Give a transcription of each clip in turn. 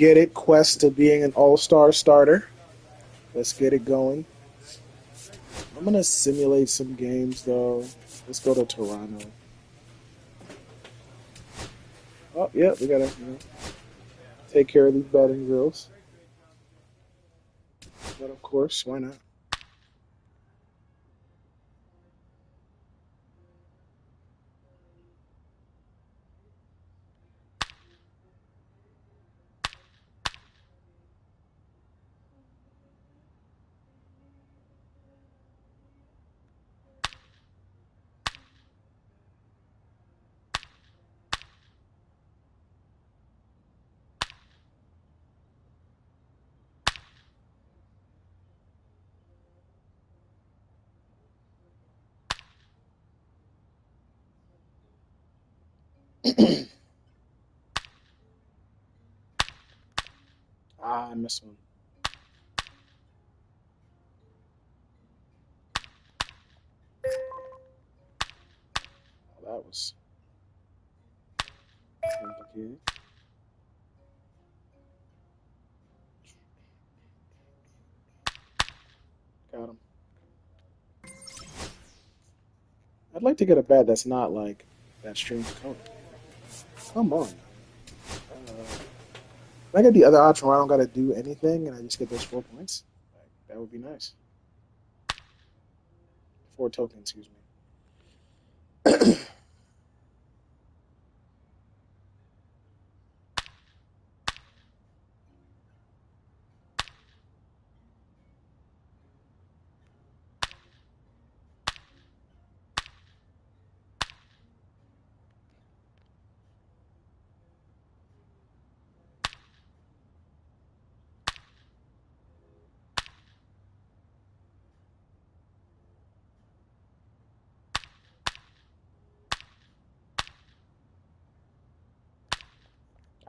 get it. Quest to being an all-star starter. Let's get it going. I'm going to simulate some games, though. Let's go to Toronto. Oh, yeah, we got to take care of these batting drills. But, of course, why not? I missed one. Oh, that was complicated. Got him. I'd like to get a bat that's not like that strange color. Come on. If I get the other option where I don't got to do anything and I just get those 4 points, that would be nice. 4 tokens, excuse me.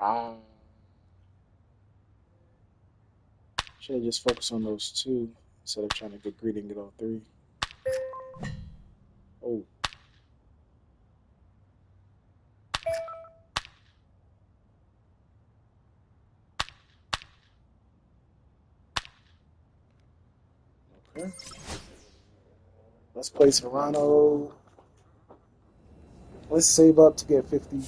Ah. Should have just focused on those 2 instead of trying to get greedy and get all 3. Oh. Okay. Let's play Toronto. Let's save up to get 50.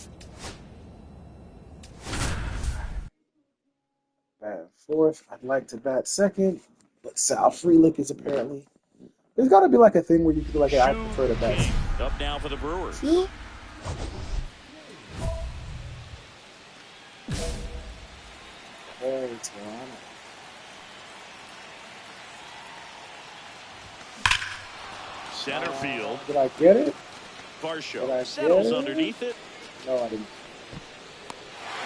Bat 4th. I'd like to bat 2nd, but Sal Frelick is apparently. There's got to be like a thing where you can be like, I prefer to bat. Up now for the Brewers. Shoe? Hey, Toronto. Center field. Did I get it? Varsho settles underneath it. No, I didn't.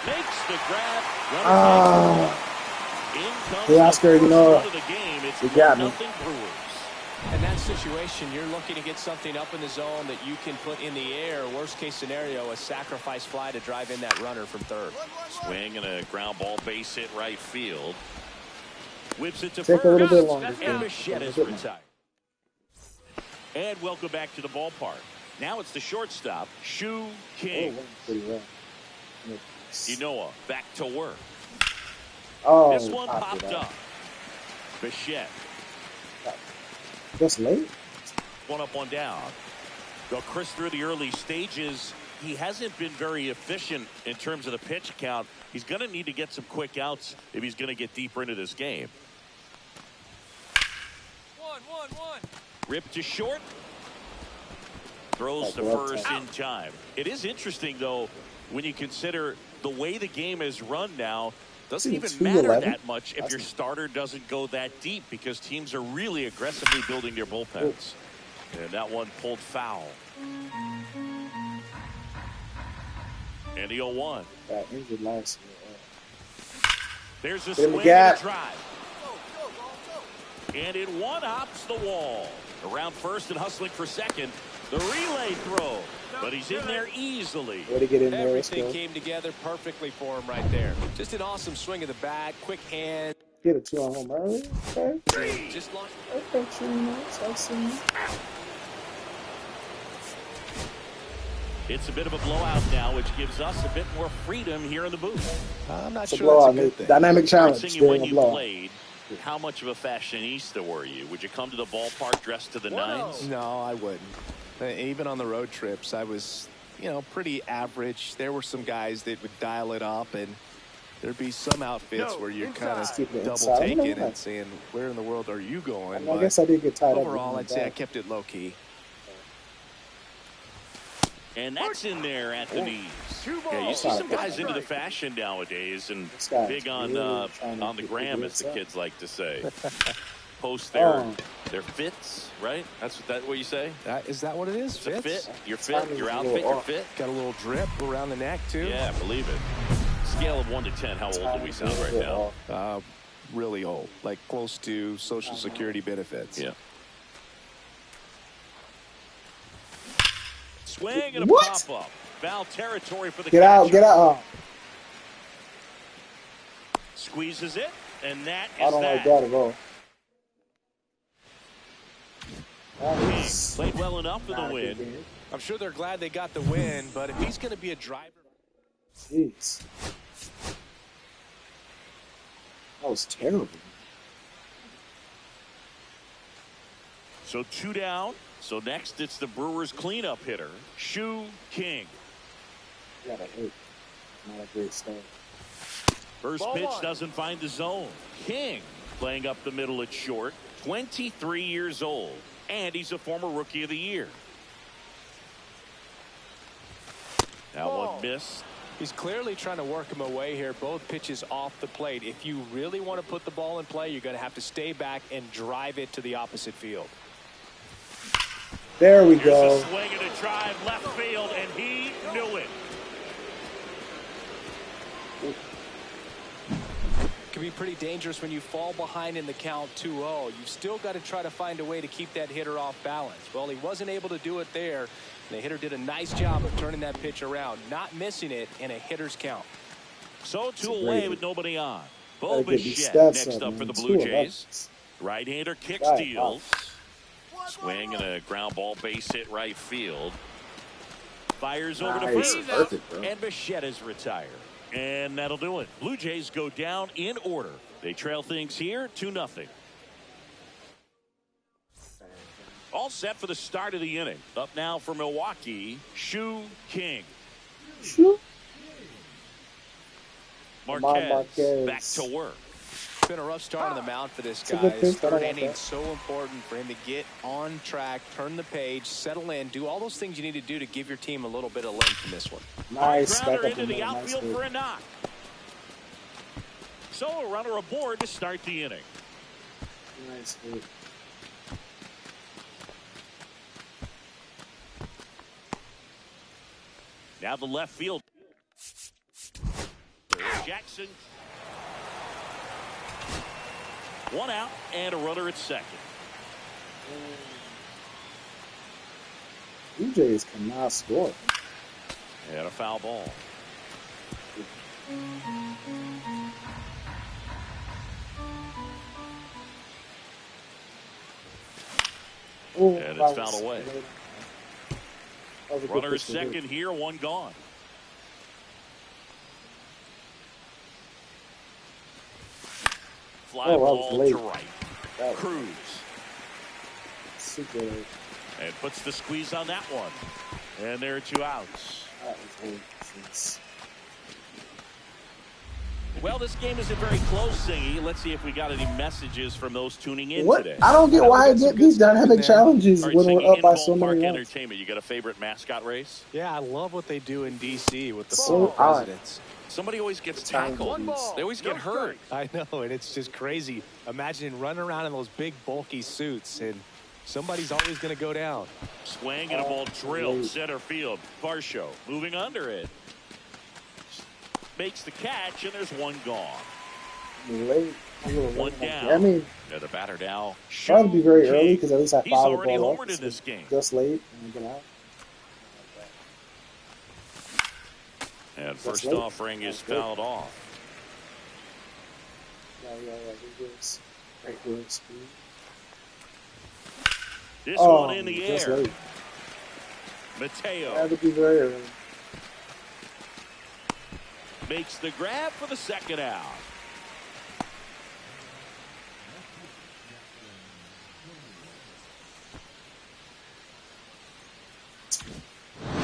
Makes the grab. Hey, Oscar, you know, you got me. In that situation, you're looking to get something up in the zone that you can put in the air. Worst case scenario, a sacrifice fly to drive in that runner from third. Swing and a ground ball base hit right field. Whips it to Take first. a little bit longer. And Bichette is retired. And welcome back to the ballpark. Now it's the shortstop, Shu King. Oh, pretty well. Inoa back to work. Oh, this one popped up. Bichette. That's late. One up, one down. Well, Chris, through the early stages, he hasn't been very efficient in terms of the pitch count. He's going to need to get some quick outs if he's going to get deeper into this game. 1-1-1. Ripped to short. Throws to first in time. It is interesting, though, when you consider the way the game is run now. Doesn't even matter that much if your starter doesn't go that deep, because teams are really aggressively building their bullpens. And that one pulled foul. And the 0-1. Injured last year. There's a swing and a drive. And it one-hops the wall. Around first and hustling for second. The relay throw. But he's in there easily. Way to get in there. Everything came together perfectly for him right there. Just an awesome swing of the bat. Quick hand. Get a 2 on home early. Okay. Just launched. Okay, 2 minutes. I've seen It's a bit of a blowout now, which gives us a bit more freedom here in the booth. I'm not It's a sure that's a blowout. good thing. Dynamic challenge. You when a you blowout. played, how much of a fashionista were you? Would you come to the ballpark dressed to the nines? No, I wouldn't. Even on the road trips, I was, you know, pretty average. There were some guys that would dial it up, and there'd be some outfits where you're kind of double taking and saying, where in the world are you going? I guess I did get tied up. Overall, I'd say I kept it low key. And that's in there at the knees. Yeah, you see some guys into the fashion nowadays and big on the gram, as the kids like to say. Post their fits, right? That's what you say? Is that what it is? It's a fit. Your fit, your outfit, your fit. Got a little drip around the neck, too. Yeah, believe it. Scale of 1 to 10, how old do we sound right now? Really old, like close to Social Security benefits. Yeah. Swing and a pop-up. Foul territory for the catcher. Get out. Squeezes it, and that is I don't like that at all. Played well enough for the win. I'm sure they're glad they got the win, but if he's going to be a driver. Jeez. That was terrible. So 2 down. So next it's the Brewers cleanup hitter, Shu King. Got a hit. Not a great start. First pitch doesn't find the zone. King playing up the middle at short, 23 years old, and he's a former Rookie of the Year. That one missed. He's clearly trying to work him away here. Both pitches off the plate. If you really want to put the ball in play, you're going to have to stay back and drive it to the opposite field. There we Here's go. A swing and a drive left field, and he knew it. It can be pretty dangerous when you fall behind in the count 2-0. You've still got to try to find a way to keep that hitter off balance. Well, he wasn't able to do it there. The hitter did a nice job of turning that pitch around, not missing it in a hitter's count. So 2 away with nobody on. Bo Gotta get Bichette these stats next up, up for the man. Blue 2 Jays. Right-hander kick steals. Swing and a ground ball base hit right field. Fires over to first. Perfect, bro. And Bichette is retired. And that'll do it. Blue Jays go down in order. They trail things here 2-0. All set for the start of the inning. Up now for Milwaukee, Shu King. Marquez back to work. It's been a rough start on the mound for this guy. His third inning so important for him to get on track, turn the page, settle in, do all those things you need to do to give your team a little bit of length in this one. Nice. Grounder into the outfield for a knock. So a runner aboard to start the inning. Nice hit. Now the left field. Jackson. 1 out and a runner at second. Blue Jays cannot score. And a foul ball. And it's fouled away. Runner is second here, 1 gone. Fly ball to right. Cruz. Super late. And puts the squeeze on that one. And there are 2 outs. That was late. Well, this game isn't very close, Singy. Let's see if we got any messages from those tuning in what? today. I don't get why I get these dynamic challenges when we're up by so many runs. Entertainment. You got a favorite mascot race? Yeah, I love what they do in D.C. with the So presidents. Somebody always gets tackled. They always get hurt. I know, and it's just crazy. Imagine running around in those big, bulky suits, and somebody's always going to go down. Swing and a ball drilled center field. Varsho moving under it. Makes the catch, and there's 1 gone. Late. 1 down. I mean, the batter now. try to be very early because at least I He's fouled the already ball homered in this game. Just late and get out. And first offering is fouled off. This one in the air. Mateo Had to be very early. makes the grab for the second out.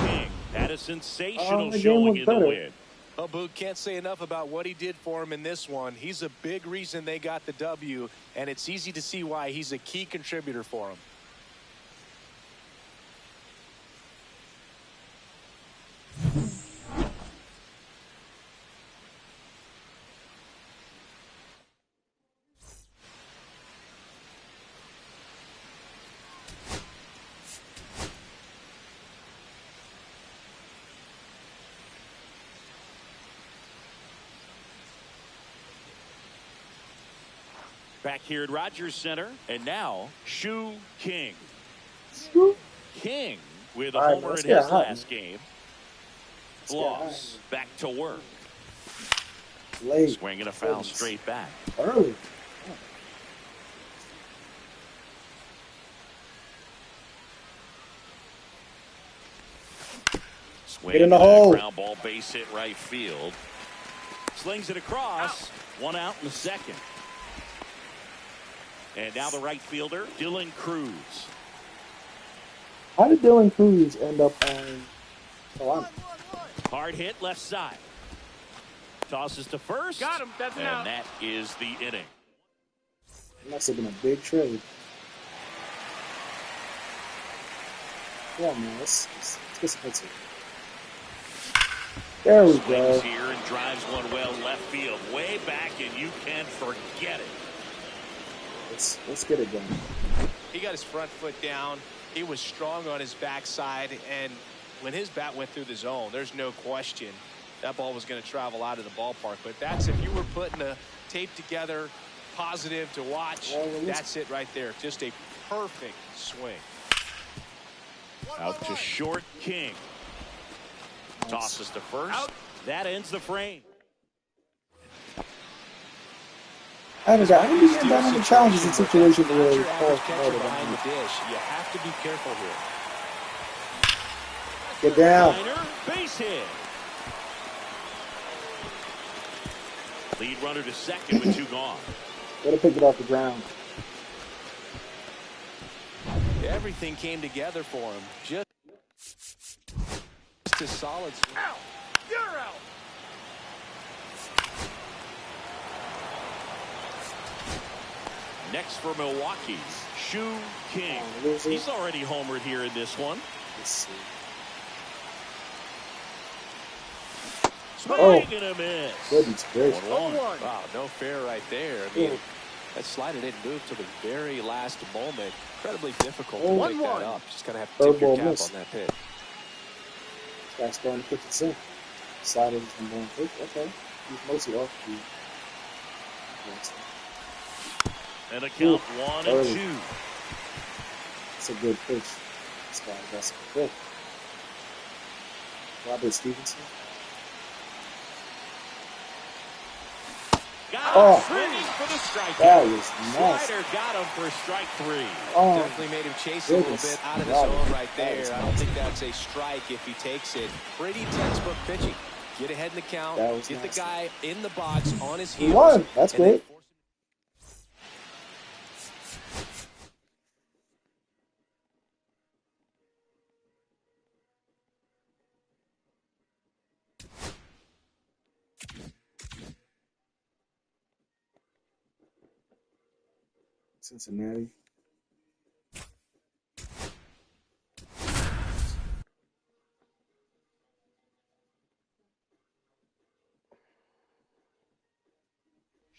King had a sensational showing in the win. Well, Boot, can't say enough about what he did for him in this one. He's a big reason they got the W, and it's easy to see why he's a key contributor for him. Back here at Rogers Center, and now Shu King. King with a homer in his last game. Bloss back to work. Late. Swinging a foul straight back. Early. Get in the hole. Ground ball, base hit right field. Slings it across. One out in the second. And now the right fielder, Dylan Cruz. How did Dylan Cruz end up on Toronto? Hard hit left side. Tosses to first. Got him. That's an out. And that is the inning. It must have been a big trade. Yeah, man. Let's get some hits here. There we go. Swings here and drives one well left field. Way back, and you can forget it. Let's get it done. He got his front foot down. He was strong on his backside, and when his bat went through the zone, there's no question that ball was going to travel out of the ballpark. But that's if you were putting a tape together, positive to watch, that's it right there. Just a perfect swing. Out to short, King. Tosses to first. Out. That ends the frame. I haven't been done any challenges in situations where it's behind the dish. You have to be careful here. Get down. Base hit. Lead runner to second with two gone. Gotta pick it off the ground. Everything came together for him. Just a solid swing. Out. You're out. Next for Milwaukee, Shu King. He's already homered here in this one. Let's see. Swing and a miss. Goodness gracious. 1-1. Wow, no fair right there. I mean, that slider didn't move to the very last moment. Incredibly difficult to pick that up. Just kind of have to tip your cap on that pitch. This guy's throwing 50 cents. Sliders and going quick. Okay. He's mostly off the. And a count 1-2. It's a good pitch. This guy got some quick. Robert Stevenson. Got him for the strike. That was nice. Slider got him for strike 3. Definitely made him chase a little bit out of the zone right there. I don't think that's a strike if he takes it. Pretty textbook pitching. Get ahead in the count. Get the guy in the box on his heels. He won. That's great. Cincinnati.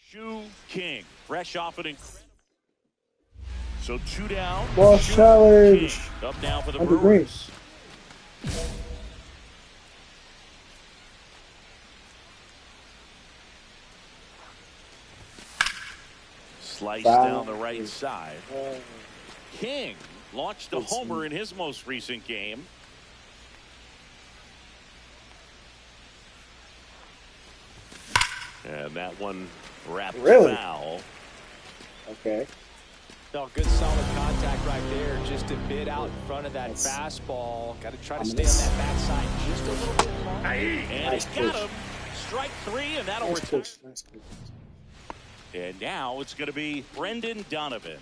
Shu King, fresh off an incredible. So 2 down. Ball challenge. Up now for the Under Brewers. Slice down the right side. King launched a homer in his most recent game. And that one wrapped foul. Okay. No, good solid contact right there. Just a bit out in front of that fastball. Got to try to stay on that backside just a little bit longer. And nice it got him. Strike 3, and that'll retire. Nice pitch. And now it's going to be Brendan Donovan.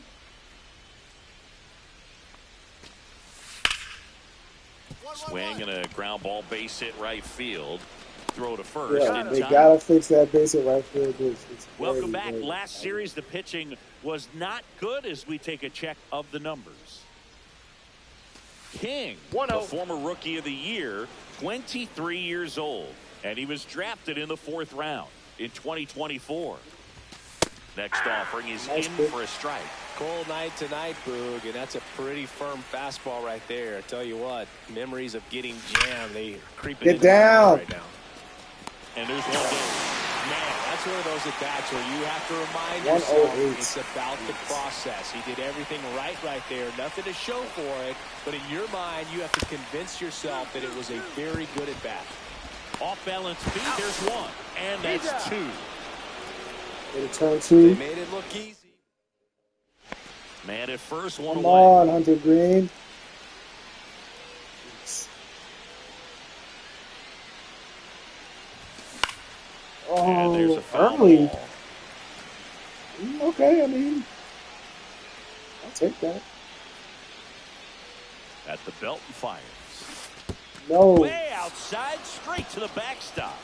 Swing and a ground ball, base hit right field. Throw to first. Yeah, they gotta fix that base hit right field. It's Welcome back. Last series, the pitching was not good as we take a check of the numbers. King, the former Rookie of the Year, 23 years old, and he was drafted in the 4th round in 2024. Next offering is in for a strike. Cold night tonight, Boog, and that's a pretty firm fastball right there. I tell you what, memories of getting jammed, they creeping Get down right now. And there's one down. Man, that's one of those at-bats where you have to remind yourself it's about the process. He did everything right there. Nothing to show for it, but in your mind, you have to convince yourself that it was a very good at-bat. Off-balance beat, there's one, and that's 2. Turn 2. They made it look easy. Man at first, one Come away. on, Hunter Green. And there's a foul early. ball. Okay, I mean, I'll take that. At the belt and fires. No. Way outside, straight to the backstop.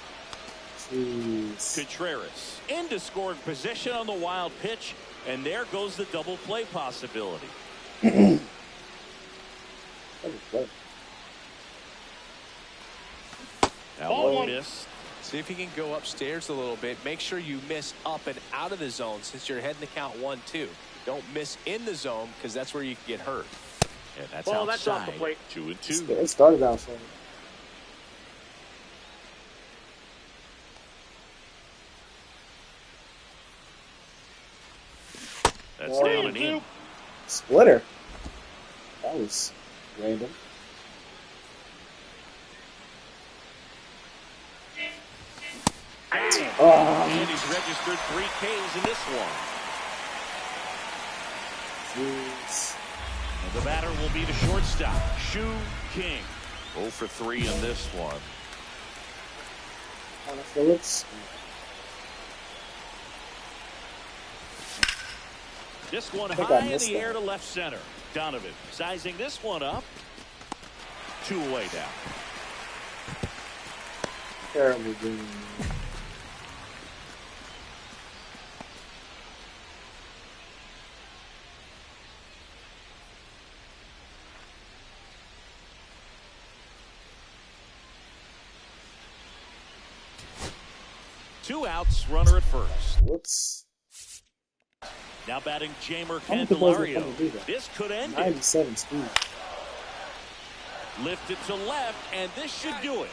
Jeez. Contreras into scoring position on the wild pitch, and there goes the double play possibility. Now one miss. See if you can go upstairs a little bit. Make sure you miss up and out of the zone since you're heading the count 1-2. Don't miss in the zone because that's where you can get hurt. And that's outside. That's off the plate. 2-2. It started outside. That's down and in. Splitter. That was random. And he's registered 3 Ks in this one. Jeez. And the batter will be the shortstop, Shu King. 0 for 3 in this one. Connor Phillips. This one high in the air to left center. Donovan sizing this one up. 2 away down. Terrible game. Two outs, runner at first. Whoops. Now batting Jamer Candelario. This could end it. 97 speed. Lifted to left, and this should do it.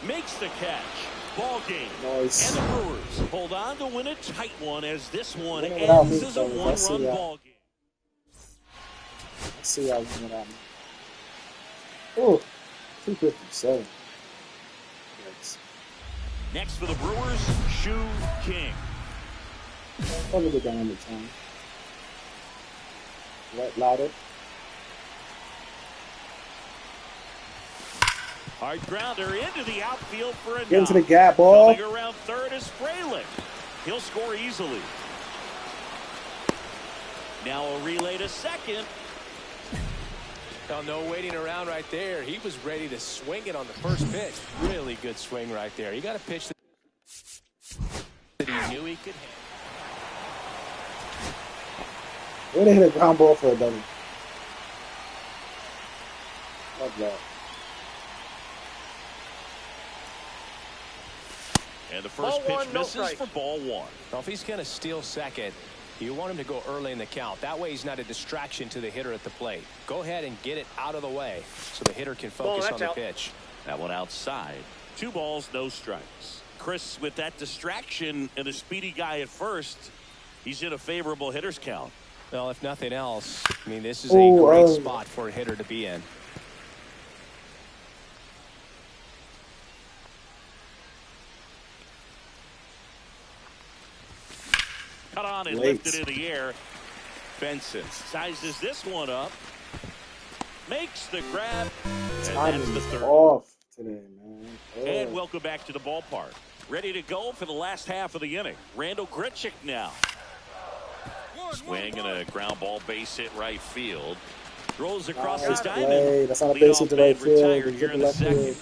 Makes the catch. Ball game. Nice. And the Brewers hold on to win a tight one as this one ends as a one-run ball game. Let's see how we win out. Oh, 257. Yikes. Next for the Brewers, Shu King. Probably go down the time. Right, louder. Hard grounder into the outfield for a knock. Get into the gap, ball. Coming around third is Fralick. He'll score easily. Now a relay to second. Oh, no waiting around right there. He was ready to swing it on the first pitch. Really good swing right there. You got a pitch that he knew he could hit. We're going to hit a ground ball for a double. Love that. And the first pitch misses for ball 1. Well, if he's going to steal second, you want him to go early in the count. That way he's not a distraction to the hitter at the plate. Go ahead and get it out of the way so the hitter can focus on the pitch. That one outside. 2 balls, no strikes. Chris, with that distraction and a speedy guy at first, he's in a favorable hitter's count. Well, if nothing else, I mean, this is a great spot for a hitter to be in. Cut on and Late. lifted in the air. Benson sizes this one up. Makes the grab. And that's the third. Off today, man. Oh. And welcome back to the ballpark. Ready to go for the last half of the inning. Randall Grichuk now. Swing and a ground ball base hit right field. Throws across the diamond. That's not a base hit to right field. Retired here in the second.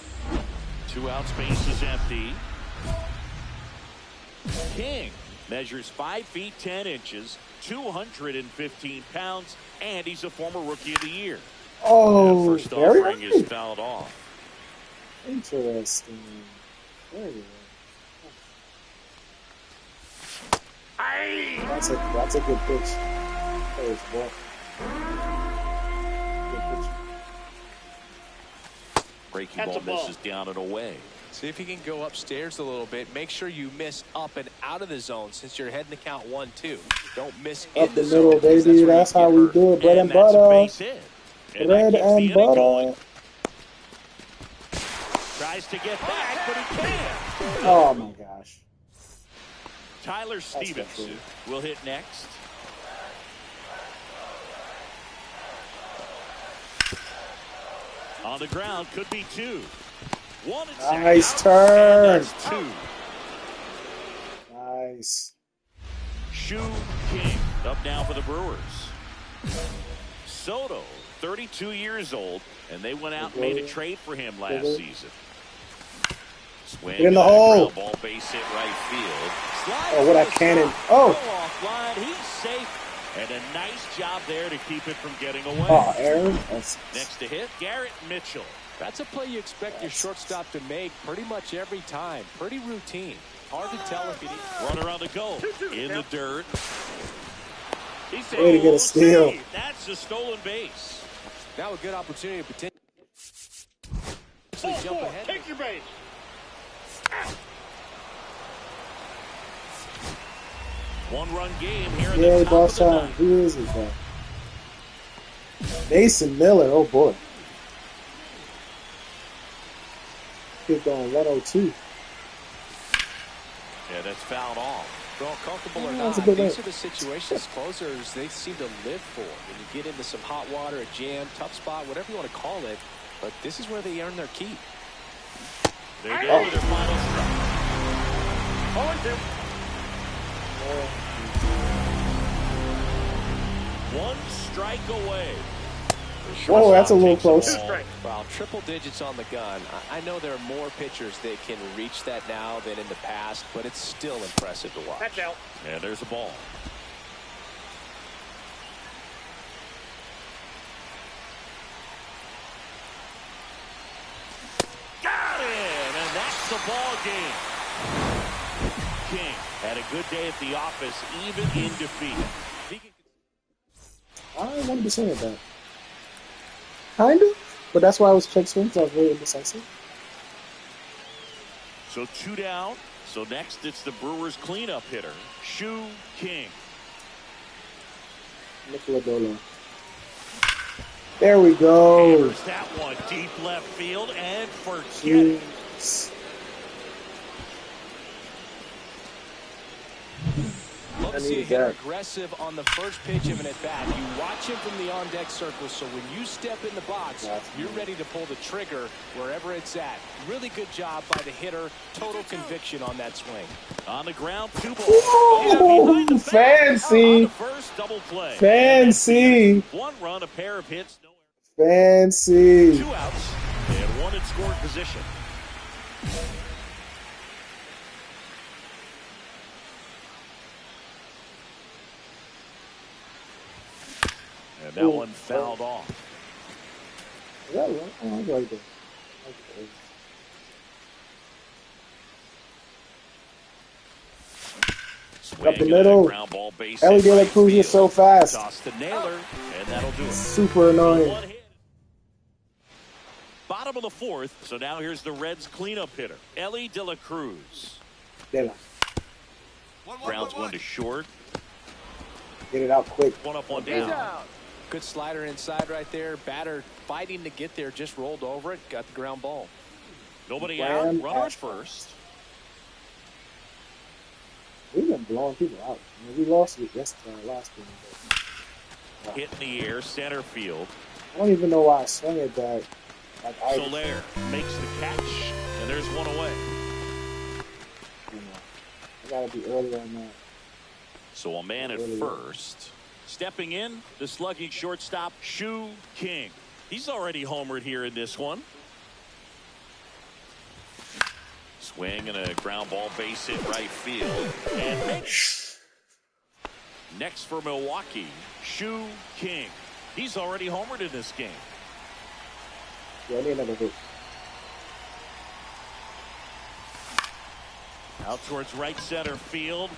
2 out, space is empty. King measures 5 feet 10 inches, 215 pounds, and he's a former Rookie of the Year. Oh, first offering is fouled off. Interesting. There you go. That's a good pitch. That was well. Good pitch. Breaking ball misses down and away. See if you can go upstairs a little bit. Make sure you miss up and out of the zone since you're heading to count 1-2. Don't miss up in the middle, baby. That's how we do it. Bread and butter. Bread and butter. Tries to get back, but he can't. Oh my gosh. Tyler Stevens will hit next. On the ground, could be 2. 1 and nice turn. That's 2. Nice. Shu King up now for the Brewers. Soto, 32 years old, and they went out and made a trade for him last season. Swing in the hole. Ball base hit right field. Oh, what a cannon. Oh. Offline. He's safe. And a nice job there to keep it from getting away. Oh, Aaron. Next to hit, Garrett Mitchell. That's a play you expect your shortstop to make pretty much every time. Pretty routine. Hard to tell if he needs. Run around the goal. In the dirt. Way to get a steal. That's a stolen base. Now a good opportunity to potentially jump ahead. Take your base. 1-run game here in the top of the ninth. Who is it, though? Mason Miller. Oh, boy. He's going 102. Yeah, that's fouled off. Well, comfortable or not, these are the situations closers they seem to live for. When you get into some hot water, a jam, tough spot, whatever you want to call it. But this is where they earn their keep. They go with their final strike. 0-2. 1 strike away. Whoa, that's a little close. Wow, triple digits on the gun. I know there are more pitchers that can reach that now than in the past, but it's still impressive to watch. That's out. And there's a ball. Got it! And that's the ball game. King had a good day at the office, even in defeat. I wouldn't be saying that. Kind of, but that's why I was check swings. I was very indecisive. So 2 down. So next it's the Brewers cleanup hitter, Shu King. Nicola Dolo. There we go. Hammers that one deep left field and forget it. Love to see a hitter aggressive on the first pitch of an at-bat. You watch him from the on-deck circle, so when you step in the box, you're ready to pull the trigger wherever it's at. Really good job by the hitter. Total conviction on that swing. On the ground, 2 balls. Ooh, fancy. First double play. Fancy. 1 run, a pair of hits. No Fancy. 2 outs and 1 in scoring position. And that one fouled off. Is that right? Oh, I like that. Up the middle. Ellie De La Cruz is so fast. Toss the nailer, and that'll do it. Super annoying. Bottom of the 4th, so now here's the Reds cleanup hitter, Ellie De La Cruz. Grounds 1 to short. Get it out quick. 1 up, 1 down. Good slider inside right there. Batter fighting to get there, just rolled over it, got the ground ball. Nobody out, runners first. We've been blowing people out. I mean, we lost it yesterday, last game. But, Hit in the air, center field. I don't even know why I swung it back. Like Soler makes the catch, and there's one away. You know, I gotta be early on that. So a man at first. Stepping in, the slugging shortstop, Shu King. He's already homered here in this one. Swing and a ground ball, base hit right field. And next for Milwaukee, Shu King. He's already homered in this game. Yeah, I need another hit. Out towards right center field.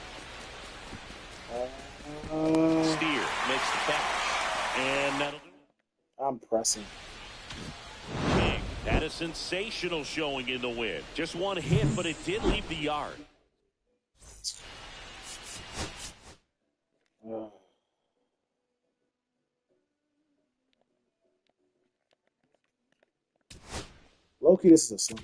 Steer makes the catch. And that'll do it. I'm pressing. King had a sensational showing in the win. Just one hit, but it did leave the yard. Loki, this is a slump.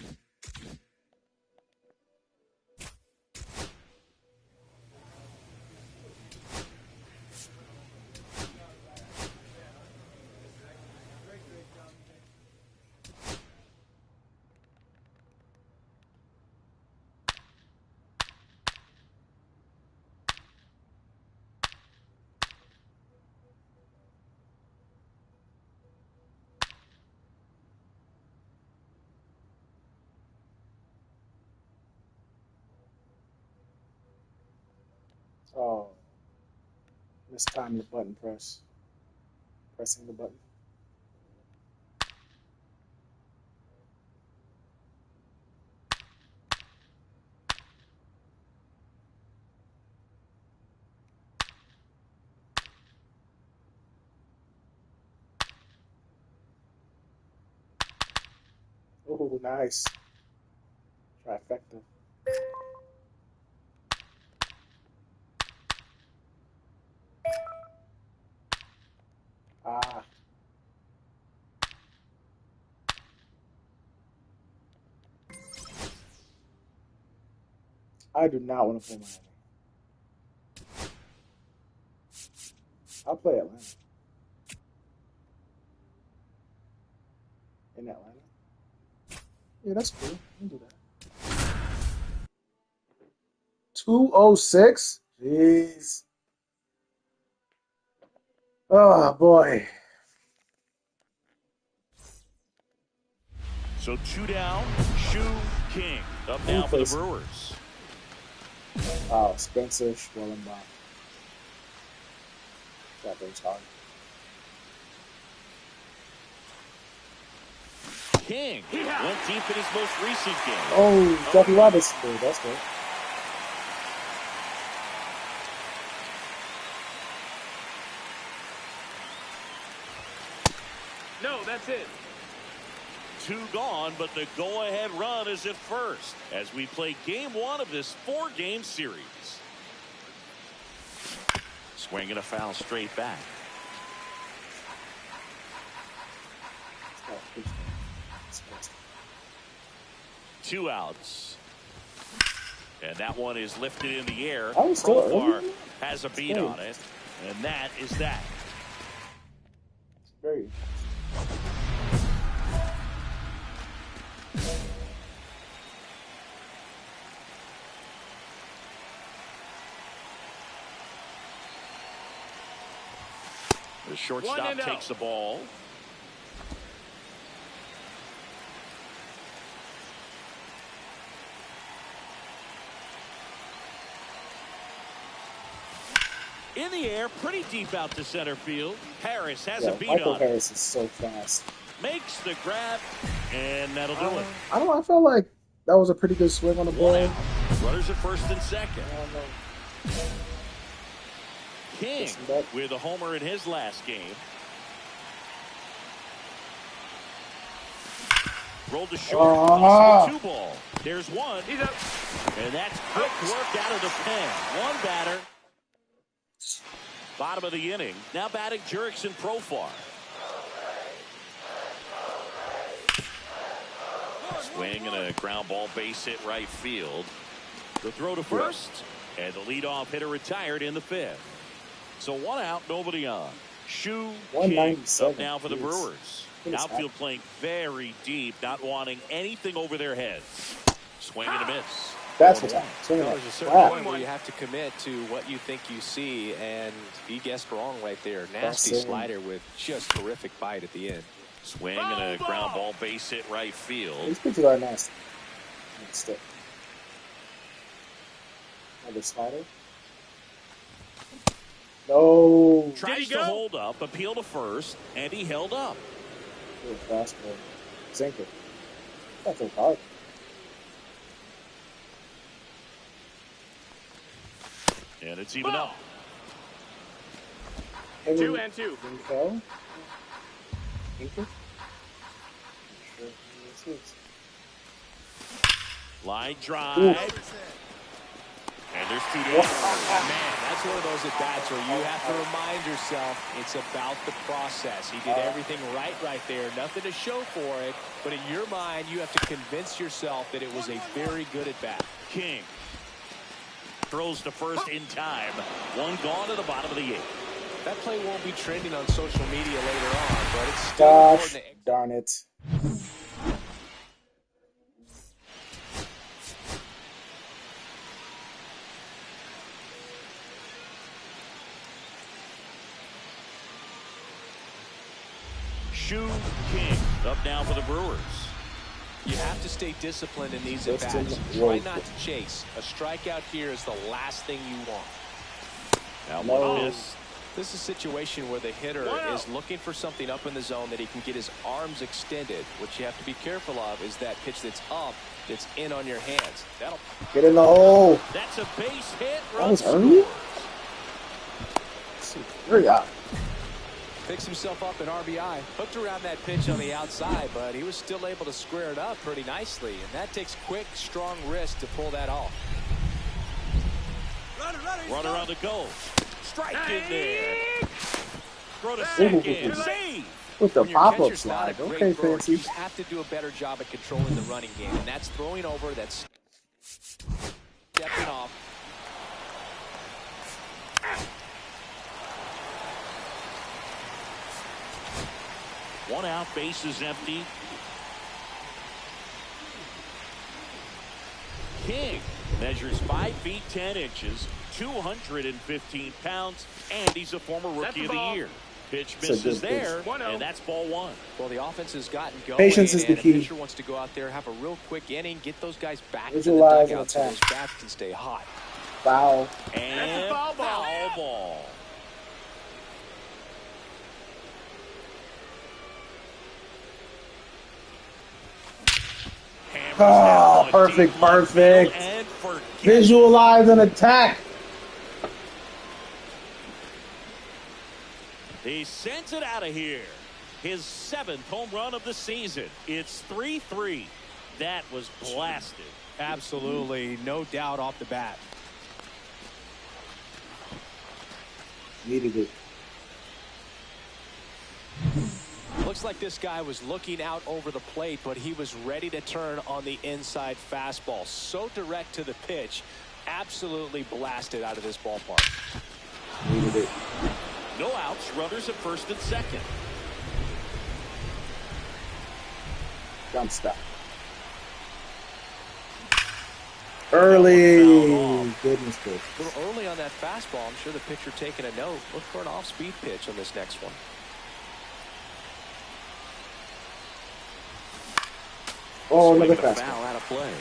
Oh, this time the button press. Pressing the button. Oh, nice. Trifecta. Ah. I do not want to play Miami. I'll play Atlanta. In Atlanta? Yeah, that's cool. We can do that. 206? Jeez. Oh, boy. So 2 down, Shu King up now for the Brewers. Oh, Spencer Schwellenbach. That goes hard. King went deep in his most recent game. Oh, Jackie Robinson did. That's good. No, that's it. 2 gone, but the go-ahead run is at first as we play game 1 of this 4-game series. Swinging a foul straight back. Two outs. And that one is lifted in the air. Profar has a beat on it. And that is that. Very. The shortstop takes the ball. In the air, pretty deep out to center field. Harris has a beat Michael on Harris is so fast. Makes the grab, and that'll do it. I don't know. I felt like that was a pretty good swing on the ball. Runners at first and second. King with a homer in his last game. Rolled to short. 2-ball. There's one. He's up. And that's quick work out of the pen. One batter. Bottom of the inning. Now batting Jurickson Profar. Swing and a ground ball, base hit right field. The throw to first. And the leadoff hitter retired in the 5th. So 1 out, nobody on. Shu King up now for the Brewers. Outfield playing very deep, not wanting anything over their heads. Swing and a miss. That's what's happening. There's a certain point where you have to commit to what you think you see, and he guessed wrong right there. Nasty slider with just terrific bite at the end. Swing and a ground ball, base hit right field. These pitches are nasty. Stick. Another slider. No. Tries to hold up, appeal to first, and he held up. Good fastball. Sink it. That's so hard. And it's even up. 2-2. Infill. Line drive. And there's 2 down. Man, that's one of those at-bats where you have to remind yourself it's about the process. He did everything right there. Nothing to show for it. But in your mind, you have to convince yourself that it was a very good at-bat. King throws to first in time. 1 gone to the bottom of the 8th. That play won't be trending on social media later on, but it's still important to... Darn it. Shu King up now for the Brewers. You have to stay disciplined in these at-bats. Try not to chase. A strikeout here is the last thing you want. Now one miss. This is a situation where the hitter is looking for something up in the zone that he can get his arms extended. What you have to be careful of is that pitch that's up, that's in on your hands. That'll get in the hole. That's a base hit. That was early. Hurry up. Picks himself up an RBI. Hooked around that pitch on the outside, but he was still able to square it up pretty nicely. And that takes quick, strong wrist to pull that off. Runner on the go. Strike in there. Throw to second. Save. With the pop-up slide. Okay, Fancy. You have to do a better job at controlling the running game. And that's throwing over, that's stepping off. One out, base is empty. King measures 5 feet 10 inches, 215 pounds, and he's a former Rookie of the Year. Pitch misses there, and that's ball 1. Well, the offense has gotten going. Patience is the key. The pitcher wants to go out there, have a real quick inning, get those guys back to the dugout so those bats can stay hot. Foul. And foul ball. Oh, perfect. Visualize an attack. He sends it out of here. His 7th home run of the season. It's 3-3. That was blasted. Absolutely. No doubt off the bat. Needed it. Looks like this guy was looking out over the plate, but he was ready to turn on the inside fastball. So direct to the pitch. Absolutely blasted out of this ballpark. Needed it. No outs. Runners at first and second. Jump stop. Early. Goodness gracious. A little early on that fastball. I'm sure the pitcher taking a note. Look for an off-speed pitch on this next one. Oh, another fastball. Foul out of play.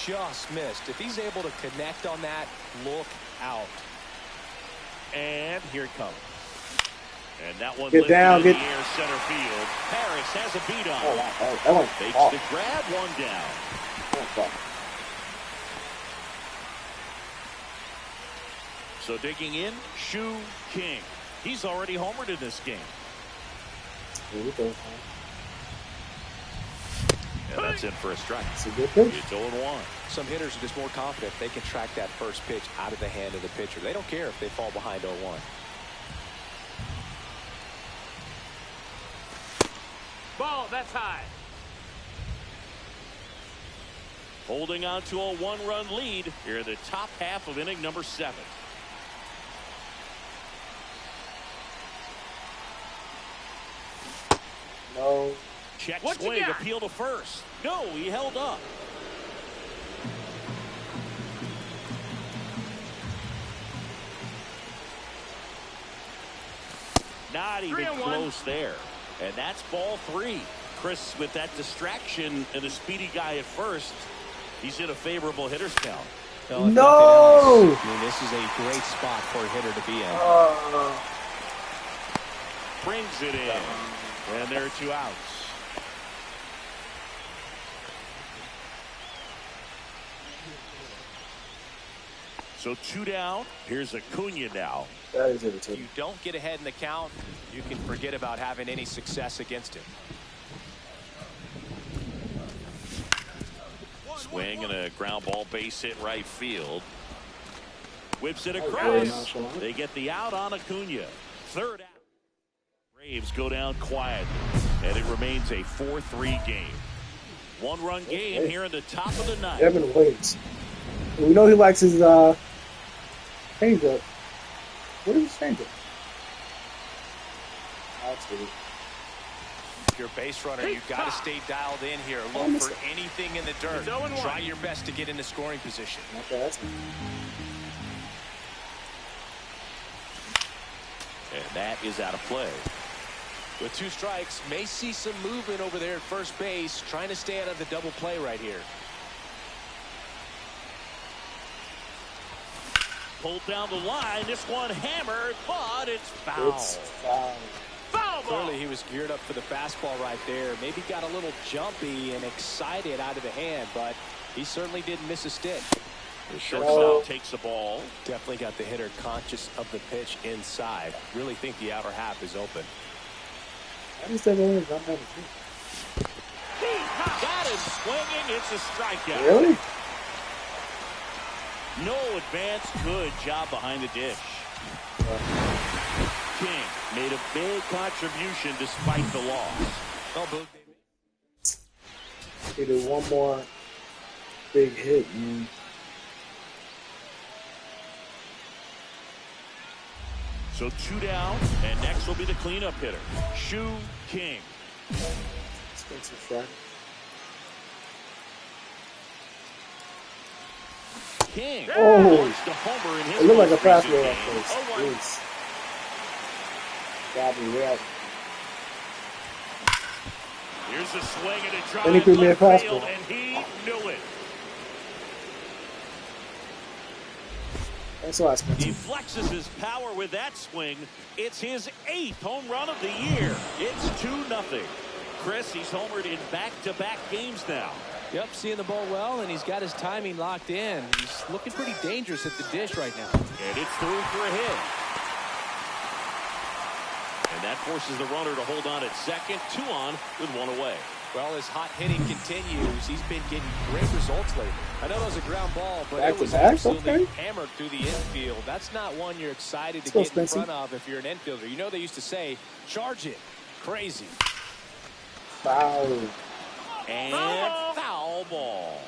Just missed. If he's able to connect on that, look out. And here it comes. And that one get down, in the air center field. Harris has a beat on. That one makes the grab, 1 down. So digging in, Shu King. He's already homered in this game. Here we go. And that's in for a strike. It's a good pitch. It's 0-1. Some hitters are just more confident they can track that first pitch out of the hand of the pitcher. They don't care if they fall behind 0-1. Ball, that's high. Holding on to a 1-run lead here in the top half of inning number 7. No. Check swing, appeal to first. No, he held up. Not even close there. And that's ball 3. Chris, with that distraction and a speedy guy at first, he's in a favorable hitter's count. No! I mean, this is a great spot for a hitter to be in. Brings it in. And there are 2 outs. So 2 down. Here's Acuna now. That is irritating. You don't get ahead in the count, you can forget about having any success against him. Swing and a ground ball, base hit right field. Whips it across. They get the out on Acuna. 3rd out. Braves go down quietly, and it remains a 4-3 game. 1-run game here in the top of the 9th. Evan waits. We know he likes his changeup. What is his changeup? If you're a base runner, you've got to stay dialed in here. Look for anything in the dirt. Try your best to get into scoring position. Okay. And that is out of play. With 2 strikes, may see some movement over there at first base, trying to stay out of the double play right here. Pulled down the line. This one hammered, but it's foul. It's foul. Foul ball. Clearly he was geared up for the fastball right there. Maybe got a little jumpy and excited out of the hand, but he certainly didn't miss a stick. The shortstop takes the ball. Definitely got the hitter conscious of the pitch inside. Really think the outer half is open. I just said only not having Got him swinging. It's a strikeout. Really? No advance. Good job behind the dish. King made a big contribution despite the loss. He did one more big hit, man. So 2 down, and next will be the cleanup hitter, Shu King. Expensive Friday. King. Oh, To homer in his it looked like a most fastball recent at game. first. 0-1. Yes. Got me right. Here's a swing and a drive. And he threw me a Left field, fastball. and he knew it. That's why I spent He flexes his power with that swing. It's his 8th home run of the year. It's 2-0. Chris, he's homered in back-to-back games now. Yep, seeing the ball well, and he's got his timing locked in. He's looking pretty dangerous at the dish right now. And it's through for a hit. And that forces the runner to hold on at second. 2 on with 1 away. Well, as hot hitting continues, he's been getting great results lately. I know it was a ground ball, but Back it was to back? absolutely Okay. hammered through the infield. That's not one you're excited to Still get in Spencer. front of if you're an infielder. You know they used to say, charge it. Crazy. foul. And foul ball.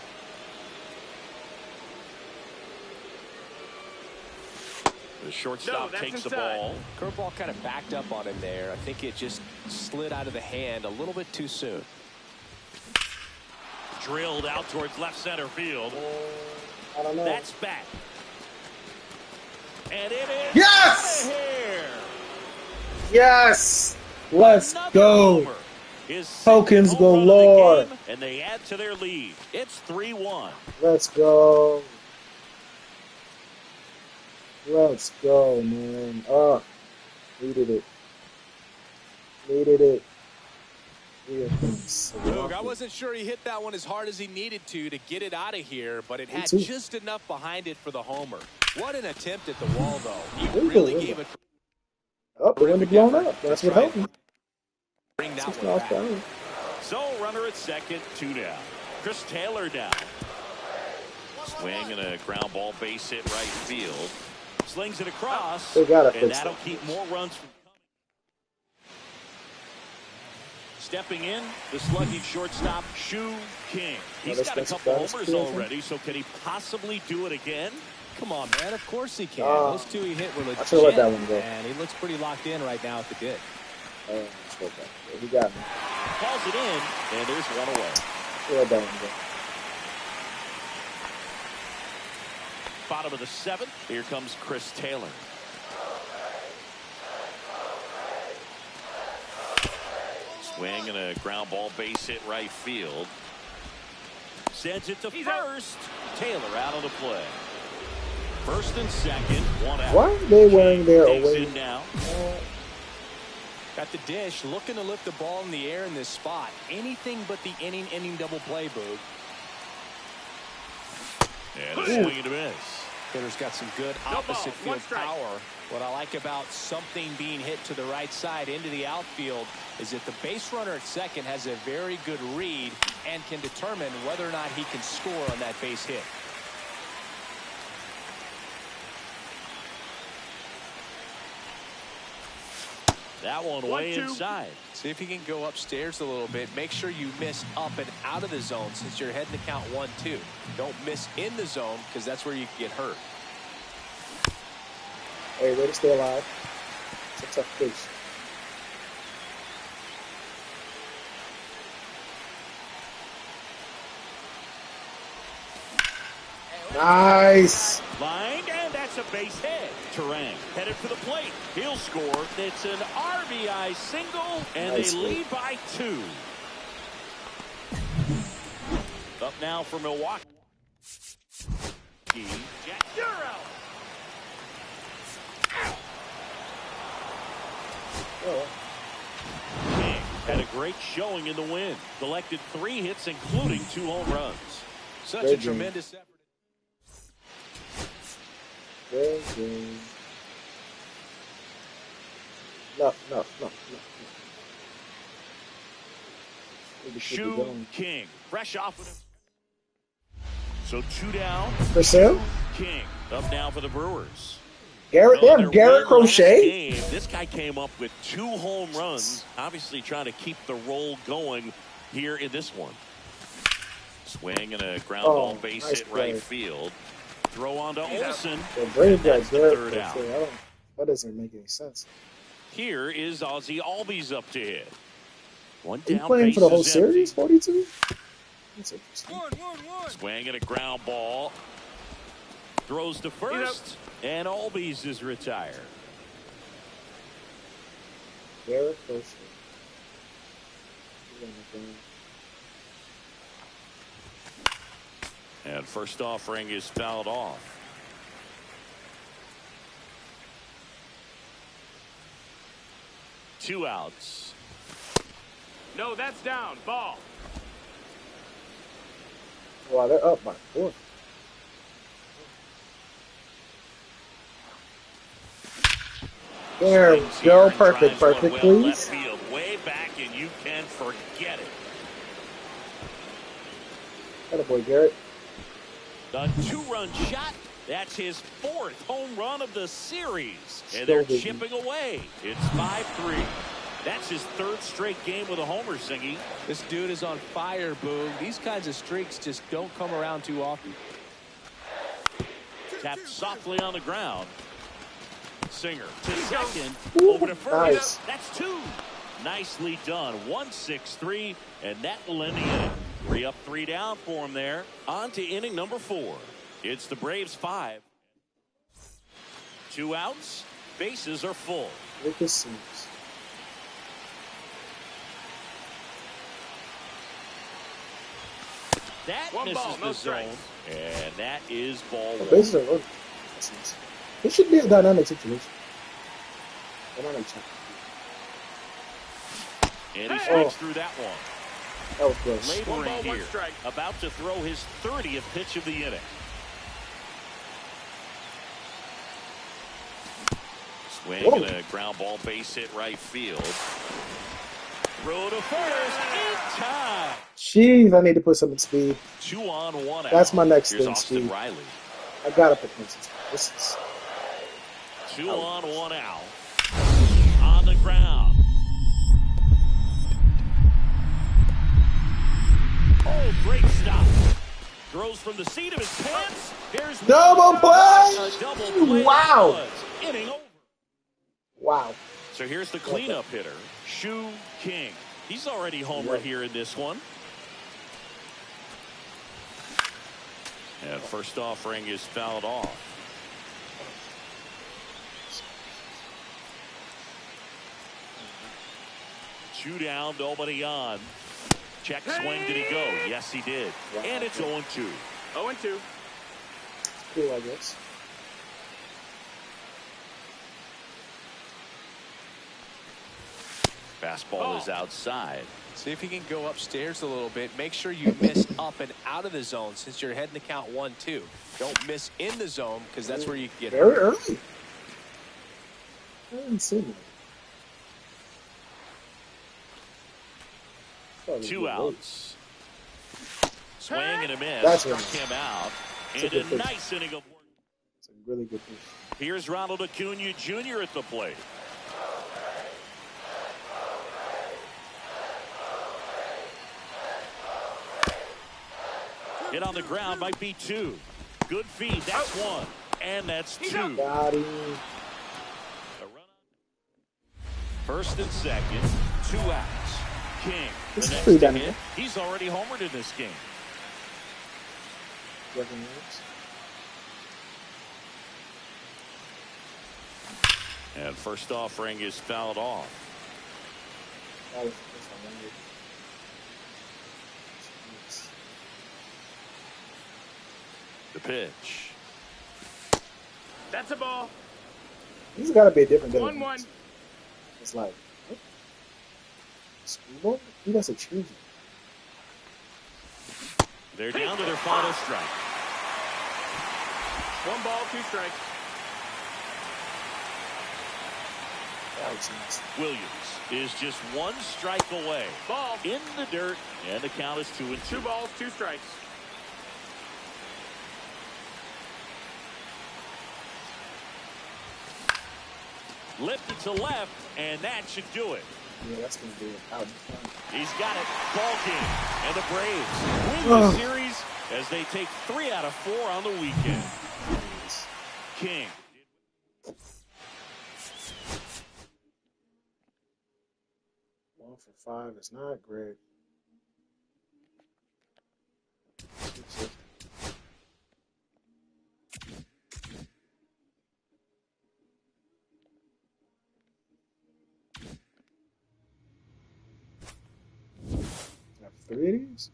The shortstop takes the ball. Curveball kind of backed up on him there. I think it just slid out of the hand a little bit too soon. Drilled out towards left center field. I don't know. That's back. And it is Yes! out of here. Yes! Let's Another go. homer. His Tokens second home run of the galore. game, and they add to their lead. It's 3-1. Let's go. Let's go, man. Oh, needed it. Needed it. Look, I wasn't sure he hit that one as hard as he needed to get it out of here, but it had too. just enough behind it for the homer. What an attempt at the wall, though. He really gave it. Oh, the window blown up. That's what helped me. Bring that That's one what I was back. So runner at second, 2 down. Chris Taylor down. Swing and a ground ball, base hit right field. Slings it across, They gotta and fix that'll that. keep more runs from Stepping in, the slugging shortstop, Shu King. He's got a couple homers already, so can he possibly do it again? Come on, man. Of course he can. Those two he hit were legit. I should let that one go. And he looks pretty locked in right now at the dick. He got me. Calls it in, and there's one away. Let that one go. Bottom of the 7th, here comes Chris Taylor. Swing and a ground ball, base hit right field. Sends it to first. Taylor out of the play. First and second, one out. Why are they wearing their away? Now. Got the dish, looking to lift the ball in the air in this spot. Anything but the inning double play, Boog. And a swing and a miss. Hitter's got some good opposite field power. What I like about something being hit to the right side into the outfield is that the base runner at second has a very good read and can determine whether or not he can score on that base hit. That one way inside. See if you can go upstairs a little bit. Make sure you miss up and out of the zone since you're heading to count 1-2. Don't miss in the zone because that's where you can get hurt. Hey, way to stay alive. It's a tough case. Nice. Lined, and that's a base hit. Terang headed for the plate. He'll score. It's an RBI single, and nice. They lead by 2. Up now for Milwaukee. Jack Duro. King had a great showing in the win. Collected 3 hits, including 2 home runs. Such a tremendous effort. No. Shu King, fresh off with him. So 2 down. For Sam? King up now for the Brewers. Garrett Crochet. This guy came up with 2 home runs, obviously trying to keep the roll going here in this one. Swing and a ground ball base hit right field. Throw on to Olsen. Third out. That doesn't make any sense. Here is Ozzie Albies up to hit. One Are you down. Playing for the whole series, 42? That's interesting. Swing and a ground ball. Throws to first, and Albies is retired. Garrett Crochet. And first offering is fouled off. Two outs. No, that's down. Ball. Wow, they're up by 4. There we go. Perfect, please. Way back, and you can forget it. Attaboy, Garrett. A 2-run shot. That's his 4th home run of the series. And they're chipping away. It's 5-3. That's his 3rd straight game with a homer, Singy. This dude is on fire, Boog. These kinds of streaks just don't come around too often. Tapped softly on the ground. Singer to second. Over to first. Nice. That's 2. Nicely done. 1-6-3, and that will end the inning. 3 up, 3 down for him there. On to inning number 4. It's the Braves 5. 2 outs. Bases are full. Look at this. That misses the zone, and that is ball 1. Bases are loaded. It should be a dynamic situation. Dynamic check. And he strikes through that one. That was close. Laboring here, about to throw his 30th pitch of the inning. Swing and a ground ball, base hit right field. Throw to first in time. Jeez, I need to put some in speed. 2 on, 1 out. That's my next Here's thing, Austin Steve. Riley. I gotta put some speed. This is 2 on, 1 out. On the ground. Oh, great stop. Throws from the seat of his pants. There's double play. A double play. Wow. Inning over. Wow. So here's the cleanup hitter, Shu King. He's already homered here in this one. And first offering is fouled off. 2 down, nobody on. Check swing, did he go? Yes, he did. Wow. And it's 0-2. 0-2. Cool, I guess. Fastball is outside. See if you can go upstairs a little bit. Make sure you miss up and out of the zone since you're heading to count 1-2. Don't miss in the zone because that's where you can get very early. I didn't see that. 2 outs. Swing and a miss. That's struck him out. And a nice inning of work. It's a really good pitch. Here's Ronald Acuna Jr. at the plate. Hit on the ground might be 2. Good feed. That's 1. And that's 2. Got him. First and second. 2 outs. King. This The is next pretty to done. hit. He's already homered in this game. And first offering is fouled off. That was the first one. The pitch. That's a ball. He's got to be a different 1-1. It's like, what? Screwball? He does a change. They're down to their final strike. 1 ball, 2 strikes. Williams is just 1 strike away. Ball. In the dirt, and the count is 2-2. 2 balls, 2 strikes. Lifted to left, and that should do it. Yeah, that's going to be out. He's got it. Ball game. And the Braves win the series as they take 3 out of 4 on the weekend. King. One for 5 is not great. Have 3 of these?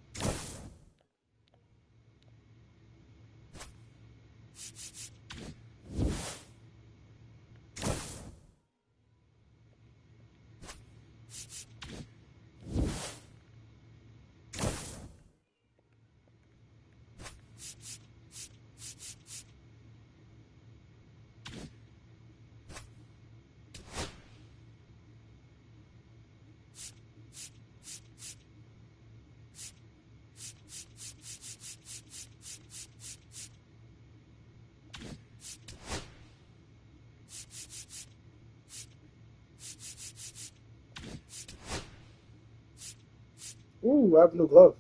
Ooh, I have a new glove.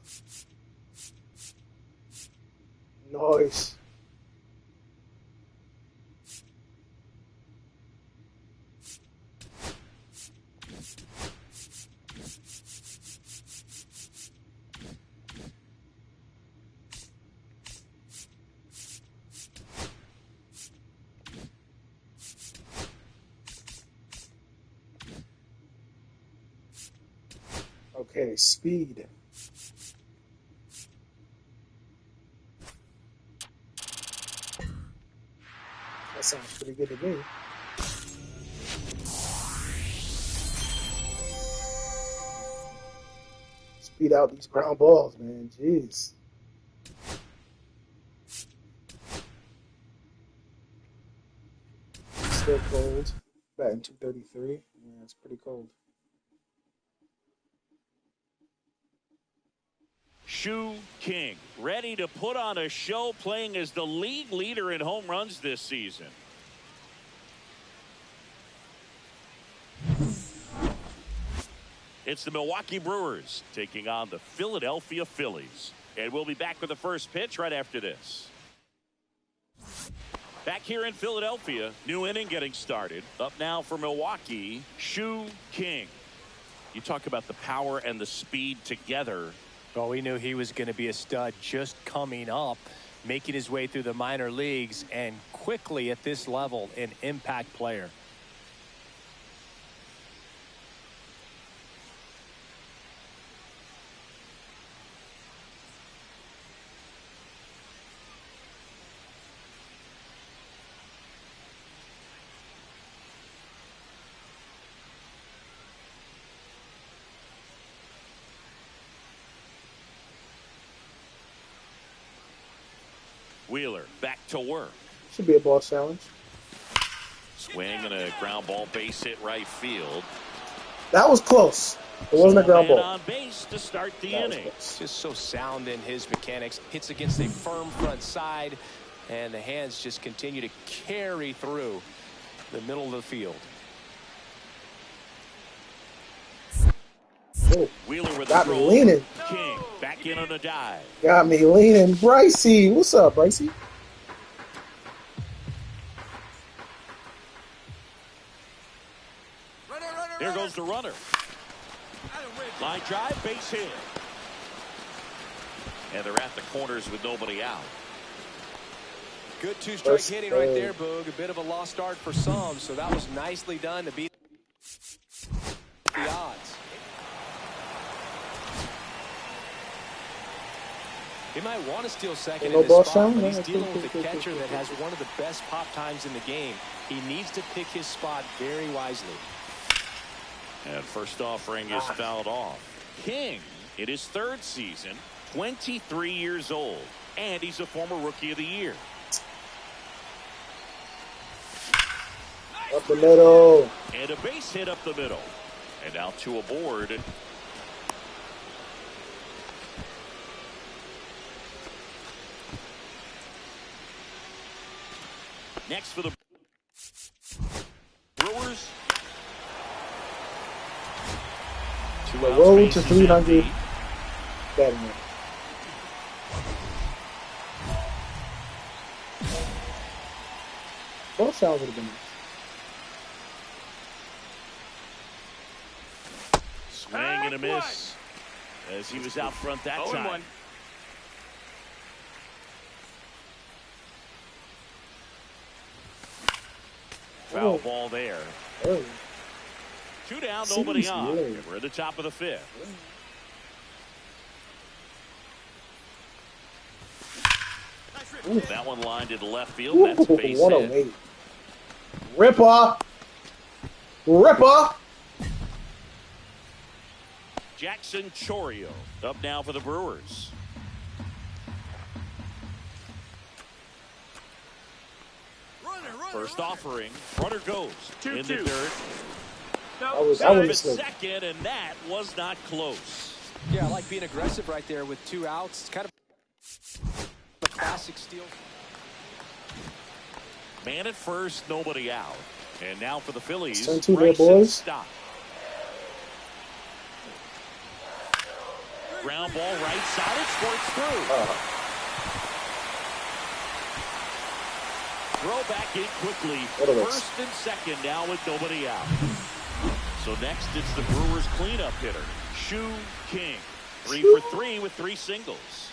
Nice. Okay, speed. That sounds pretty good to me. Speed out these ground balls, man. Jeez. Still cold. Batting 233. Yeah, it's pretty cold. Shu King, ready to put on a show, playing as the league leader in home runs this season. It's the Milwaukee Brewers taking on the Philadelphia Phillies. And we'll be back with the first pitch right after this. Back here in Philadelphia, new inning getting started. Up now for Milwaukee, Shu King. You talk about the power and the speed together. Well, we knew he was going to be a stud just coming up, making his way through the minor leagues, and quickly at this level, an impact player. Wheeler back to work. Should be a ball challenge. Swing and a ground ball, base hit right field. That was close. It wasn't a ground ball. On base to start the inning. Just so sound in his mechanics. Hits against a firm front side, and the hands just continue to carry through the middle of the field. Oh, Wheeler with got the me leaning. King back in on a dive. Got me leaning. Brycey, what's up, Brycey? There goes the runner. Line drive, base hit. And they're at the corners with nobody out. Good two-strike hitting right there, Boog. A bit of a lost start for some, so that was nicely done to beat the odds. He might want to steal second in this spot, but he's dealing with a catcher that has one of the best pop times in the game. He needs to pick his spot very wisely. And first offering is fouled off. King, in his third season, 23 years old, and he's a former Rookie of the Year. Up the middle. And a base hit up the middle. And now two aboard. Next for the Brewers. The road to 300. Batting. Both sounds would have been nice. Swing and a miss as he was out front that time. Foul ball there. Oh. Two down, nobody on. And we're at the top of the fifth. That one lined into left field. That's base hit. Ripper. Ripper. Jackson Chourio up now for the Brewers. First offering. Runner goes in the dirt. I was second, and that was not close. Yeah, I like being aggressive right there with two outs. It's kind of a classic steal. Man at first, nobody out. And now for the Phillies, turn two there, boys. Stop. Ground ball right side, it squirts through. Throw back in quickly. First and second now with nobody out. So next it's the Brewers cleanup hitter, Shu King. 3 for 3 with 3 singles.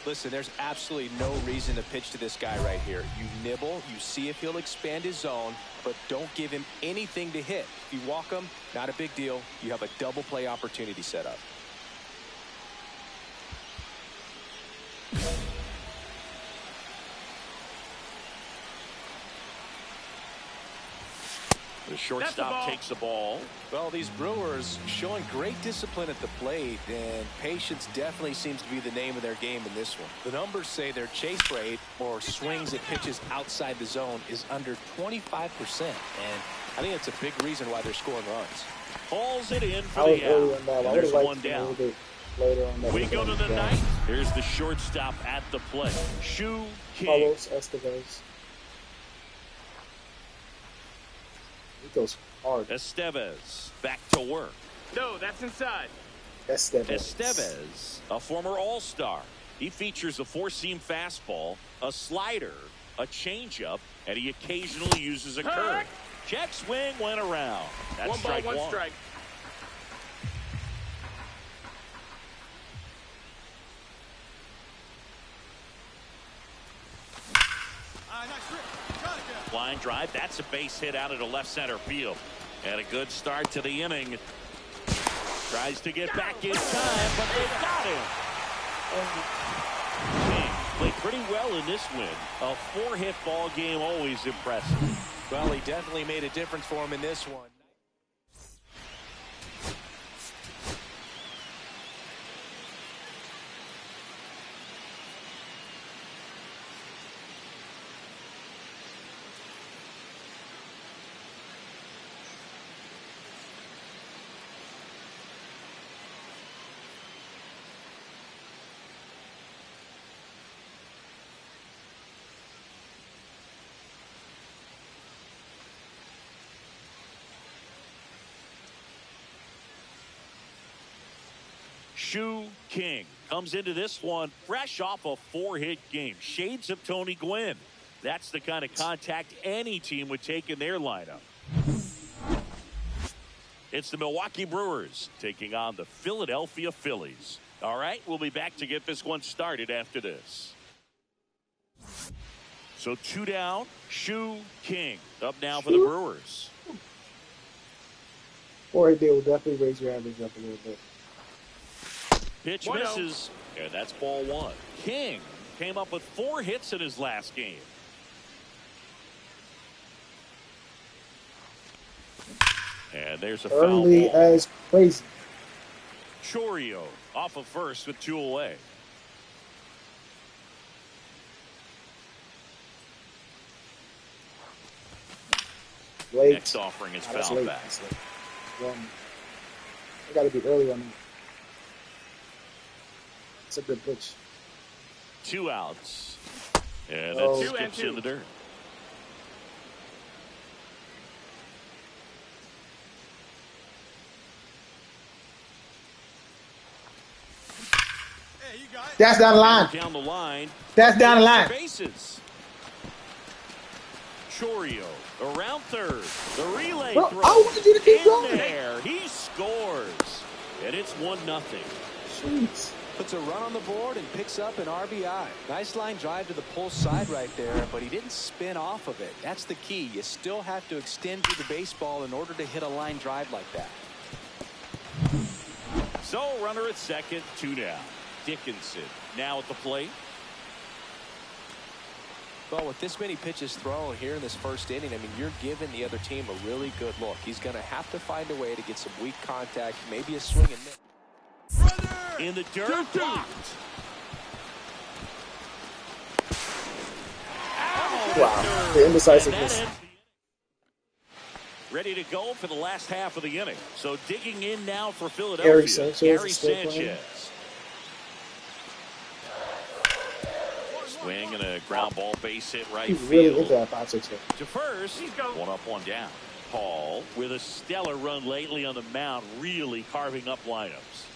Listen, there's absolutely no reason to pitch to this guy right here. You nibble, you see if he'll expand his zone, but don't give him anything to hit. If you walk him, not a big deal. You have a double play opportunity set up. The shortstop takes the ball. Well, these Brewers showing great discipline at the plate, and patience definitely seems to be the name of their game in this one. The numbers say their chase rate, or swings at pitches outside the zone, is under 25%, and I think that's a big reason why they're scoring runs. Hauls it in for the out. And there's one down. We go to the ninth. Here's the shortstop at the plate, Shu King. Carlos Estevez. He goes hard. Estevez back to work. No, that's inside. Estevez, a former All-Star. He features a four-seam fastball, a slider, a changeup, and he occasionally uses a curve. Check swing went around. That's one ball, strike one one. strike. Line drive. That's a base hit out into left center field. And a good start to the inning. Tries to get back in time, but they got him. King played pretty well in this win. A 4-hit ball game, always impressive. Well, he definitely made a difference for him in this one. Shu King comes into this one fresh off a 4-hit game. Shades of Tony Gwynn. That's the kind of contact any team would take in their lineup. It's the Milwaukee Brewers taking on the Philadelphia Phillies. All right, we'll be back to get this one started after this. So 2 down, Shu King up now for the Brewers. 4-hit deal will definitely raise your average up a little bit. Pitch misses, and that's ball 1. King came up with 4 hits in his last game. And there's a foul Early ball. as crazy. Chourio off of first with 2 away. Late. Next offering is That's foul late. back. I got to be early on that. It's a good pitch. 2 outs. And Oh. it skips in the dirt. That's down the line. Down the line. That's down the line. Bases. Chourio around third. The relay Bro, throw. I wanted you to keep in going. there. He scores. And it's 1-0. Jeez. Puts a run on the board and picks up an RBI. Nice line drive to the pull side right there, but he didn't spin off of it. That's the key. You still have to extend through the baseball in order to hit a line drive like that. So runner at second, 2 down. Dickinson now at the plate. Well, with this many pitches thrown here in this first inning, I mean, you're giving the other team a really good look. He's going to have to find a way to get some weak contact, maybe a swing and miss. In the dirt, blocked. Wow. The indecisiveness. Ready to go for the last half of the inning. So digging in now for Philadelphia. Gary Sanchez. Swing and a ground ball base hit right He's field. really into that 5-6 hit. To first, 1 up, 1 down. Paul with a stellar run lately on the mound, really carving up lineups.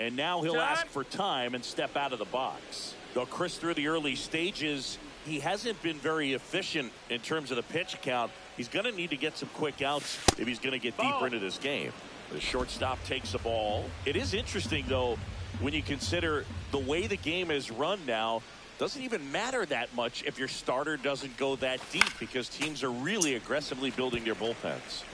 And now he'll ask for time and step out of the box. Though Chris, through the early stages, he hasn't been very efficient in terms of the pitch count. He's going to need to get some quick outs if he's going to get deeper into this game. The shortstop takes the ball. It is interesting, though, when you consider the way the game is run now. Doesn't even matter that much if your starter doesn't go that deep, because teams are really aggressively building their bullpens.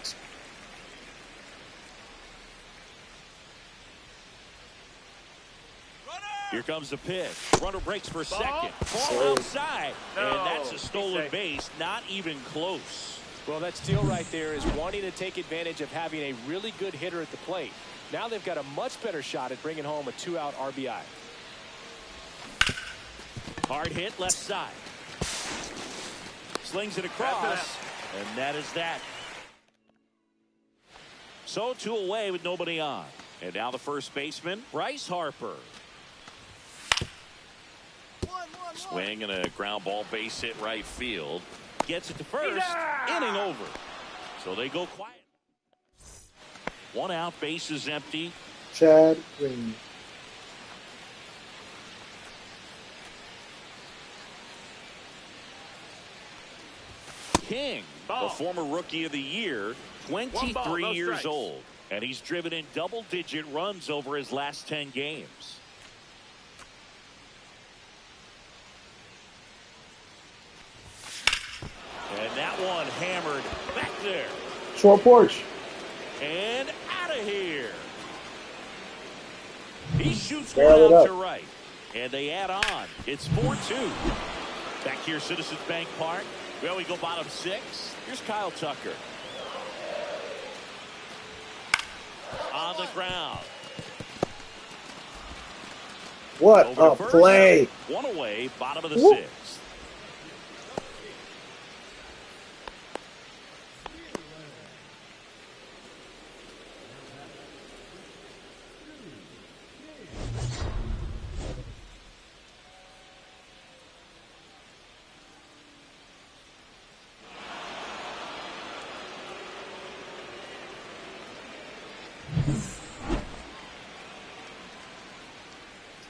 Here comes the pitch. Runner breaks for second. Ball outside. No. And that's a stolen base. Not even close. Well, that steal right there is wanting to take advantage of having a really good hitter at the plate. Now they've got a much better shot at bringing home a 2-out RBI. Hard hit left side. Slings it across. And that is that. So 2 away with nobody on. And now the first baseman, Bryce Harper. Swing and a ground ball base hit right field. Gets it to first. Inning over. So they go quiet. 1 out, base is empty. Chad Green. King, the former Rookie of the Year, 23 years old. And he's driven in double-digit runs over his last 10 games. And that one hammered back there. Short porch. And out of here. He shoots Barrel one out it to up. right. And they add on. It's 4-2. Back here, Citizens Bank Park. Well, we go bottom 6. Here's Kyle Tucker. On the ground. What Over a to first. play. 1 away, bottom of the Woo. 6th.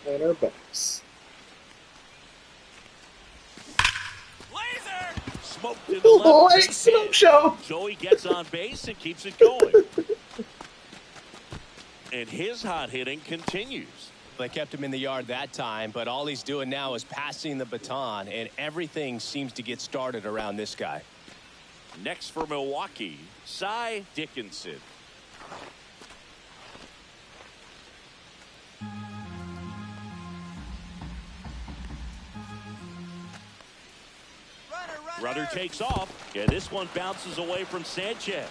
And our backs. Laser! Smoked in the left Late base Snoop hit. Show. So he gets on base and keeps it going. And his hot hitting continues. They kept him in the yard that time, but all he's doing now is passing the baton, and everything seems to get started around this guy. Next for Milwaukee, Cy Dickinson. Runner takes off, and this one bounces away from Sanchez.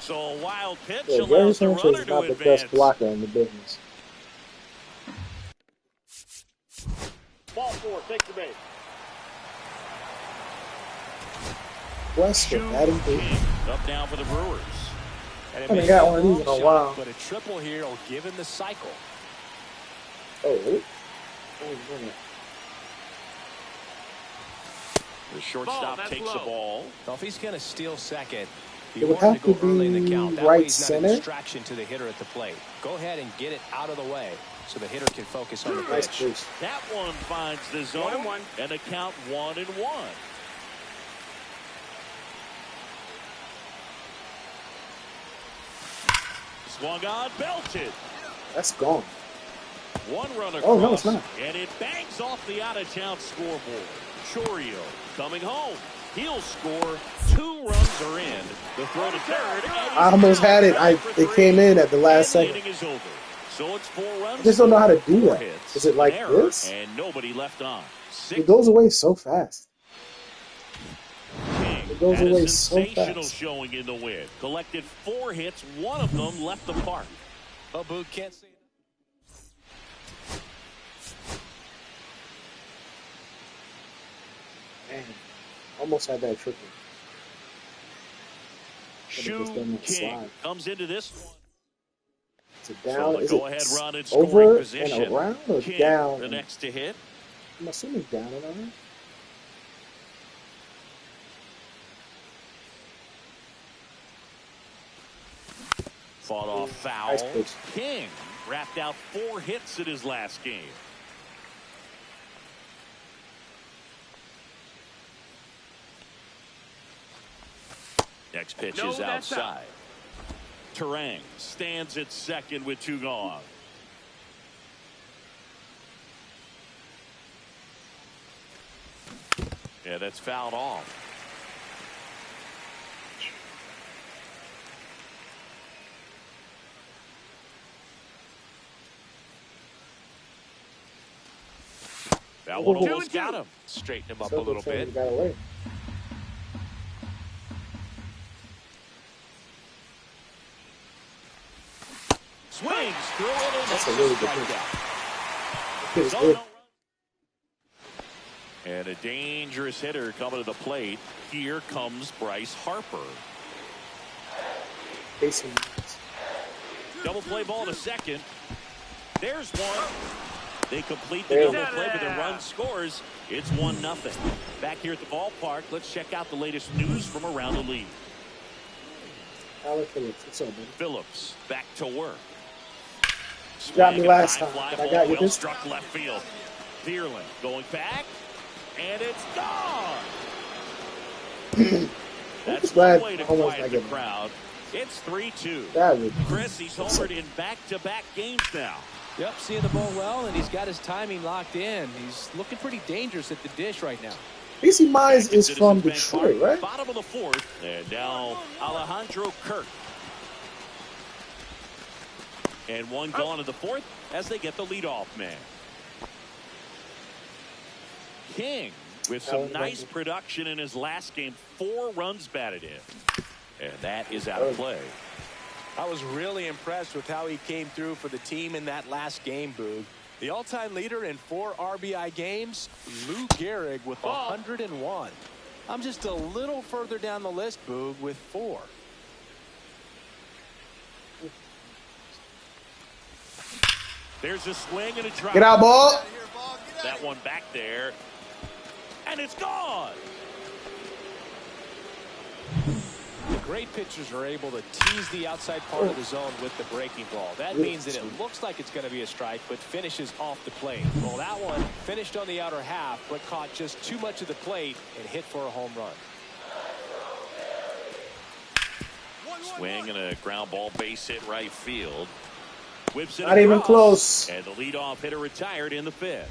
So a wild pitch Yeah, Gary allows the Sanchez runner is to not the advance. best blocker in the business. Ball 4, take the base. West for batting eighth. Up now for the Brewers. And it I haven't may got be one of these in a long while. shot, but a triple here will give him the cycle. Oh, really? Oh, man. The shortstop that's takes low. the ball. Well, if he's going to steal second, It you would want him have to go to early in the be count. That right way he's not center. a distraction to the hitter at the plate. Go ahead and get it out of the way so the hitter can focus on the Nice pitch. pitch. That one finds the zone. 1-1. And the count 1-1. Swung on, belted. That's gone. One run across. Oh, no, it's not. And it bangs off the out-of-town scoreboard. Chorio coming home. He'll score. 2 runs are in. The throw to third. I almost had it. It came in at the last And the second. inning is over. So it's 4 runs. I just don't know how to do 4 that. hits, Is it like an error, this? And nobody left on. It goes away so fast. King It goes had away a so sensational fast. showing in the win. Collected 4 hits. 1 of them left the park. Well, Boog can't say Man, almost had that triple. Shu just done that King slide. comes into this one. Is it So down? the Is go-ahead it run in scoring over position. and around or King, down? the next to hit. I'm assuming down and around. Fought off foul. Nice pitch. King wrapped out 4 hits in his last game. Next pitch No, is that's out. outside. Terang stands at second with 2 gone. Yeah, that's fouled off. That one Ooh. almost got him. straighten him up So a little good bit. Got away. Swings through it and That's a it's really good strikeout. pitch. It's So good. no run. And a dangerous hitter coming to the plate. Here comes Bryce Harper. Facing Double play ball to second. There's one. They complete the double play, but the run scores. It's 1-0. Back here at the ballpark, let's check out the latest news from around the league. Alex Phillips, what's up, man? Phillips back to work. You got me last time, but I got you this time. Struck left field. Vierling going back, and it's gone. That's one way to quiet the crowd. It's 3-2. Chris, he's homered in back-to-back games now. Yep, seeing the ball well, and he's got his timing locked in. He's looking pretty dangerous at the dish right now. AC Mize is from Detroit, right? Bottom of the fourth, and now Alejandro Kirk. And one gone in the fourth as they get the leadoff man. King with some nice production in his last game. 4 runs batted in. And that is out of play. I was really impressed with how he came through for the team in that last game, Boog. The all-time leader in 4 RBI games, Lou Gehrig with 101. I'm just a little further down the list, Boog, with 4. There's a swing and a drop. Get out, ball. That one back there. And it's gone. The great pitchers are able to tease the outside part of the zone with the breaking ball. That means that it looks like it's going to be a strike, but finishes off the plate. Well, that one finished on the outer half, but caught just too much of the plate and hit for a home run. Swing and a ground ball, base hit right field. Whips it Not even close. And the leadoff hitter retired in the 5th.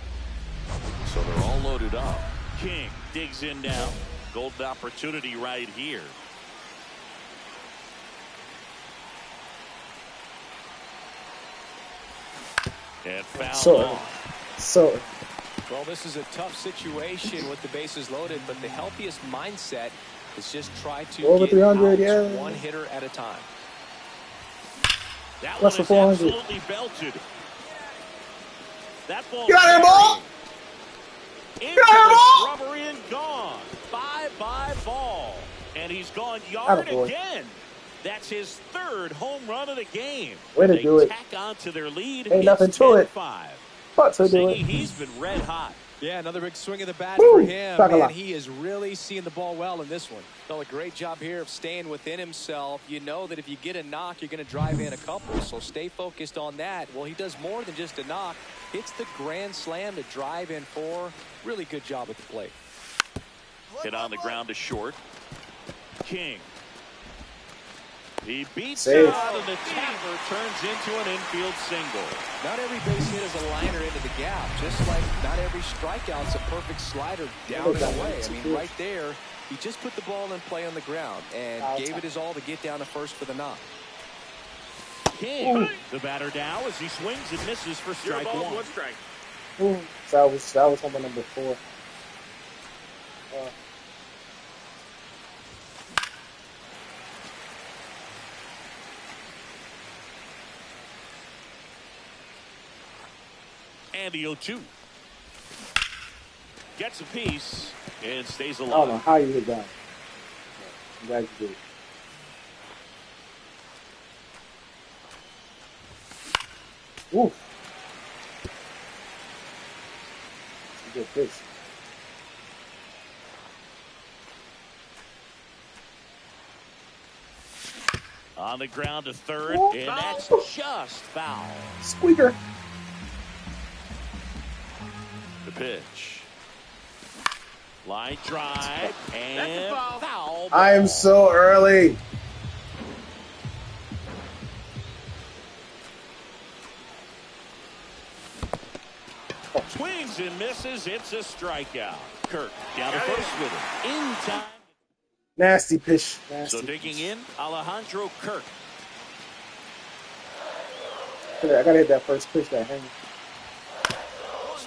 So they're all loaded up. King digs in now. Golden opportunity right here. And foul. Well, this is a tough situation with the bases loaded, but the healthiest mindset is just try to over get 300, out one hitter at a time. That plus one for is 400. absolutely belted. That ball. Get out of here, ball! Into Get out of the here, shrubbery and gone. Bye-bye ball. And he's gone yard again. That's his 3rd home run of the game. Way to do it. Tack on to their lead. Ain't nothing to it. 5. But to do it. He's been red hot. Yeah, another big swing of the bat Woo! for him. And he is really seeing the ball well in this one. Done a great job here of staying within himself. You know that if you get a knock, you're going to drive in a couple. So stay focused on that. Well, he does more than just a knock. Hits the grand slam to drive in 4. Really good job at the plate. Hit on the ground to short. King. He beats it out, and the tapper turns into an infield single. Not every base hit is a liner into the gap, just like not every strikeout's a perfect slider down and away. I mean, right there, he just put the ball in play on the ground and gave it his all to get down to first for the knock. King, the batter now as he swings and misses for strike 1. Strike. That was home run number 4. And the 0-2. Gets a piece and stays alive. I don't know how you hit that. I'm glad you did. Oof. Good pitch. On the ground to 3rd, and that's just foul. Squeaker. The pitch. Line drive and foul. I am so early. Swings and misses. It's a strikeout. Kirk down to first with it. In time. Nasty pitch. Nasty So digging pitch. in, Alejandro Kirk. I gotta hit that first pitch that hang.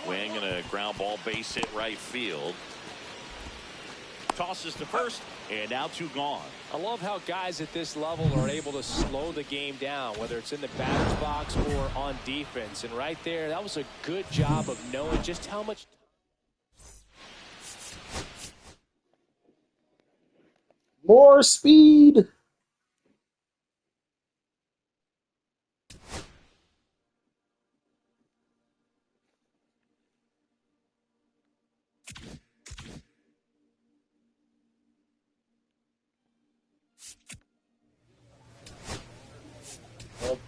Swing and a ground ball, base hit right field. Tosses to first, and now 2 gone. I love how guys at this level are able to slow the game down, whether it's in the batter's box or on defense. And right there, that was a good job of knowing just how much. More speed. Oh.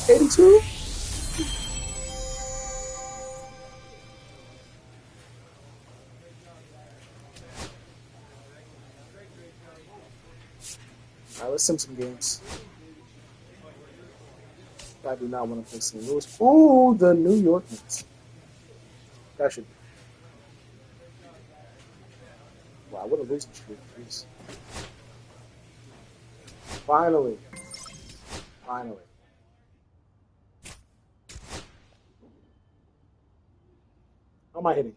82? Alright, let's sim some games. I do not want to play St. Louis. Ooh, the New York Mets. That should be. Wow, what a losing streak. Jeez. Finally. Finally. How am I hitting?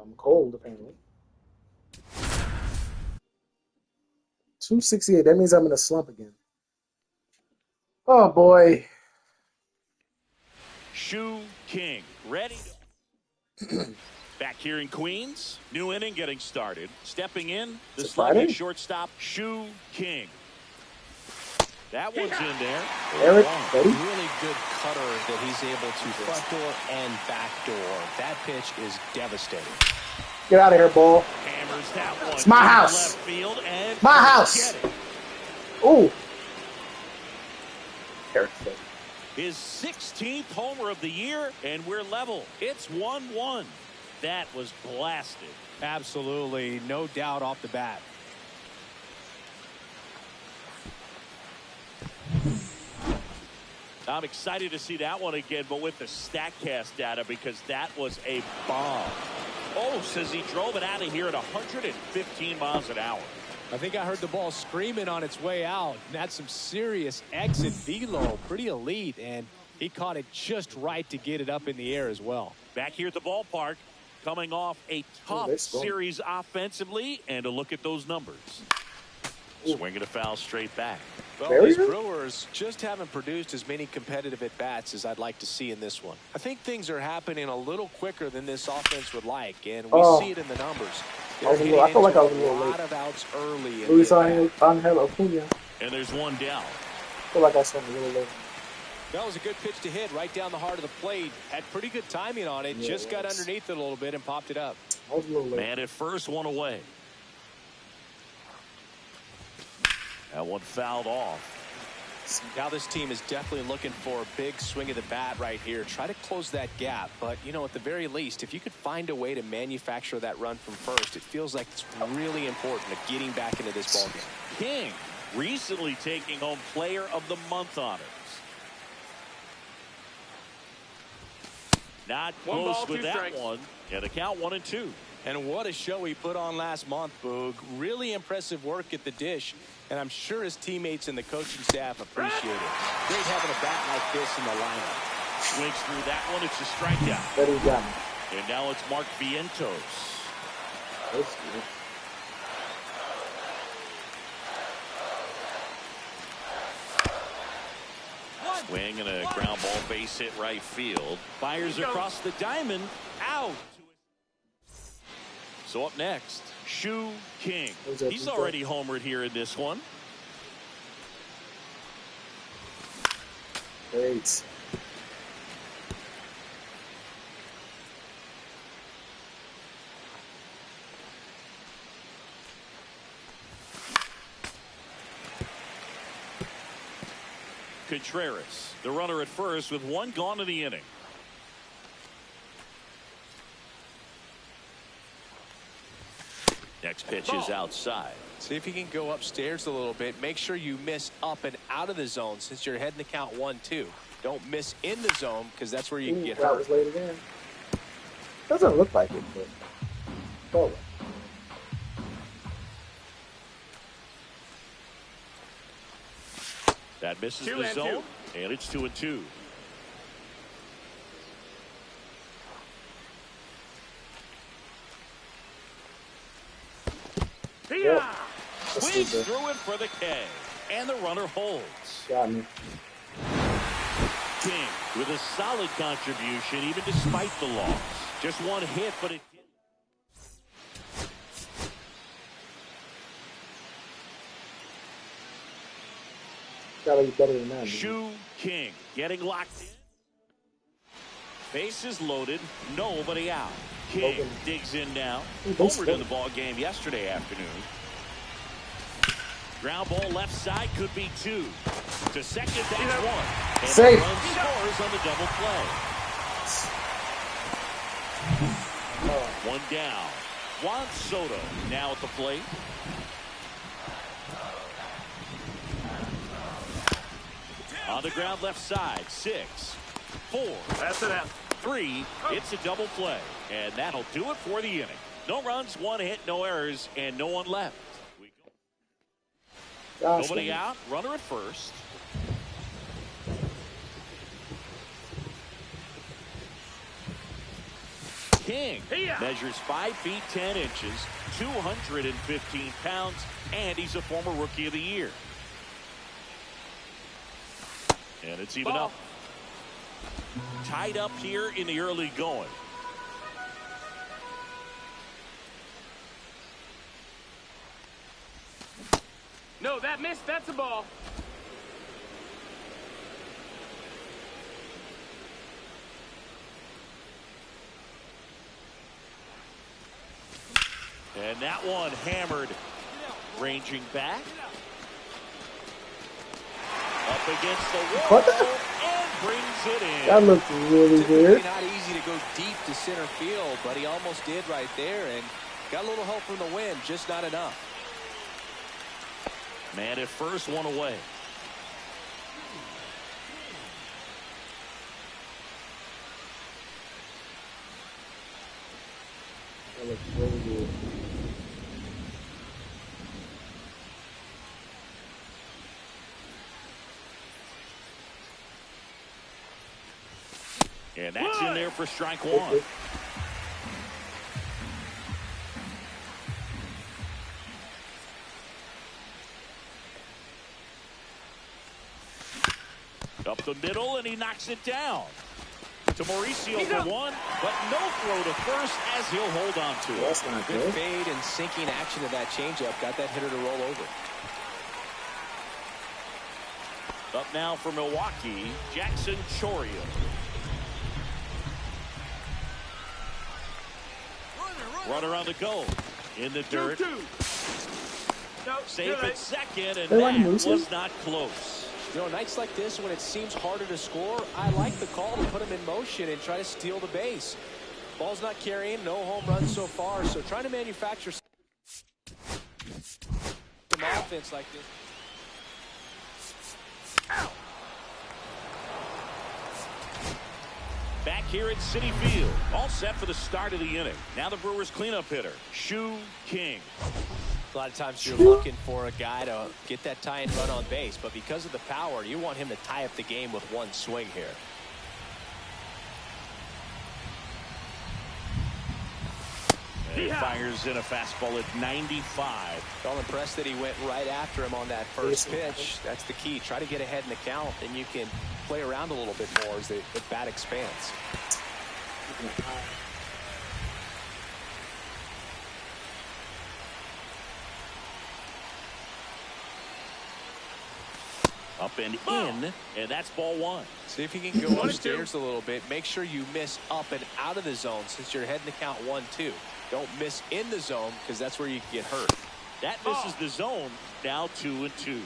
I'm cold, apparently. 268. That means I'm in a slump again. Oh, boy. Shu King, ready. Back here in Queens, new inning getting started. Stepping in, the slugging shortstop, Shu King. That one's in there. Eric, ready? Really good cutter that he's able to front door and back door. That pitch is devastating. Get out of here, ball. Hammers that one. It's my house. Left field and my house. Ooh. Eric, his 16th homer of the year, and we're level. It's 1-1. That was blasted. Absolutely, no doubt off the bat. I'm excited to see that one again, but with the StatCast data, because that was a bomb. Oh, says he drove it out of here at 115 miles an hour. I think I heard the ball screaming on its way out. And that's some serious exit velo. Pretty elite, and he caught it just right to get it up in the air as well. Back here at the ballpark, coming off a tough series offensively, and a look at those numbers. Swinging a foul straight back. Well, these Brewers just haven't produced as many competitive at-bats as I'd like to see in this one. I think things are happening a little quicker than this offense would like, and we see it in the numbers. I feel like I was a little late. A lot of outs early. Luis Angel Acuna. And there's one down. I feel like I saw him a little late. That was a good pitch to hit right down the heart of the plate. Had pretty good timing on it. Just got underneath it a little bit and popped it up. I was a little late. Man at first, one away. That one fouled off. Now this team is definitely looking for a big swing of the bat right here. Try to close that gap. But, you know, at the very least, if you could find a way to manufacture that run from first, it feels like it's really important to getting back into this ballgame. King recently taking home Player of the Month honors. Not close with that one. Yeah, the count 1-2. And what a show he put on last month, Boog. Really impressive work at the dish. And I'm sure his teammates and the coaching staff appreciate it. Great having a bat like this in the lineup. Swings through that one. It's a strikeout. There he got me. And now it's Mark Vientos. That's good. Swing and a ground ball base hit right field. Fires across the diamond. Out. So up next, Shu King. He's already homered here in this one. Great. Contreras, the runner at first with one gone in the inning. Next pitch is outside. See if you can go upstairs a little bit. Make sure you miss up and out of the zone since you're heading to count 1-2. Don't miss in the zone because that's where you can get hurt. That was late again. Doesn't look like it, but oh. That misses the zone, and it's 2-2. Yeah. Squeeze through it for the K, and the runner holds. Got me. King with a solid contribution, even despite the loss. Just one hit, but it. Gotta be better than that. Shu King getting locked in. Bases loaded, nobody out. King digs in now. Homered in the ball game yesterday afternoon. Ground ball left side could be 2. To second, that's 1. And safe. Run scores on the double play. One down. Juan Soto now at the plate. On the ground left side, 6, 4. That's it. 3. It's a double play. And that'll do it for the inning. No runs, 1 hit, no errors, and no one left. Nobody out. Runner at first. King measures 5 feet 10 inches, 215 pounds, and he's a former Rookie of the Year. And it's even up. Tied up here in the early going. No, that missed. That's a ball. And that one hammered, ranging back. Up against the wall and brings it in. That looked really weird. Not easy to go deep to center field, but he almost did right there and got a little help from the wind, just not enough. Man at first, one away. That looks really good. And that's in there for strike 1. Up the middle, and he knocks it down. To Mauricio for 1, but no throw to first as he'll hold on to it. That's not good. good. Fade and sinking action of that changeup got that hitter to roll over. Up now for Milwaukee, Jackson Chourio. Runner on the go. In the dirt. No, Safe at second, and They like that Moose. was not close. You know, nights like this when it seems harder to score, I like the call to put him in motion and try to steal the base. Ball's not carrying, no home runs so far, so trying to manufacture some offense like this. Back here at Citi Field, all set for the start of the inning. Now the Brewers cleanup hitter, Shu King. A lot of times you're looking for a guy to get that tying run on base, but because of the power, you want him to tie up the game with one swing here. And he fires in a fastball at 95. All impressed that he went right after him on that first pitch. That's the key. Try to get ahead in the count, and you can play around a little bit more as the bat expands. Up and in, and that's ball one. See if you can go upstairs a little bit. Make sure you miss up and out of the zone since you're heading to count 1-2. Don't miss in the zone because that's where you can get hurt. That misses the zone. Now 2-2.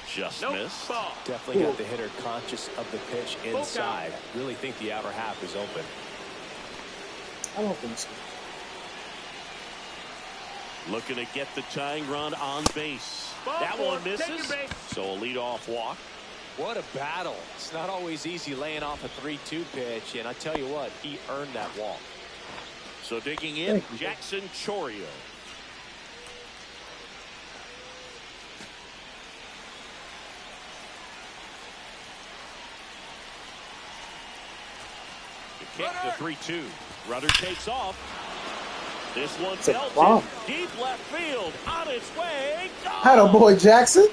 Just missed. Ball. Definitely got the hitter conscious of the pitch inside. Really think the outer half is open. I don't think so. Looking to get the tying run on base. Ball That four. one misses. So a leadoff walk. What a battle. It's not always easy laying off a 3-2 pitch, and I tell you what, he earned that walk. So digging in, Jackson Chourio. The kick, the 3-2. Runner takes off. This one belted deep left field. On its way. Atta boy, Jackson.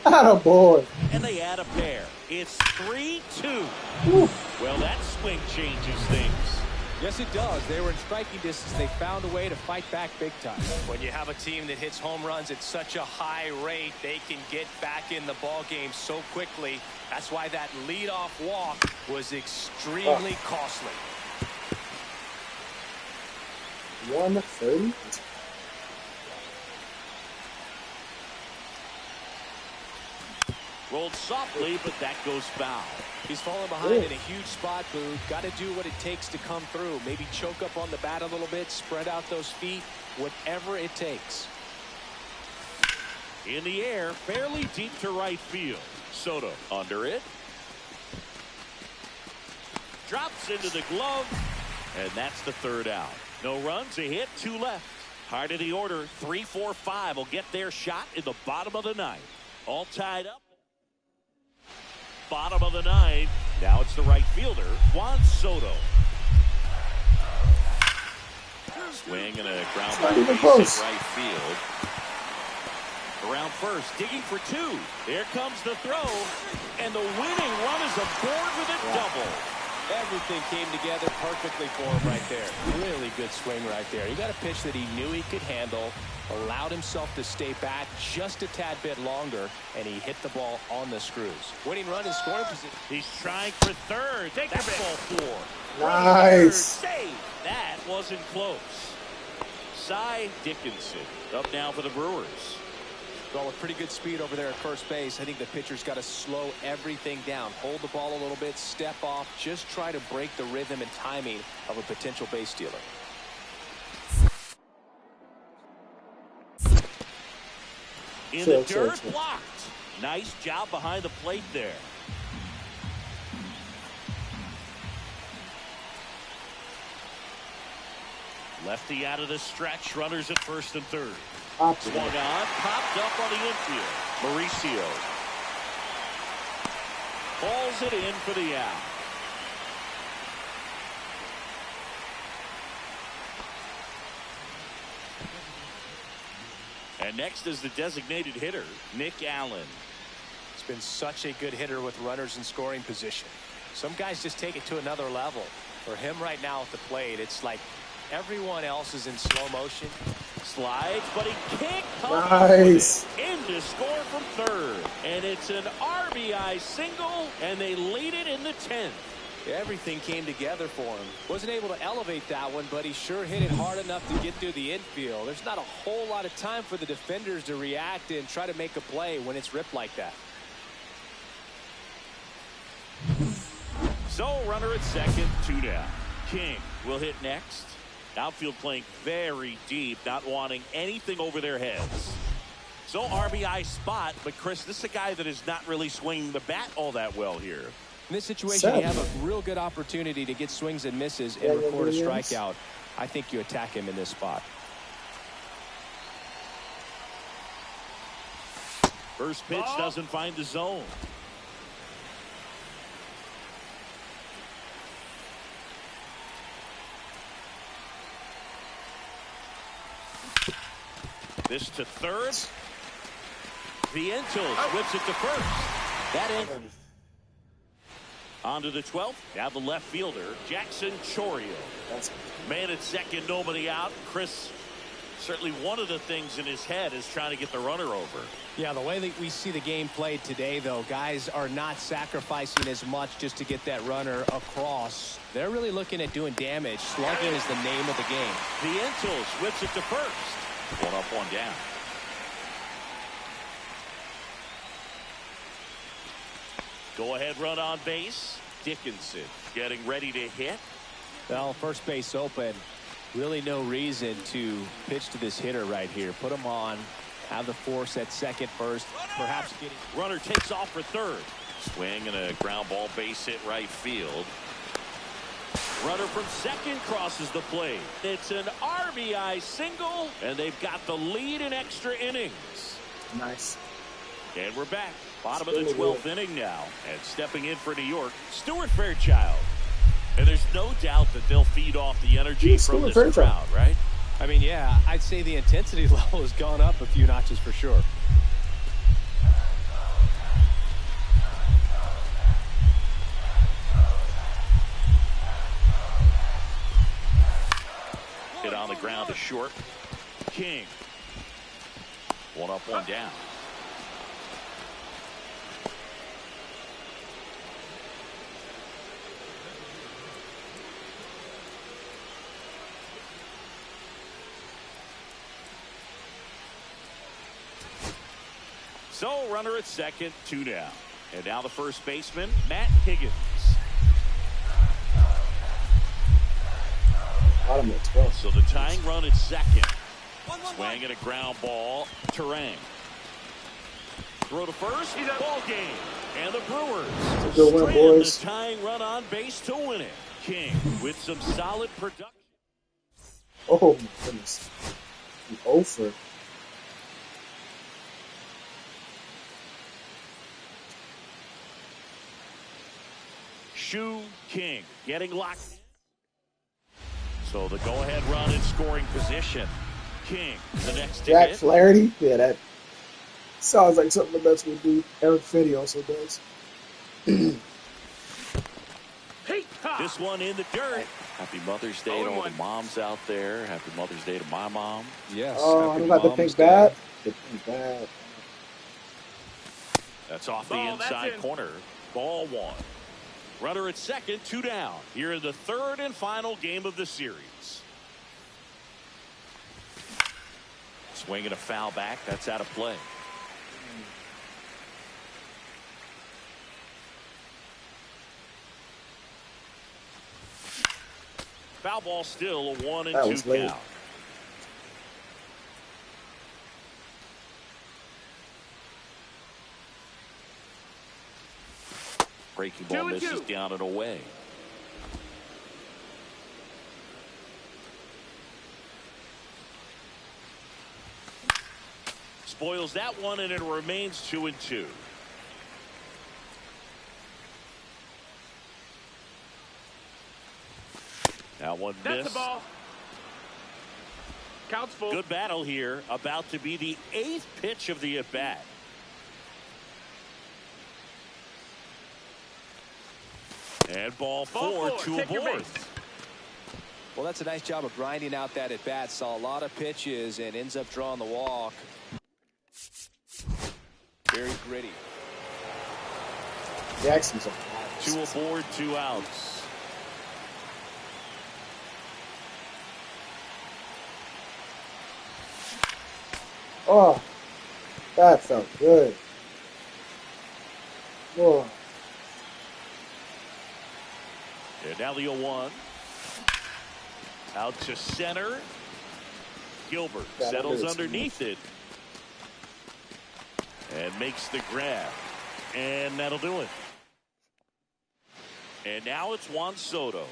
Atta boy. And they add a pair. It's 3-2. Well, that swing changes things. Yes, it does. They were in striking distance. They found a way to fight back big time. When you have a team that hits home runs at such a high rate, they can get back in the ball game so quickly. That's why that leadoff walk was extremely costly. 130. Rolled softly, but that goes foul. He's falling behind in a huge spot, Boo. Got to do what it takes to come through. Maybe choke up on the bat a little bit, spread out those feet, whatever it takes. In the air, fairly deep to right field. Soto under it. Drops into the glove, and that's the third out. No runs, a hit, 2 left. Heart of the order, 3, 4, 5 will get their shot in the bottom of the ninth. All tied up. Bottom of the ninth. Now it's the right fielder, Juan Soto. Swing and a ground ball base in right field. Around first, digging for 2. There comes the throw, and the winning run is aboard with a double. Everything came together perfectly for him right there. Really good swing right there. He got a pitch that he knew he could handle, allowed himself to stay back just a tad bit longer, and he hit the ball on the screws. Winning run in scoring position. He's trying for third. That's ball 4. Nice. Save. That wasn't close. Cy Dickinson up now for the Brewers. Well, with pretty good speed over there at first base, I think the pitcher's got to slow everything down. Hold the ball a little bit, step off, just try to break the rhythm and timing of a potential base stealer. In the dirt, blocked. Nice job behind the plate there. Lefty out of the stretch. Runners at first and third. Swung on, popped up on the infield. Mauricio pulls it in for the out. And next is the designated hitter, Nick Allen. He's been such a good hitter with runners in scoring position. Some guys just take it to another level. For him right now at the plate, it's like everyone else is in slow motion. Slides, but he can't come Nice. in to score from third. And it's an RBI single, and they lead it in the 10th. Everything came together for him. Wasn't able to elevate that one, but he sure hit it hard enough to get through the infield. There's not a whole lot of time for the defenders to react and try to make a play when it's ripped like that. So runner at second, 2 down. King will hit next. Outfield playing very deep, not wanting anything over their heads. So RBI spot, but Chris, this is a guy that is not really swinging the bat all that well here. In this situation, you have a real good opportunity to get swings and misses and record a strikeout. I think you attack him in this spot. First pitch doesn't find the zone. This to third. Vientos whips it to first. That ends. On to the 12th. Now the left fielder, Jackson Chourio. Man at second, nobody out. Chris, certainly one of the things in his head is trying to get the runner over. Yeah, the way that we see the game played today, though, guys are not sacrificing as much just to get that runner across. They're really looking at doing damage. Slugging is the name of the game. Vientos whips it to first. 1 up, 1 down. Go ahead run on base. Dickinson getting ready to hit. Well, first base open. Really no reason to pitch to this hitter right here. Put him on. Have the force at second first. Perhaps getting. Runner takes off for third. Swing and a ground ball base hit right field. Runner from second crosses the plate. It's an RBI single, and they've got the lead in extra innings. Nice. And we're back. Bottom of the 12th inning now. And stepping in for New York, Stuart Fairchild. And there's no doubt that they'll feed off the energy from this crowd, right? I mean, yeah, I'd say the intensity level has gone up a few notches for sure. Hit on the ground to short. King. 1 up, 1 down. So runner at second, 2 down. And now the first baseman, Matt Higgins. Bottom of 12. So the tying run at second. Swing and a ground ball. Terang. Throw to first. Ball game. And the Brewers Good win, boys. the tying run on base to win it. King with some solid production. Oh my goodness. The over. Shu King getting locked in. So the go-ahead run in scoring position. King, the next Jack hit. Flaherty? Yeah, that sounds like something the Mets would do. Eric Finney also does. This one in the dirt. Happy Mother's Day to all the moms out there. Happy Mother's Day to my mom. Yes. Oh, I got the pink bat. The pink bat. That's off the inside corner. Ball 1. Runner at second, 2 down. Here in the third and final game of the series. Swinging a foul back. That's out of play. Foul ball still a 1-2 count. Breaking ball misses down and away. Spoils that one, and it remains 2-2. That one missed. That's the ball. Counts full. Good battle here. About to be the 8th pitch of the at-bat. And ball 4 to a board. Well, that's a nice job of grinding out that at bat. Saw a lot of pitches and ends up drawing the walk. Very gritty. Jackson's a 2 aboard, 2 outs. Oh, that felt good. Oh. And now the 0-1. Out to center. Gilbert settles underneath it. And makes the grab. And that'll do it. And now it's Juan Soto.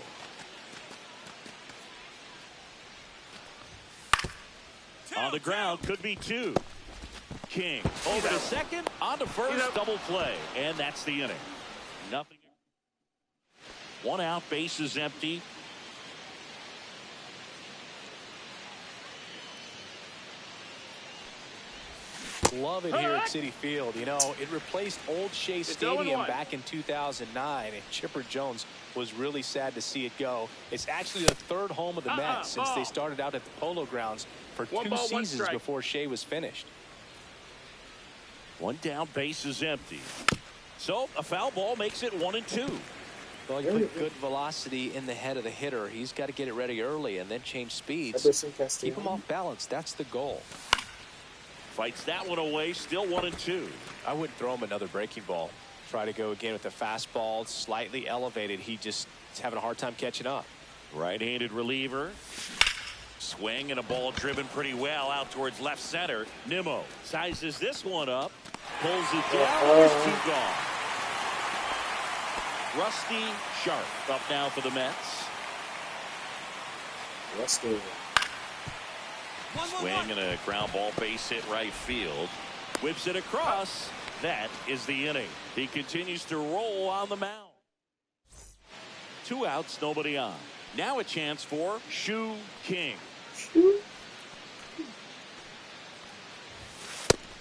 On the ground, could be two. King over to second, on to first, double play. And that's the inning. Nothing. One out, bases empty. Love it here at Citi Field. You know, it replaced Old Shea Stadium back in 2009, and Chipper Jones was really sad to see it go. It's actually the third home of the Mets since they started out at the Polo Grounds for 2 seasons before Shea was finished. One down, bases empty. So a foul ball makes it 1-2. Well, you put good velocity in the head of the hitter. He's got to get it ready early and then change speeds. Keep him off balance. That's the goal. Fights that one away, still 1-2. I wouldn't throw him another breaking ball. Try to go again with the fastball, slightly elevated. He just is having a hard time catching up. Right-handed reliever. Swing and a ball driven pretty well out towards left center. Nimmo sizes this one up. Pulls it down. There's 2 gone. Rusty Sharp up now for the Mets. Rusty. Swing and a ground ball, base hit right field. Whips it across. That is the inning. He continues to roll on the mound. 2 outs, nobody on. Now a chance for Shu King.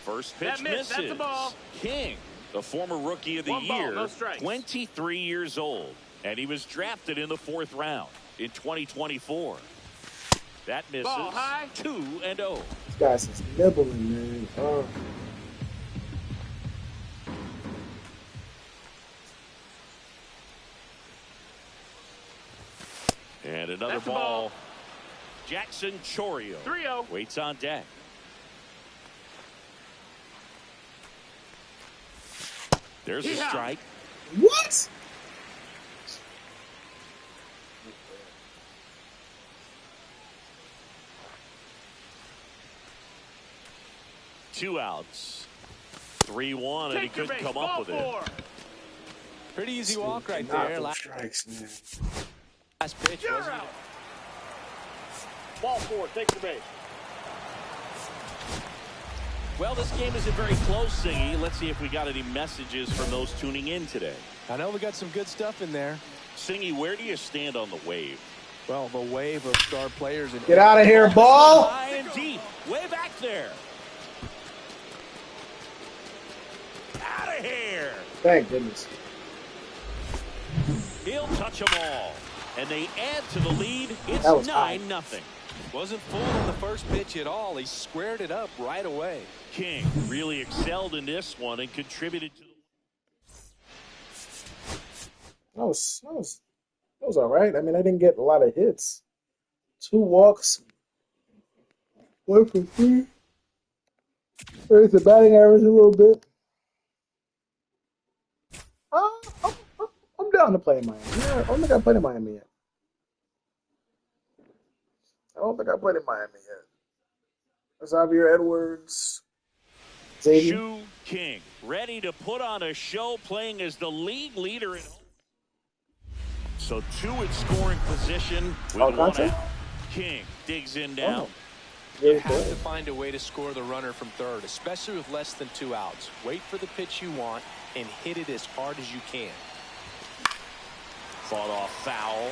First pitch misses. That's a ball. King, the former rookie of the year, 23 years old. And he was drafted in the 4th round in 2024. That misses. 2-0. This guy's just nibbling, man. Oh. And another ball. Jackson Chorio 3-0. waits on deck. There's a strike. What? Two outs. 3-1, and he couldn't come up with it. Pretty easy walk right there. Strikes, man. Last pitch wasn't it? Ball 4, take the base. Well, this game isn't very close, Singy. Let's see if we got any messages from those tuning in today. I know we got some good stuff in there. Singy, where do you stand on the wave? Well, the wave of star players. Get out of here, ball! High and deep. Way back there. Out of here. Thank goodness. He'll touch them all. And they add to the lead. It's 9-0. Wasn't fooled on the first pitch at all. He squared it up right away. King really excelled in this one and contributed to That was all right. I mean, I didn't get a lot of hits. 2 walks. 1 for 3. Raised the batting average a little bit. I'm down to play in Miami. Yeah, I don't think I played in Miami yet. Xavier Edwards. Xavier. Shu King ready to put on a show, playing as the league leader in home. So 2 at scoring position with 1 out. King digs in down. You have to find a way to score the runner from third, especially with less than 2 outs. Wait for the pitch you want and hit it as hard as you can. Fought off foul.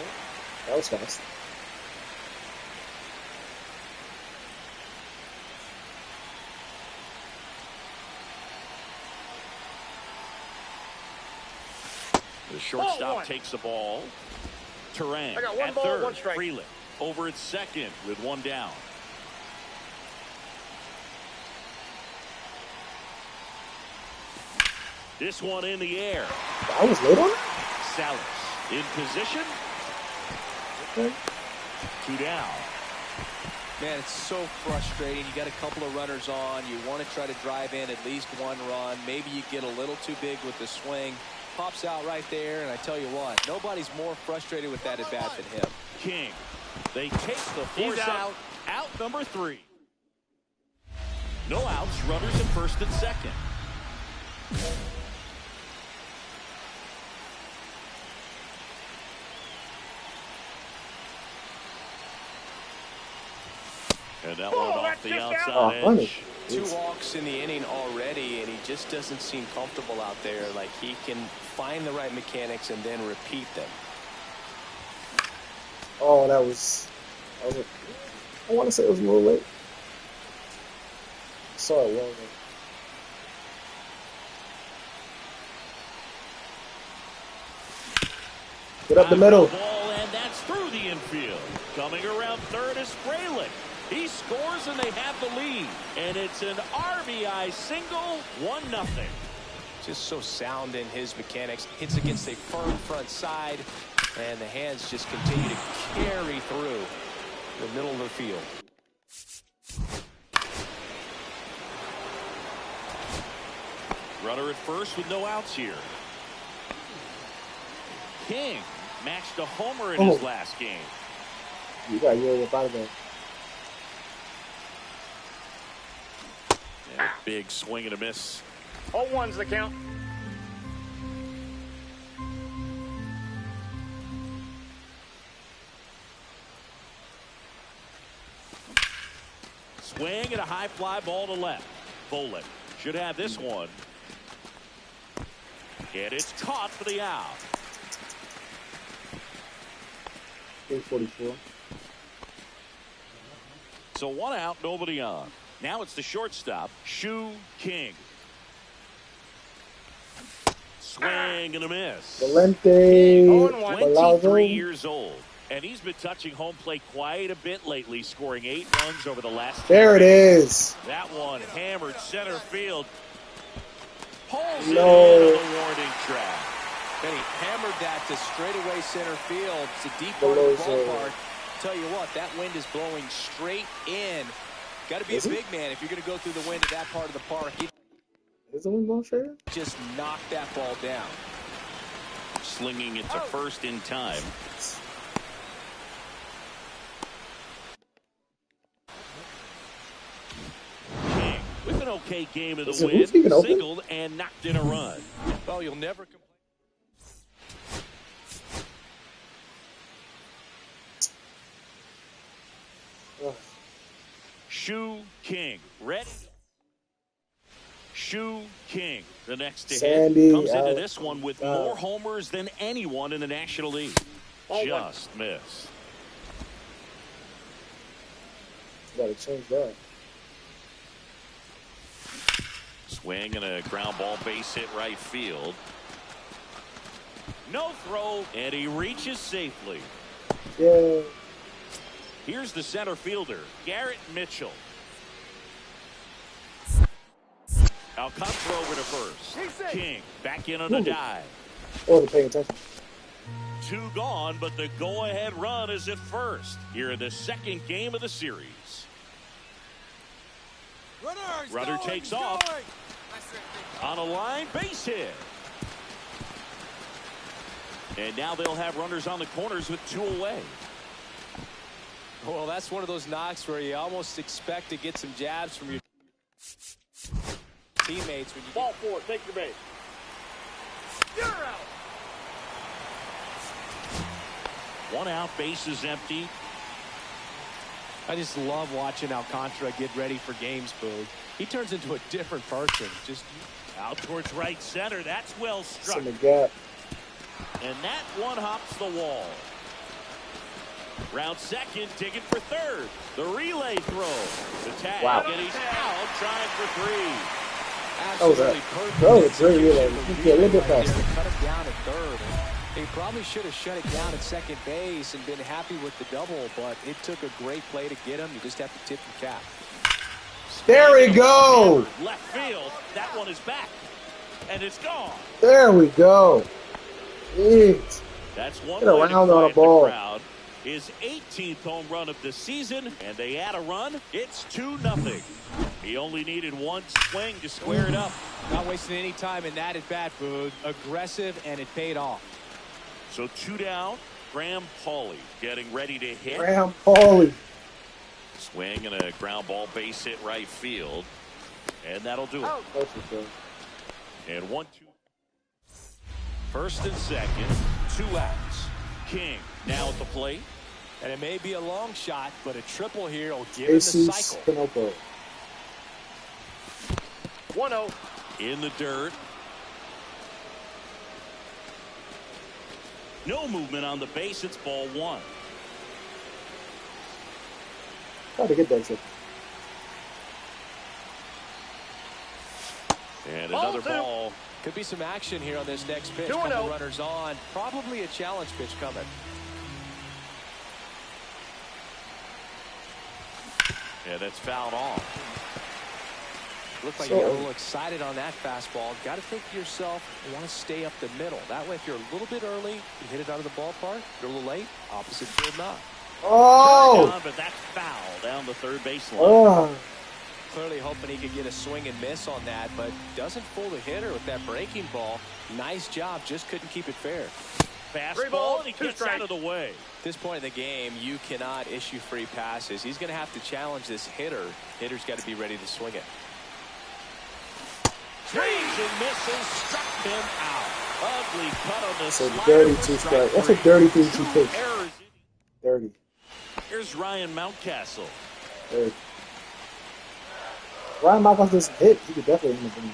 That was fast. The shortstop takes the ball. Turan at third. Freeland over at second with 1 down. This one in the air. I was late on it? Salas in position. Okay. 2 down. Man, it's so frustrating. You got a couple of runners on. You want to try to drive in at least one run. Maybe you get a little too big with the swing. Pops out right there, and I tell you what, nobody's more frustrated with that at bat than him. King. They take the force out. Out number 3. No outs, runners at first and second. And that one off the outside edge. 2 walks in the inning already, and he just doesn't seem comfortable out there. Like he can find the right mechanics and then repeat them. Oh, that was I want to say it was a little late. I saw it well. Get up the middle. Ball, and that's through the infield. Coming around third is Fralick. He scores and they have the lead. And it's an RBI single, 1-0. Just so sound in his mechanics. Hits against a firm front side, and the hands just continue to carry through the middle of the field. Runner at first with no outs here. King matched a homer in his last game. You got your out of there. Yeah, big swing and a miss. 0-1's the count. Swing and a high fly ball to left. Bolin should have this one. And it's caught for the out. 8:44. So 1 out, nobody on. Now it's the shortstop, Shu King. Swing and a miss. Valente. 23 years old. And he's been touching home plate quite a bit lately, scoring 8 runs over the last 10 There it is. That one hammered center field. Pulls No. it into the warning track. And he hammered that to straightaway center field. It's a deep part of the ballpark. Tell you what, that wind is blowing straight in. Got to be a big man if you're going to go through the wind of that part of the park. Is the wind blowing straight? Just knock that ball down. Slinging it to first in time. King with an okay game in the wind, singled and knocked in a run. Well, you'll never complain. Shu King, ready? Shu King, the next to Sandy, hit, comes into this one with more homers than anyone in the National League. Just missed. Gotta change that. Swing and a ground ball base hit right field. No throw, and he reaches safely. Yeah. Here's the center fielder, Garrett Mitchell. Alcantara over to first. King back in on the dive. I wasn't paying attention. 2 gone, but the go-ahead run is at first here in the second game of the series. Runner takes off. On a line, base hit. And now they'll have runners on the corners with 2 away. Well, that's one of those knocks where you almost expect to get some jabs from your teammates when you ball 4, take your base. You're out. 1 out, base is empty. I just love watching Alcantara get ready for games, Boog. He turns into a different person. Just out towards right center. That's well struck. In the gap. And that one hops the wall. Round second, digging for third. The relay throw. The tag, and he's out, trying for 3. Absolutely perfect. That was very relay. A little bit faster. Cut him down at third. He probably should have shut it down at second base and been happy with the double, but it took a great play to get him. You just have to tip your cap. There we go. Left field. That one is back. And it's gone. There we go. Jeez. That's one Get around on a ball. his 18th home run of the season, and they add a run. It's 2-0. He only needed one swing to square it up. Not wasting any time in that at bat, Boog. Aggressive, and it paid off. So 2 down. Graham Pauley getting ready to hit. Graham Pauley. Swing and a ground ball base hit right field. And that'll do it. And 1-2. First and second. 2 outs. King now at the plate. And it may be a long shot, but a triple here will give him the cycle. 1-0. In the dirt. No movement on the base. It's ball 1. Try to get that shit. And another ball. Could be some action here on this next pitch. Couple runners on. Probably a challenge pitch coming. Yeah, that's fouled off. Looked like you got a little excited on that fastball. Got to think to yourself, you want to stay up the middle. That way, if you're a little bit early, you hit it out of the ballpark. If you're a little late, opposite field knock. Oh! But that's foul down the third baseline. Oh. Clearly hoping he could get a swing and miss on that, but doesn't fool the hitter with that breaking ball. Nice job, just couldn't keep it fair. Fastball, and he gets out of the way. At this point in the game, you cannot issue free passes. He's going to have to challenge this hitter. Hitter's got to be ready to swing it. Swings and misses, struck him out. Ugly cut on the That's a slider. dirty 2-strike. That's a dirty 3-2 pitch. Dirty. Here's Ryan Mountcastle. Dirty. Ryan Mountcastle just hit. He could definitely win.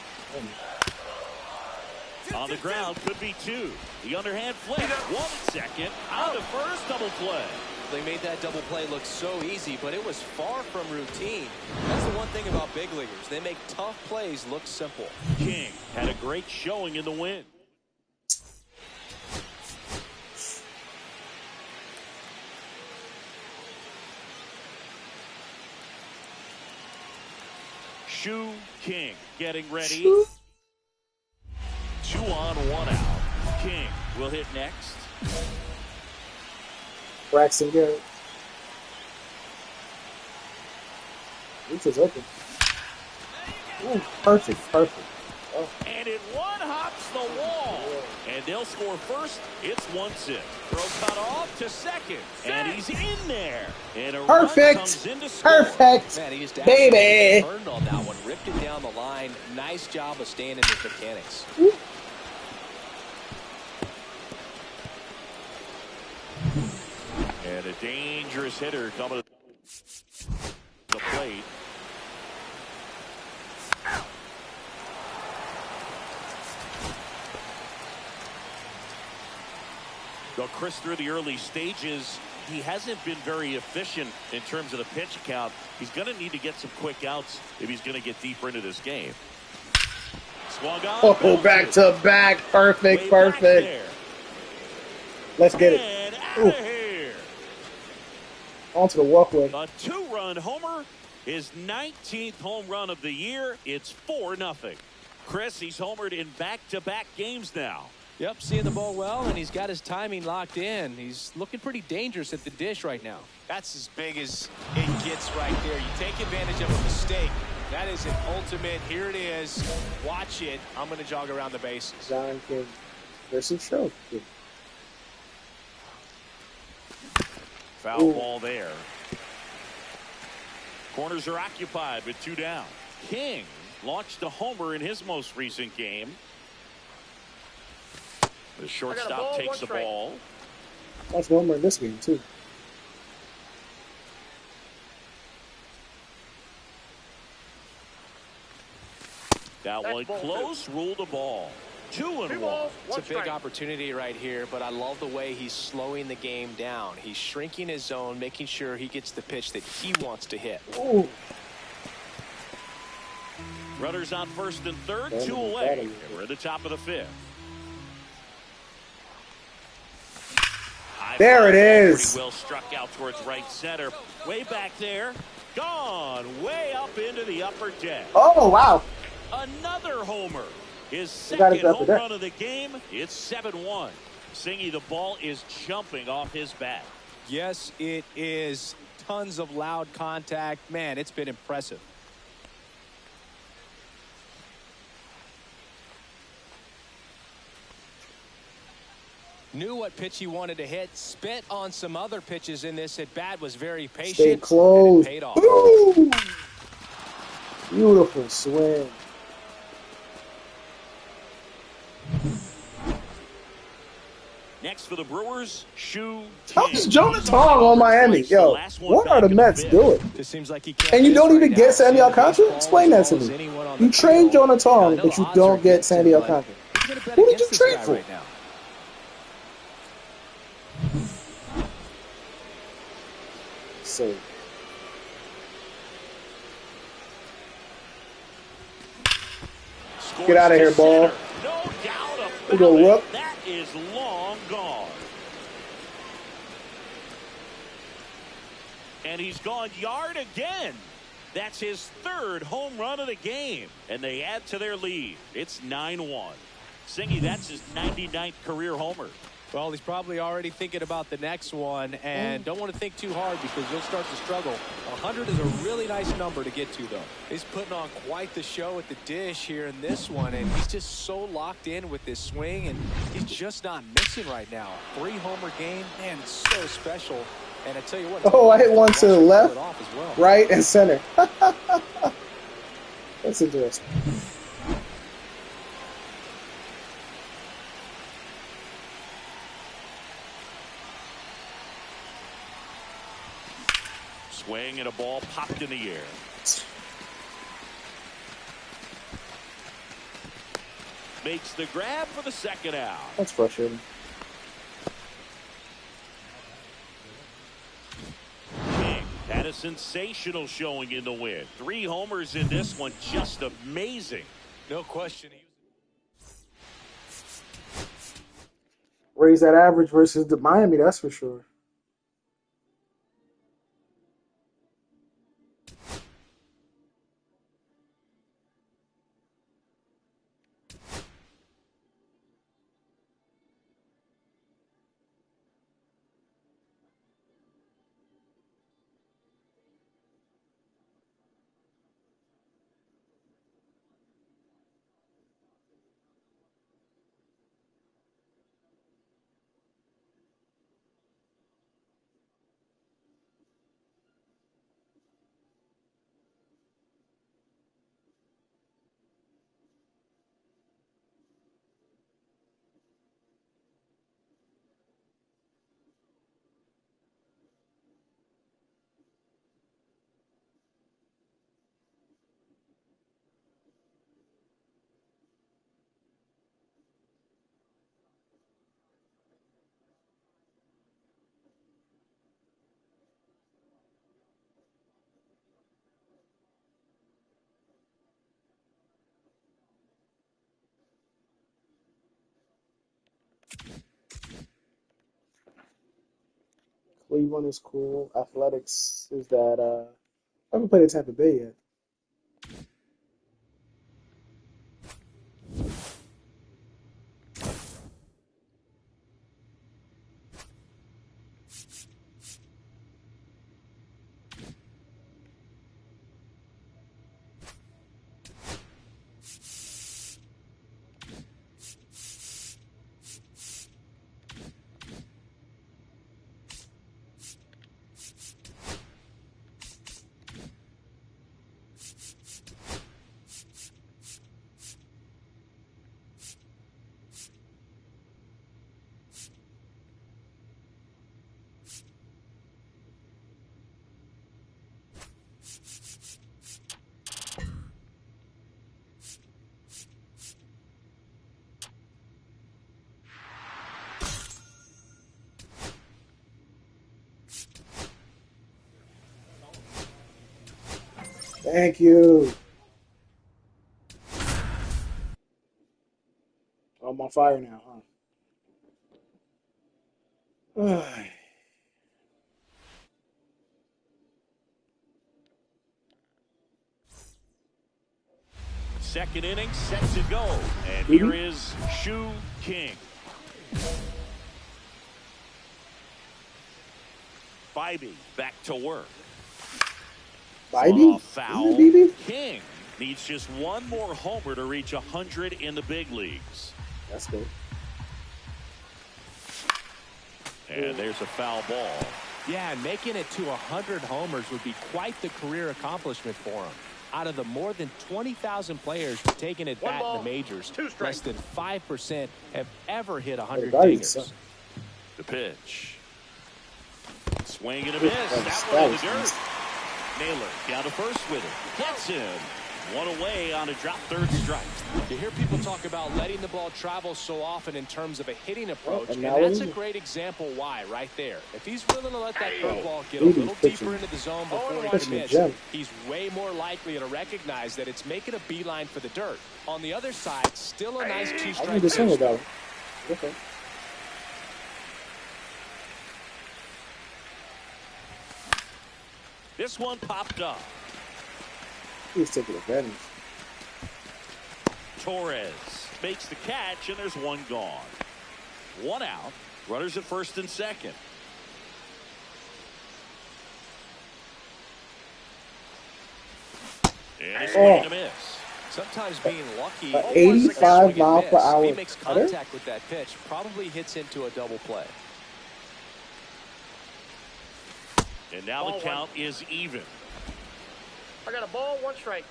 On the ground, could be 2. The underhand flip. 1 second. Out of first, double play. They made that double play look so easy, but it was far from routine. That's the one thing about big leaguers. They make tough plays look simple. King had a great showing in the win. Shu King getting ready. 2 on, 1 out. King will hit next. Braxton Garrett. Reach is open. Ooh, perfect. Oh. And it one-hops the wall. And they'll score first. It's 1-6. Throw cut off to second. And he's in there. And a run comes in to score. Perfect. Man, he just baby. Burned on that one. Ripped it down the line. Nice job of staying in his mechanics. Ooh. And a dangerous hitter coming to the plate. Though Chris, through the early stages, he hasn't been very efficient in terms of the pitch count. He's going to need to get some quick outs if he's going to get deeper into this game. Swung on. Oh, back to back. Perfect. Let's get it. Out of here. Onto the walkway. A 2-run homer. His 19th home run of the year. It's 4-0. Chris, he's homered in back-to-back games now. Yep, seeing the ball well, and he's got his timing locked in. He's looking pretty dangerous at the dish right now. That's as big as it gets right there. You take advantage of a mistake. That is an ultimate. Here it is. Watch it. I'm going to jog around the bases. John King versus Show. Foul ball there. Corners are occupied with 2 down. King launched a homer in his most recent game. The shortstop takes the ball. That's one more in this game, too. That one close, ruled the ball. 2-1. It's a big opportunity right here, but I love the way he's slowing the game down. He's shrinking his zone, making sure he gets the pitch that he wants to hit. Ooh. Runners on first and third, 2 away. And we're at the top of the 5th. There it is. Pretty well struck out towards right center. Way back there. Gone way up into the upper deck. Oh, wow. Another homer. His second home run of the game. It's 7-1. Singy, the ball is jumping off his bat. Yes, it is. Tons of loud contact. Man, it's been impressive. Knew what pitch he wanted to hit. Spit on some other pitches in this at bat. Was very patient. Stay close. And it paid off. Boom! Beautiful swing. Next for the Brewers, Shu. How's Jonah Tong on Miami? Yo, what are the Mets doing? It seems like he And you don't even get Sandy Alcantara? Explain that to me. You trade Jonah Tong, but you don't get Sandy Alcantara. Who did you trade for? Right now? So, get out of here, ball. No doubt We go about whoop. it. That is long gone. And he's gone yard again. That's his third home run of the game. And they add to their lead. It's 9-1. Singy, that's his 99th career homer. Well, he's probably already thinking about the next one, and don't want to think too hard because you'll start to struggle. 100 is a really nice number to get to, though. He's putting on quite the show at the dish here in this one, and he's just so locked in with this swing, and he's just not missing right now. 3-homer game, man, it's so special. And I tell you what, Oh, I hit one to the left, well. right, and center. That's interesting. Swing and a ball popped in the air. Makes the grab for the second out. That's frustrating. King had a sensational showing in the win. 3 homers in this one, just amazing. No question. Raise that average versus the Miami, that's for sure. Cleveland is cool. Athletics is that I haven't played at Tampa Bay yet. Thank you. I'm on fire now, huh? Second inning, set to go. And here is Shu King. Bybee back to work. Bybee? Foul. BB? King needs just one more homer to reach 100 in the big leagues. That's good. And there's a foul ball. Yeah, and making it to 100 homers would be quite the career accomplishment for him. Out of the more than 20,000 players taking at bat in the majors, less than 5% have ever hit 100 dingers. The pitch. Swing and a miss. That one in the dirt. Naylor down to first with it. Gets him. One away on a drop third strike. You hear people talk about letting the ball travel so often in terms of a hitting approach, and that's a great example why right there. If he's willing to let that curveball get a little deeper into the zone before he commits, he's way more likely to recognize that it's making a beeline for the dirt. On the other side, still a nice two-strike pitch. Okay. This one popped up. He's taking advantage. Torres makes the catch, and there's one gone. One out. Runners at first and second. And a swing and a miss. Sometimes being lucky. 85 mile per hour. He makes contact with that pitch. Probably hits into a double play. And now the count is even. I got a ball, 1 strike.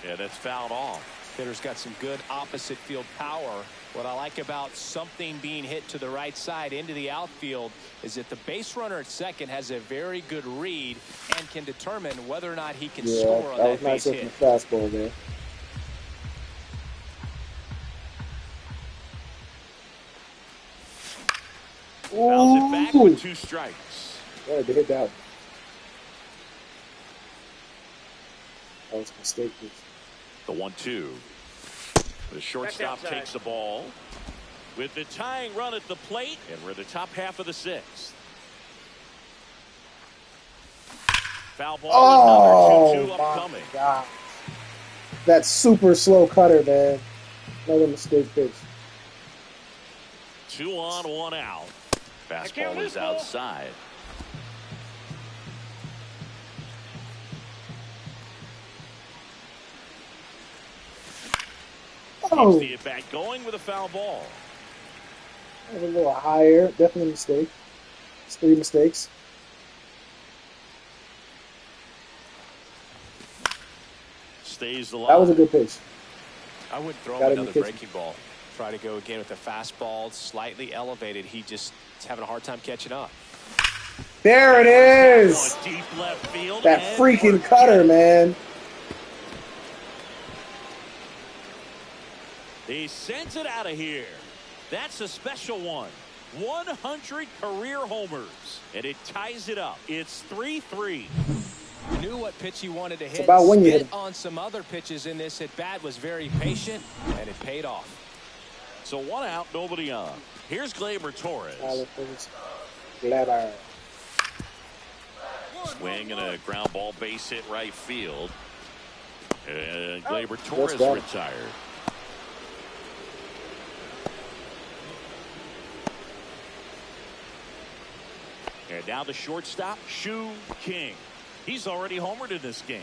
Yeah, that's fouled off. Hitter's got some good opposite field power. What I like about something being hit to the right side into the outfield is that the base runner at second has a very good read and can determine whether or not he can score on that base hit. Yeah, that was nice looking fastball there. Fouls it back with 2 strikes. Yeah, they hit that one. That was a mistake. The 1-2. The shortstop takes the ball with the tying run at the plate, and we're in the top half of the 6th. Foul ball. Another 2-2 upcoming. God. That super slow cutter, man. Another mistake pitch. 2 on, 1 out. Fastball is outside. Keeps the at-bat going with a foul ball. A little higher. Definitely a mistake. It's 3 mistakes. Stays alive. That was a good pitch. I wouldn't throw him another breaking ball. Try to go again with the fastball, slightly elevated. He just is having a hard time catching up. There it is. Deep left field. That freaking cutter, man. He sends it out of here. That's a special one. 100 career homers, and it ties it up. It's 3-3. You knew what pitch he wanted to hit. It's about when you hit him. On some other pitches in this at bat was very patient, and it paid off. So 1 out, nobody on. Here's Gleyber Torres. Swing and a ground ball base hit right field. And Gleyber Torres retired. And now the shortstop, Shu King. He's already homered in this game.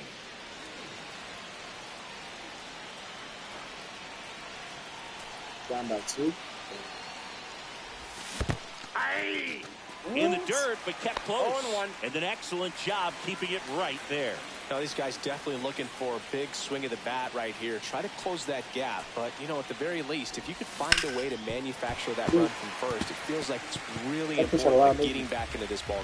Down by 2. In the dirt, but kept close. And an excellent job keeping it right there. Now, these guys definitely looking for a big swing of the bat right here. Try to close that gap. But, you know, at the very least, if you could find a way to manufacture that run from first, it feels like it's really important getting back into this ballgame.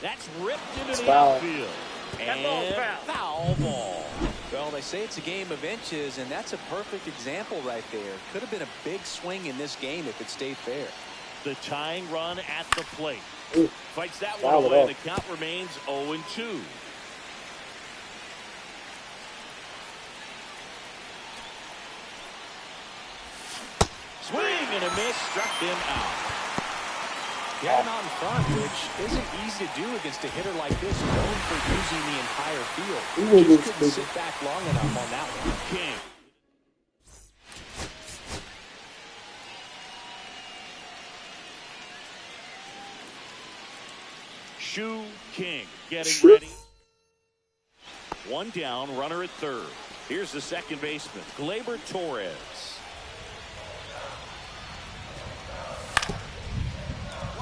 That's ripped into the outfield. And foul ball. Well, they say it's a game of inches, and that's a perfect example right there. Could have been a big swing in this game if it stayed fair. The tying run at the plate. Fights that one away. The count remains 0-2. Swing and a miss, struck him out. He had him out in front, which isn't easy to do against a hitter like this, known for using the entire field. Just couldn't sit back long enough on that one. King. Shu King getting ready. One down, runner at third. Here's the second baseman, Gleyber Torres.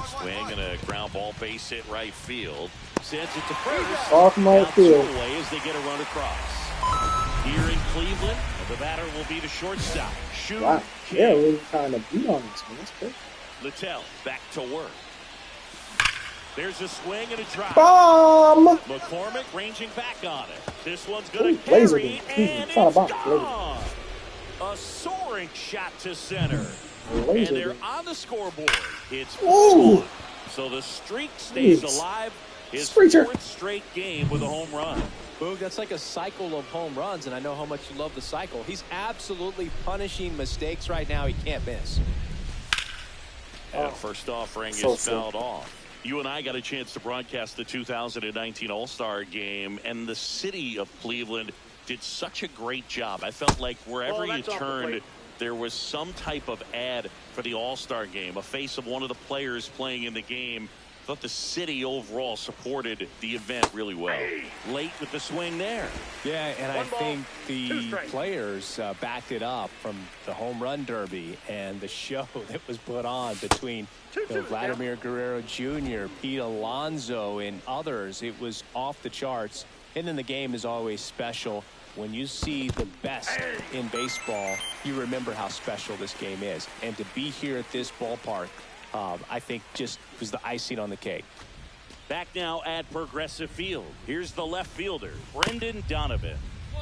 Swing and a ground ball, base hit right field. Sends it to first. Off my field. Away as they get a run across. Here in Cleveland, the batter will be the shortstop. Shu Wow. King. Yeah, really kind of beat on this one. That's good. Littell back to work. There's a swing and a drop. Bomb! McCormick ranging back on it. This one's going to carry, and it's gone. A soaring shot to center. And they're on the scoreboard. It's 4-1. So the streak stays alive. His fourth straight game with a home run. Boog, that's like a cycle of home runs, and I know how much you love the cycle. He's absolutely punishing mistakes right now he can't miss. And first offering is fouled off. You and I got a chance to broadcast the 2019 All-Star game, and the city of Cleveland did such a great job. I felt like wherever you turned, there was some type of ad for the All-Star game, a face of one of the players playing in the game. I thought the city overall supported the event really well. Late with the swing there. Yeah, and I think the players backed it up from the home run derby and the show that was put on between Vladimir Guerrero Jr., Pete Alonso, and others. It was off the charts. Hitting the game is always special. When you see the best in baseball, you remember how special this game is. And to be here at this ballpark, I think just was the icing on the cake. Back now at Progressive Field. Here's the left fielder, Brendan Donovan.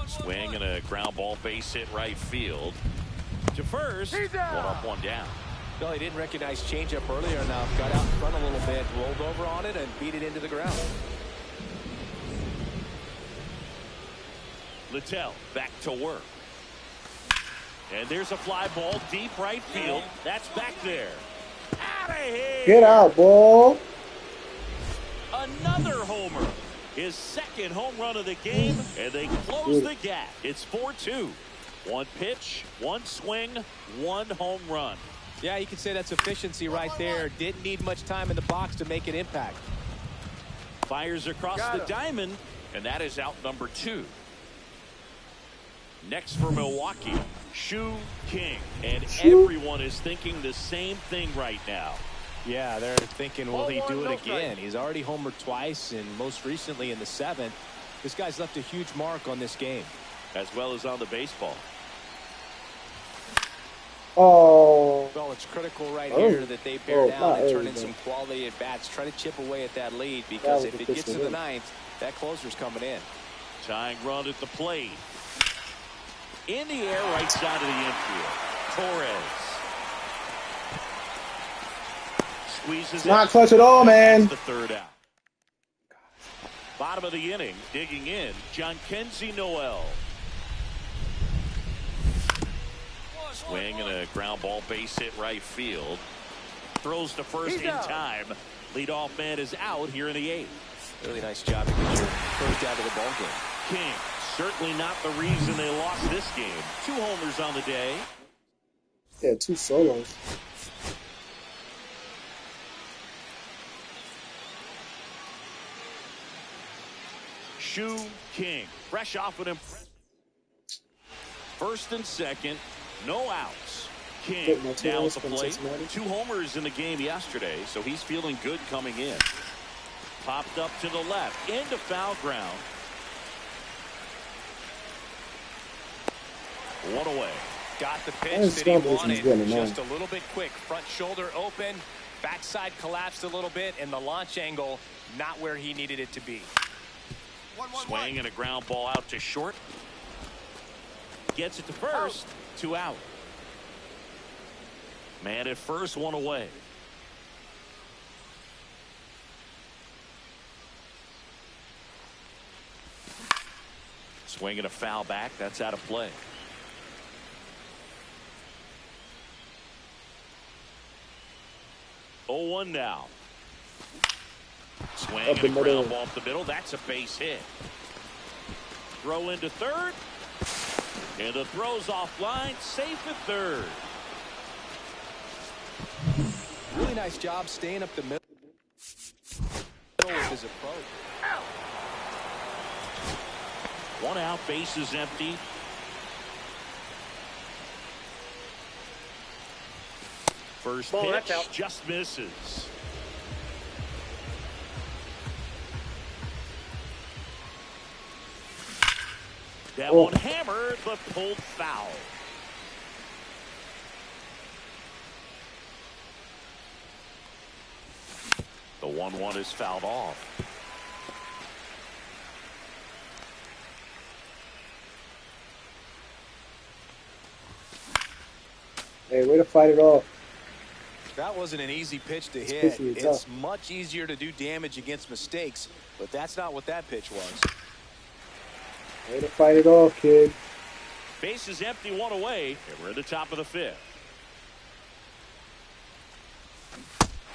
Swing and a ground ball, base hit right field. To first, one up, one down. No, he didn't recognize changeup earlier enough. Got out in front a little bit, rolled over on it, and beat it into the ground. Littell back to work. And there's a fly ball deep right field. That's back there. Out of here. Get out, ball. Another homer. His second home run of the game, and they close the gap. It's 4-2. One pitch, one swing, one home run. Yeah, you could say that's efficiency right there. Didn't need much time in the box to make an impact. Fires across the diamond, and that is out number 2. Next for Milwaukee, Shu King. And everyone is thinking the same thing right now. Yeah, they're thinking, will he do it again? He's already homered twice, and most recently in the 7th. This guy's left a huge mark on this game. As well as on the baseball. Oh. Well, it's critical right here that they bear down and turn in some quality at bats. Try to chip away at that lead, because if it gets to the 9th, that closer's coming in. Tying run at the plate. In the air, right side of the infield. Torres. Squeezes it. Not clutch at all, man. The third out. Bottom of the inning, digging in, Jhonkensy Noel. Swing and a ground ball, base hit right field. Throws to first in time. Leadoff man is out here in the 8th. Really nice job to get your first out of the ball game. King, certainly not the reason they lost this game. 2 homers on the day. Yeah, 2 solos. Shu King, fresh off an impressive. First and second, no outs. King down at the plate. 2 homers in the game yesterday, so he's feeling good coming in. Popped up to the left, into foul ground. 1 away. Got the pitch that he wanted. Just a little bit quick. Front shoulder open. Backside collapsed a little bit, and the launch angle not where he needed it to be. Swing and a ground ball out to short. Gets it to first. 2 out. Man at first, 1 away. Swing and a foul back. That's out of play. 0-1 now. Swing and a ground ball up the middle. That's a base hit. Throw into third. And the throw's offline. Safe at third. Really nice job staying up the middle with his approach. One out, base is empty. First pitch just misses. That one hammered, but pulled foul. The 1-1 is fouled off. Hey, way to fight it off. That wasn't an easy pitch to hit. It's much easier to do damage against mistakes, but that's not what that pitch was. Way to fight it off, kid. Base is empty, one away, and we're at the top of the fifth.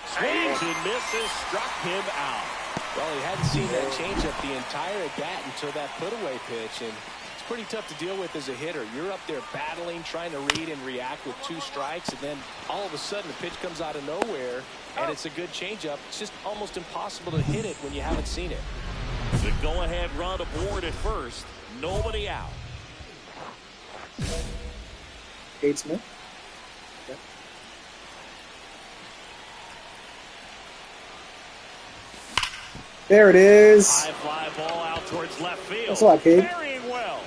Swings and misses, struck him out. Well, he hadn't seen that changeup the entire at-bat until that put-away pitch, and it's pretty tough to deal with as a hitter. You're up there battling, trying to read and react with 2 strikes, and then all of a sudden the pitch comes out of nowhere, and it's a good changeup. It's just almost impossible to hit it when you haven't seen it. The go-ahead run aboard at first. Nobody out. Kate Smith. Okay. There it is. High fly ball out towards left field. That's a lot, Kate. Carrying well.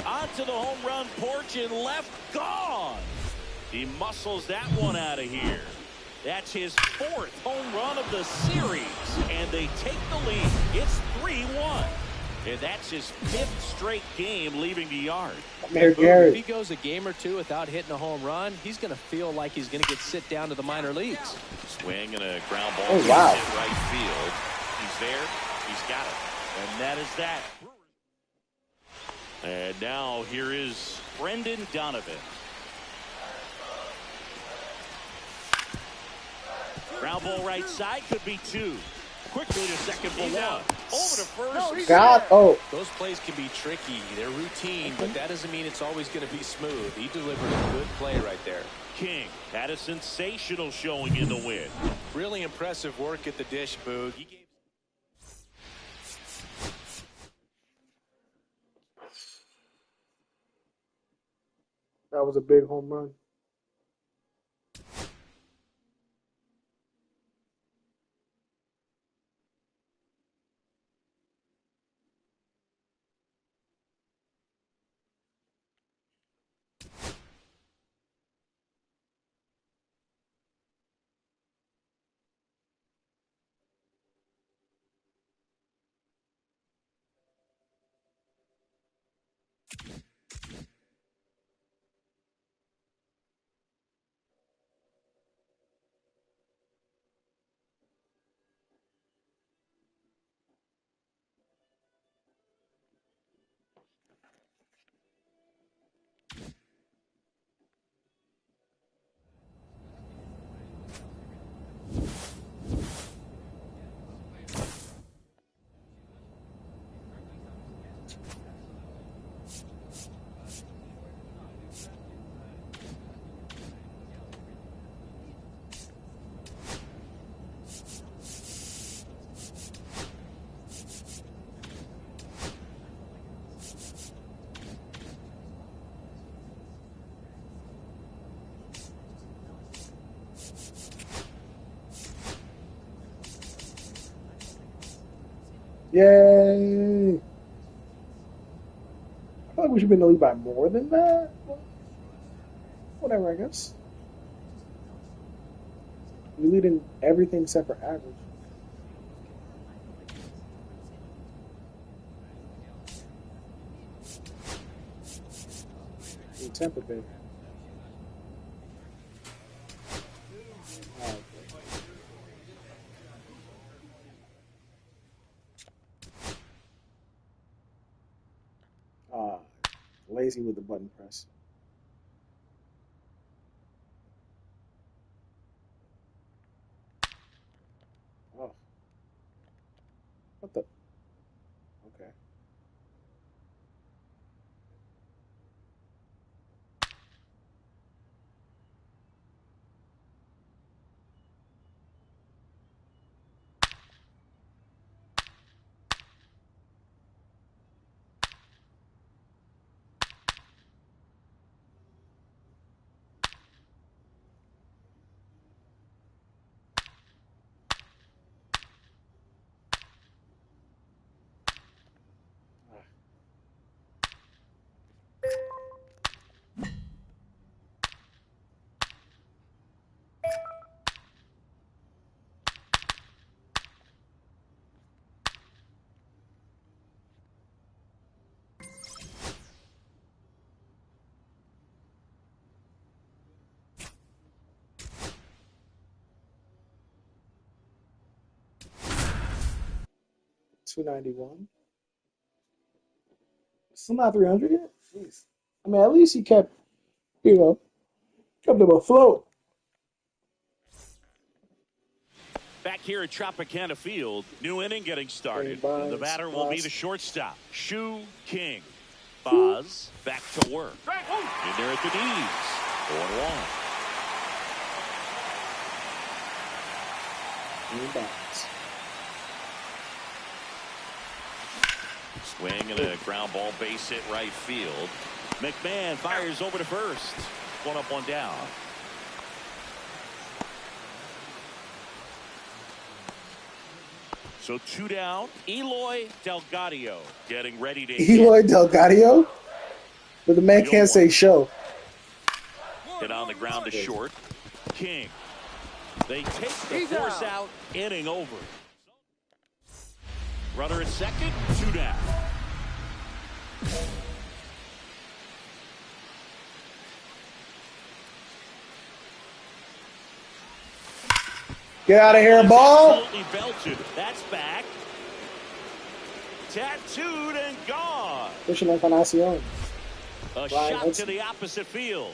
Onto the home run porch and left, gone. He muscles that one out of here. That's his 4th home run of the series, and they take the lead. It's 3-1. And that's his 5th straight game leaving the yard. If he goes a game or 2 without hitting a home run, he's going to feel like he's going to get sit down to the minor leagues. Swing and a ground ball to right field. He's there. He's got it. And that is that. And now here is Brendan Donovan. Ground ball right side, could be 2. Quickly to second for 1. Over to first. Those plays can be tricky. They're routine, but that doesn't mean it's always going to be smooth. He delivered a good play right there. King had a sensational showing in the win. Really impressive work at the dish, Boog. That was a big home run. Yay! I feel like we should have been in the lead by more than that. Whatever, I guess. We lead in everything except for average. In Tampa Bay. Lazy with the button press. Oh, What the? Okay. $291. Still not 300 yet? Jeez. I mean, at least he kept, kept him afloat. Back here at Tropicana Field, new inning getting started. And the batter will be the shortstop, Shu King. Boz back to work. In there at the knees. 1-1. Swing and a ground ball base hit right field. McMahon fires over to first. 1 up, 1 down. So 2 down. Eloy Delgado getting ready to Eloy Delgado? But the man can't say show. Hit on the ground to short. King. They take the force out. Inning over. Runner at second. 2 down. Get out of here, ball. Absolutely belted. That's back. Tattooed and gone. Fishing Encarnacion. A shot to the opposite field.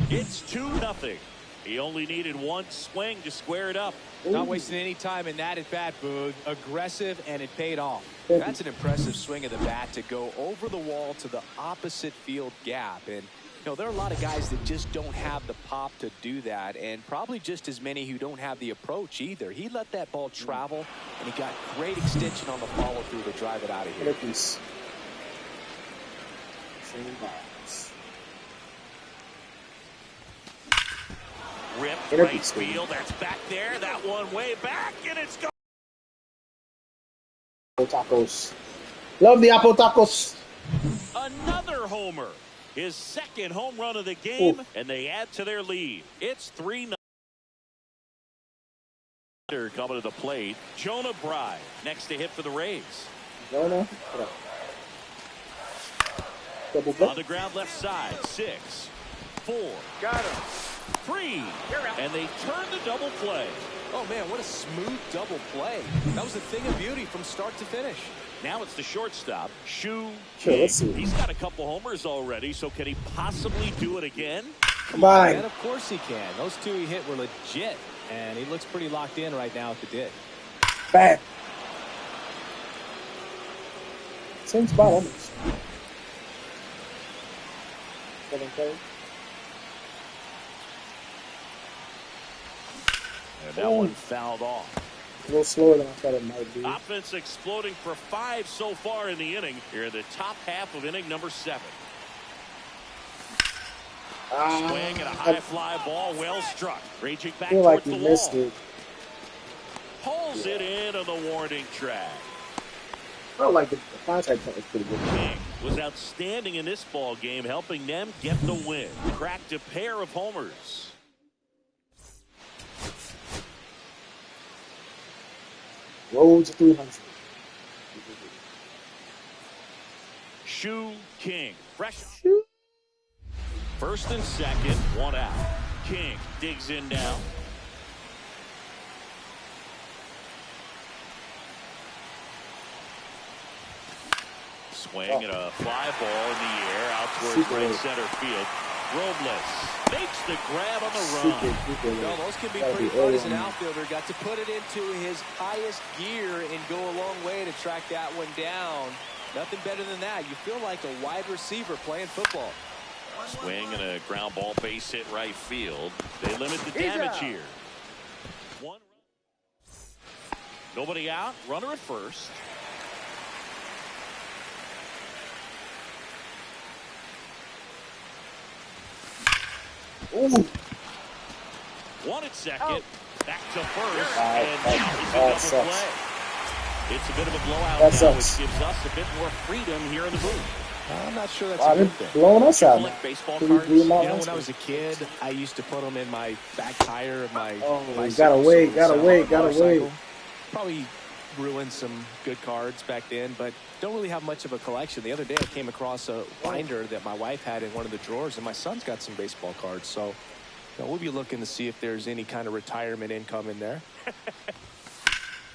It's 2-0. He only needed 1 swing to square it up. Not wasting any time in that at bat, Boog. Aggressive, and it paid off. That's an impressive swing of the bat to go over the wall to the opposite field gap. And there are a lot of guys that just don't have the pop to do that, and probably just as many who don't have the approach either. He let that ball travel, and he got great extension on the follow-through to drive it out of here. Ripped right field. That's back there. That one way back, and it's gone. Tacos. Love the apple tacos. Another homer. His second home run of the game, and they add to their lead. It's 3-0. Coming to the plate, Jonah Bride next to hit for the Rays. Jonah. On the ground left side, 6, 4. Got him. 3. And they turn the double play. Oh, man, what a smooth double play. That was a thing of beauty from start to finish. Now it's the shortstop, Shu King. Let's see. He's got a couple homers already, so can he possibly do it again? Come on. And of course he can. Those 2 he hit were legit, and he looks pretty locked in right now at the dig. Bam. Same spot almost. 7K. And that one fouled off. A little slower than I thought it might be. Offense exploding for 5 so far in the inning. Here in the top half of inning number 7. Swing and a high fly ball, well struck. Reaching back feel like towards he the missed wall. it. Pulls it in on the warning track. Felt like the contact was pretty good. King was outstanding in this ball game, helping them get the win. Cracked a pair of homers. Road to 300. Shu King. Fresh. First and second, 1 out. King digs in now. Swing and a fly ball in the air out towards right center field. Robles makes the grab on the run. Well, those can be pretty fun as an outfielder. Got to put it into his highest gear and go a long way to track that one down. Nothing better than that. You feel like a wide receiver playing football. Swing and a ground ball, base hit right field. They limit the damage here. One run. Nobody out. Runner at first. Ooh. One at second. Back to first. And now he's a double play. It's a bit of a blowout now, which gives us a bit more freedom here in the booth. I'm not sure that's a good thing. Blowing us out. Baseball cards. You know, when I was a kid, I used to put them in my back tire of my bicycle. Gotta wait. Probably ruined some good cards back then, but don't really have much of a collection. The other day I came across a binder that my wife had in one of the drawers, and my son's got some baseball cards. So you know, we'll be looking to see if there's any kind of retirement income in there.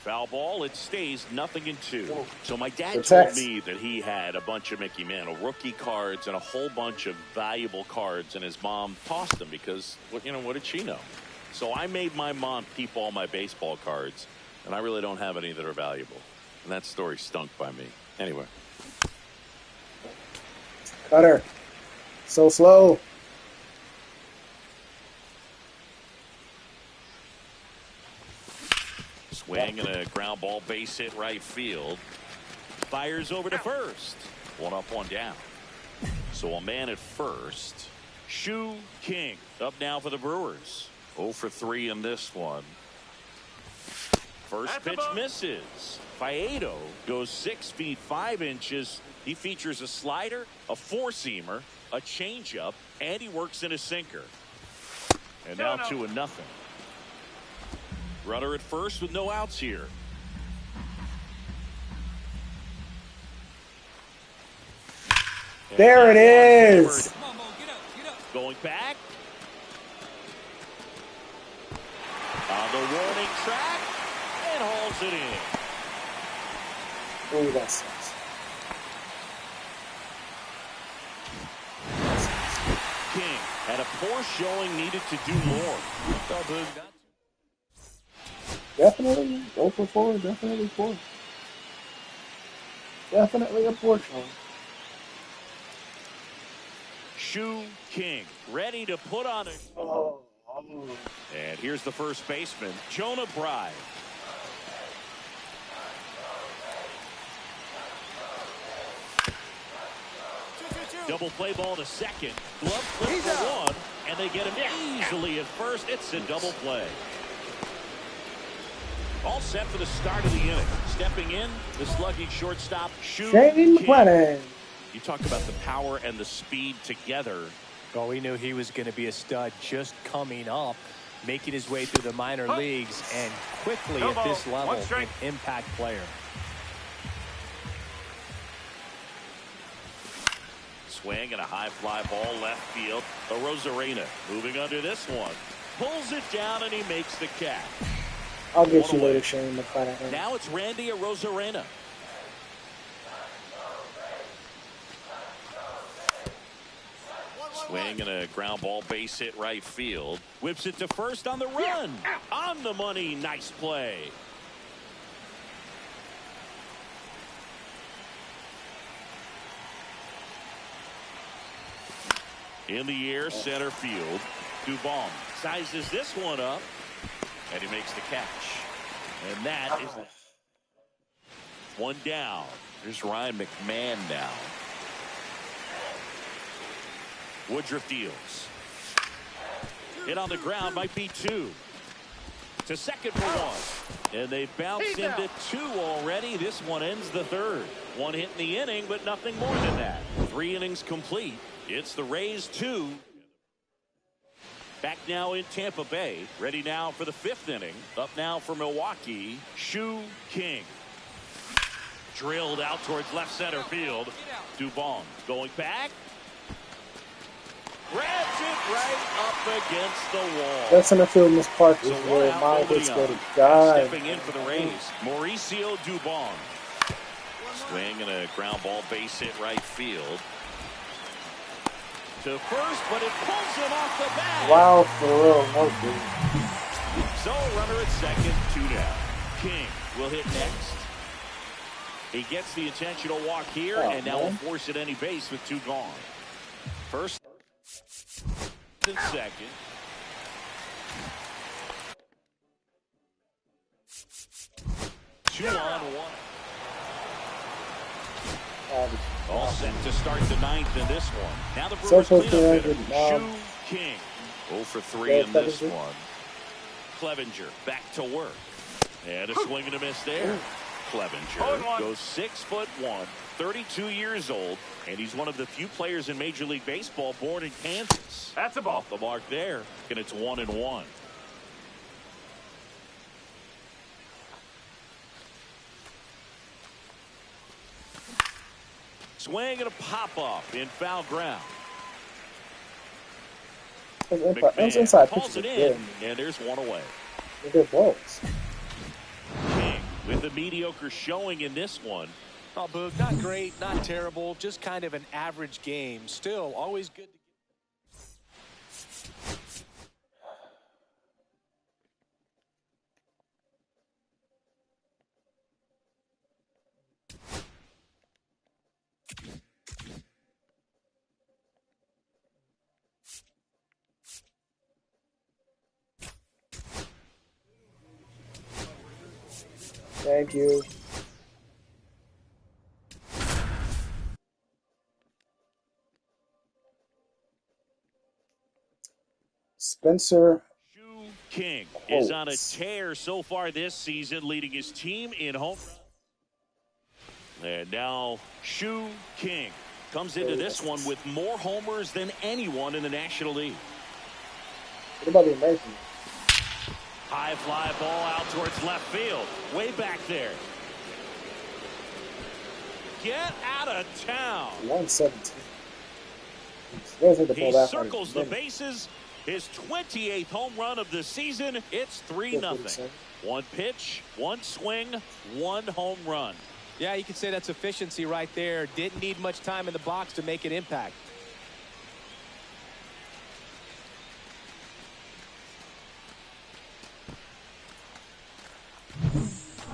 Foul ball, it stays 0-2. So my dad told me that he had a bunch of Mickey Mantle rookie cards and a whole bunch of valuable cards, and his mom tossed them because, you know, what did she know? So I made my mom keep all my baseball cards, and I really don't have any that are valuable. And that story stunk by me. Anyway. Cutter. So slow. Swing and a ground ball, base hit right field. Fires over to first. One up, one down. So a man at first. Shu King up now for the Brewers. 0 for 3 in this one. First pitch misses. Faedo goes 6 feet 5 inches. He features a slider, a four-seamer, a changeup, and he works in a sinker. And now 2-0. Runner at first with no outs here. There it is. Going back. On the warning track. And hauls it in. Oh, that sucks. King had a poor showing, needed to do more. Definitely 0 for 4. Definitely 4. Definitely a poor showing. Shu King ready to put on it. And here's the first baseman, Jonah Bride. Double play ball to second. Glove clip for one. And they get him easily at first. It's a double play. All set for the start of the inning. Stepping in, the slugging shortstop, Shu King. You talk about the power and the speed together. Well, we knew he was going to be a stud just coming up, making his way through the minor leagues, and quickly at this level, an impact player. Swing and a high fly ball left field. Arozarena moving under this one. Pulls it down and he makes the catch. I'll get you later, Shane. Now it's Randy Arozarena. Swing and a ground ball, base hit right field. Whips it to first on the run. On the money. Nice play. In the air, center field. Dubon sizes this one up. And he makes the catch. And that is one down. There's Ryan McMahon now. Woodruff deals. Hit on the ground, might be 2. To second for 1. And they bounced into 2 already. This one ends the 3rd. 1 hit in the inning, but nothing more than that. 3 innings complete. It's the Rays 2. Back now in Tampa Bay. Ready now for the 5th inning. Up now for Milwaukee. Shu King. Drilled out towards left center field. Dubon going back. Grabs it right up against the wall. That center field in this park is where my hits go to die. Stepping in for the Rays, Mauricio Dubon. Swing and a ground ball, base hit right field. to first, but it pulls him off the bag. Wow, for real, no good. So runner at second, 2 down. King will hit next. He gets the intentional walk here, and now will force at any base with 2 gone. First and second. Two on one. All set to start the 9th in this one. Now the Brewers cleanup hitter, Shu King. 0 for 3 in this one. Clevenger back to work. And a swing and a miss there. Clevenger goes 6'1", 32 years old, and he's one of the few players in Major League Baseball born in Kansas. That's a ball. Off the mark there, and it's 1-1. Swing and a pop-up in foul ground. McMahon inside calls it in, and there's one away. They're balls. King with a mediocre showing in this one. Oh, Boog, not great, not terrible, just kind of an average game. Still, always good to Thank you. Spencer Shu King is on a tear so far this season, leading his team in home runs. And now Shu King comes into this one with more homers than anyone in the National League. What about the American? High fly ball out towards left field. Way back there. Get out of town. 117. He circles the bases. His 28th home run of the season. It's 3-0. One pitch, one swing, one home run. Yeah, you could say that's efficiency right there. Didn't need much time in the box to make an impact.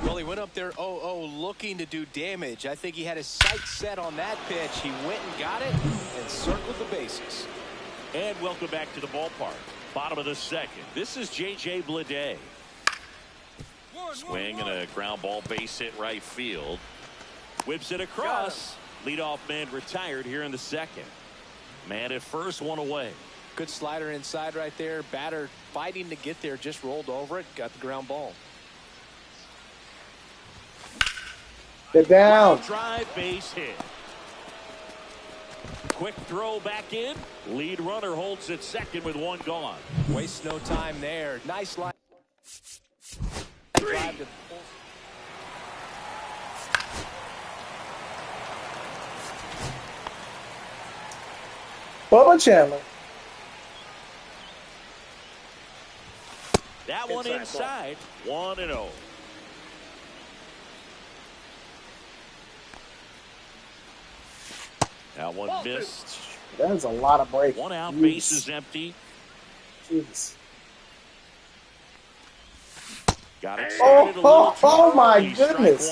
Well, he went up there 0-0 looking to do damage. I think he had his sights set on that pitch. He went and got it and circled the bases. And welcome back to the ballpark. Bottom of the second. This is J.J. Bleday. Swing and a ground ball base hit right field. Whips it across. Leadoff man retired here in the second. Man at first, one away. Good slider inside right there. Batter fighting to get there. Just rolled over it. Got the ground ball. Get down. Drive base hit. Quick throw back in. Lead runner holds at second with one gone. Wastes no time there. Nice line. Drive to Bubba Chandler. That one inside. 1-0. That one missed. That is a lot of break. One out, base is empty. Jeez. Got it started oh my goodness.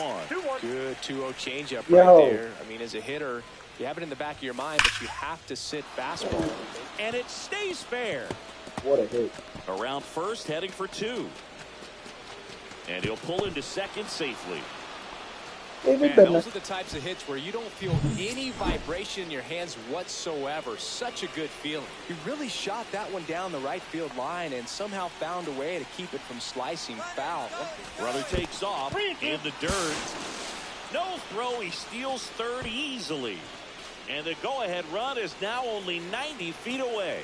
Good 2-0 changeup right there. I mean, as a hitter, you have it in the back of your mind, but you have to sit fastball. And it stays fair. What a hit. Around first, heading for 2. And he'll pull into second safely. Man, those are the types of hits where you don't feel any vibration in your hands whatsoever. Such a good feeling. He really shot that one down the right field line and somehow found a way to keep it from slicing foul. Runner takes off in the dirt. No throw. He steals third easily. And the go-ahead run is now only 90 feet away.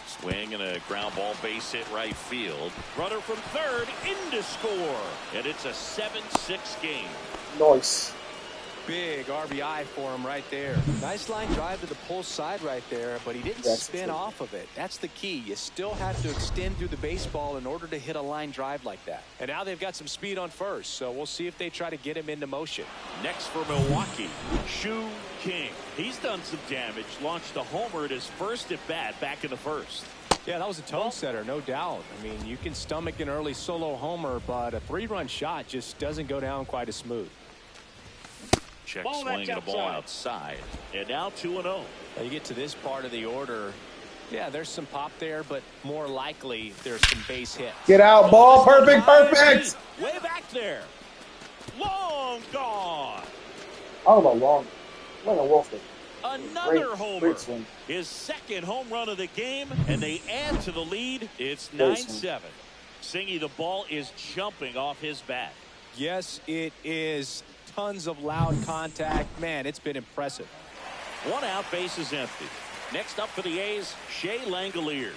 Swing and a ground ball base hit right field. Runner from third in to score. And it's a 7-6 game. Nice. big RBI for him right there. Nice line drive to the pull side right there, but he didn't spin off of it. That's the key. You still have to extend through the baseball in order to hit a line drive like that. And now they've got some speed on first, so we'll see if they try to get him into motion. Next for Milwaukee, Shu King. He's done some damage, launched a homer at his first at bat back in the first. Yeah, that was a tone setter, no doubt. I mean, you can stomach an early solo homer, but a 3-run shot just doesn't go down quite as smooth. Check swing and a ball outside. And now 2-0. Now you get to this part of the order. Yeah, there's some pop there, but more likely there's some base hits. Get out, ball. Perfect, perfect. Way back there. Long gone. Oh, my long. Like a wolf. Another homer. His second home run of the game, and they add to the lead. It's 9-7. Singy, the ball is jumping off his bat. Yes, it is. Tons of loud contact. Man, it's been impressive. 1 out, base is empty. Next up for the A's, Shea Langoliers.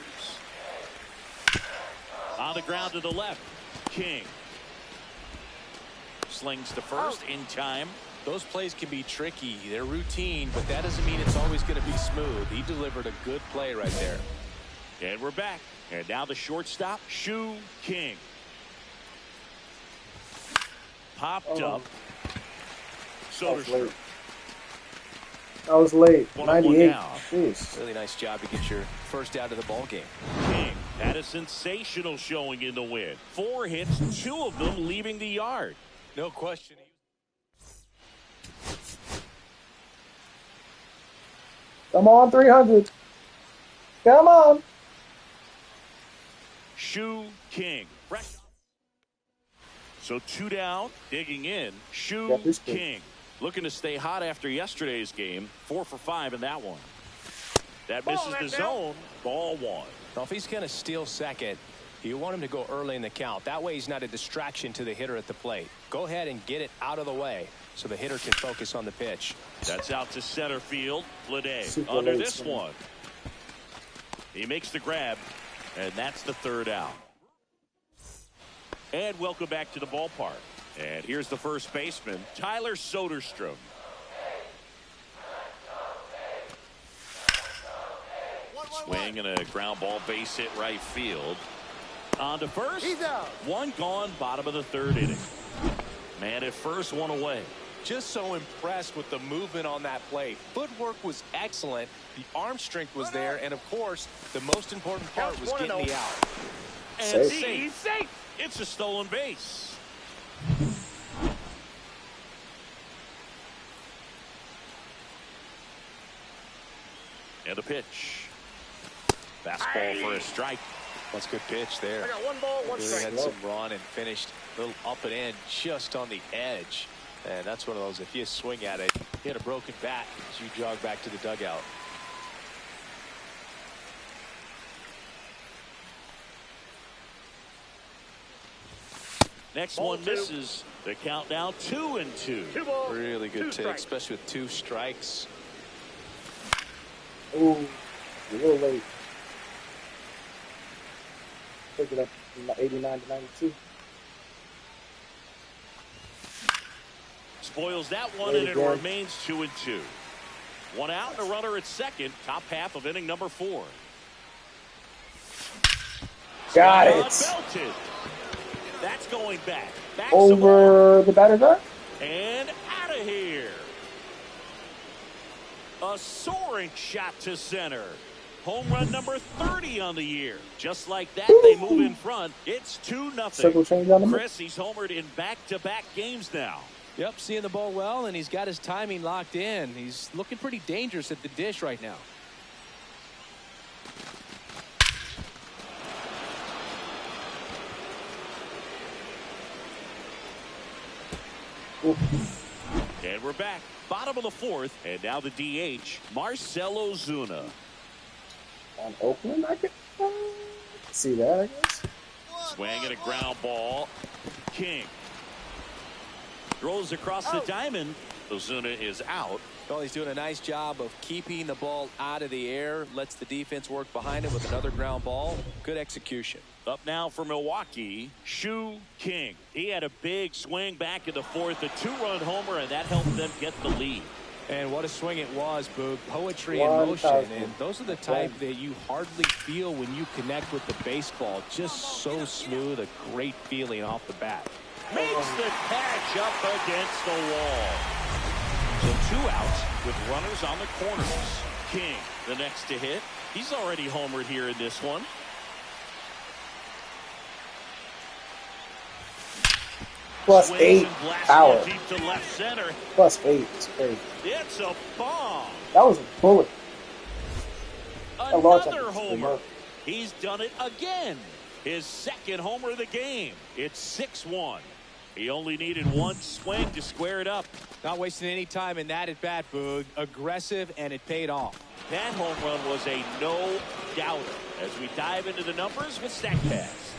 On the ground to the left, King. Slings to first in time. Those plays can be tricky. They're routine, but that doesn't mean it's always going to be smooth. He delivered a good play right there. And we're back. And now the shortstop, Shu King. Popped up. Soderstrom. I was late. 98. Really nice job to get your first out of the ball game. King had a sensational showing in the win. 4 hits, 2 of them leaving the yard. No question. Come on, 300. Come on. Shu King. So 2 down, digging in. Shu King. Looking to stay hot after yesterday's game. 4 for 5 in that one. That misses the zone. Ball 1. Well, if he's going to steal second, you want him to go early in the count. That way he's not a distraction to the hitter at the plate. Go ahead and get it out of the way so the hitter can focus on the pitch. That's out to center field. Flade under this one. He makes the grab, and that's the 3rd out. And welcome back to the ballpark. And here's the first baseman, Tyler Soderstrom. Swing and a ground ball, base hit right field. On to first. He's out. 1 gone, bottom of the 3rd inning. Man at first, 1 away. Just so impressed with the movement on that play. Footwork was excellent. The arm strength was there. And, of course, the most important part was getting the out. And safe. It's a stolen base. And a pitch. Fastball for a strike. That's a good pitch there. I got 1 ball, 1 strike. Really had some run and finished a little up and in just on the edge. And that's one of those, if you swing at it, hit a broken bat as you jog back to the dugout. Next one misses. The count now 2-2. 2 balls, really good 2 take, strikes. especially with 2 strikes. Ooh, a little late. Pick it up from 89 to 92. Spoils that one, and it remains 2-2. 1 out and a runner at second. Top half of inning number 4. Got it. Belted. That's going back. Over the batter's arc. And out of here. A soaring shot to center. Home run number 30 on the year. Just like that, they move in front. It's 2-0. Circle change on the Chris, he's homered in back-to-back games now. Yep, seeing the ball well, and he's got his timing locked in. He's looking pretty dangerous at the dish right now. And we're back. Bottom of the 4th, and now the DH, Marcell Ozuna. On Oakland, I can see that, I guess. Swing and a ground ball. King throws across the diamond. Ozuna is out. Well, he's doing a nice job of keeping the ball out of the air. Lets the defense work behind it with another ground ball. Good execution. Up now for Milwaukee, Shu King. He had a big swing back in the fourth, a two-run homer, and that helped them get the lead. And what a swing it was, Boog. Poetry in motion. And those are the type that you hardly feel when you connect with the baseball. Just so smooth, a great feeling off the bat. Makes the catch up against the wall. So 2 outs with runners on the corners. King, the next to hit. He's already homered here in this one. +8 power. Deep to left center. +8. It's crazy. It's a bomb. That was a bullet. Another homer. He's done it again. His second homer of the game. It's 6-1. He only needed one swing to square it up. Not wasting any time in that at bat, Boog. Aggressive, and it paid off. That home run was a no-doubter. As we dive into the numbers with StatCast.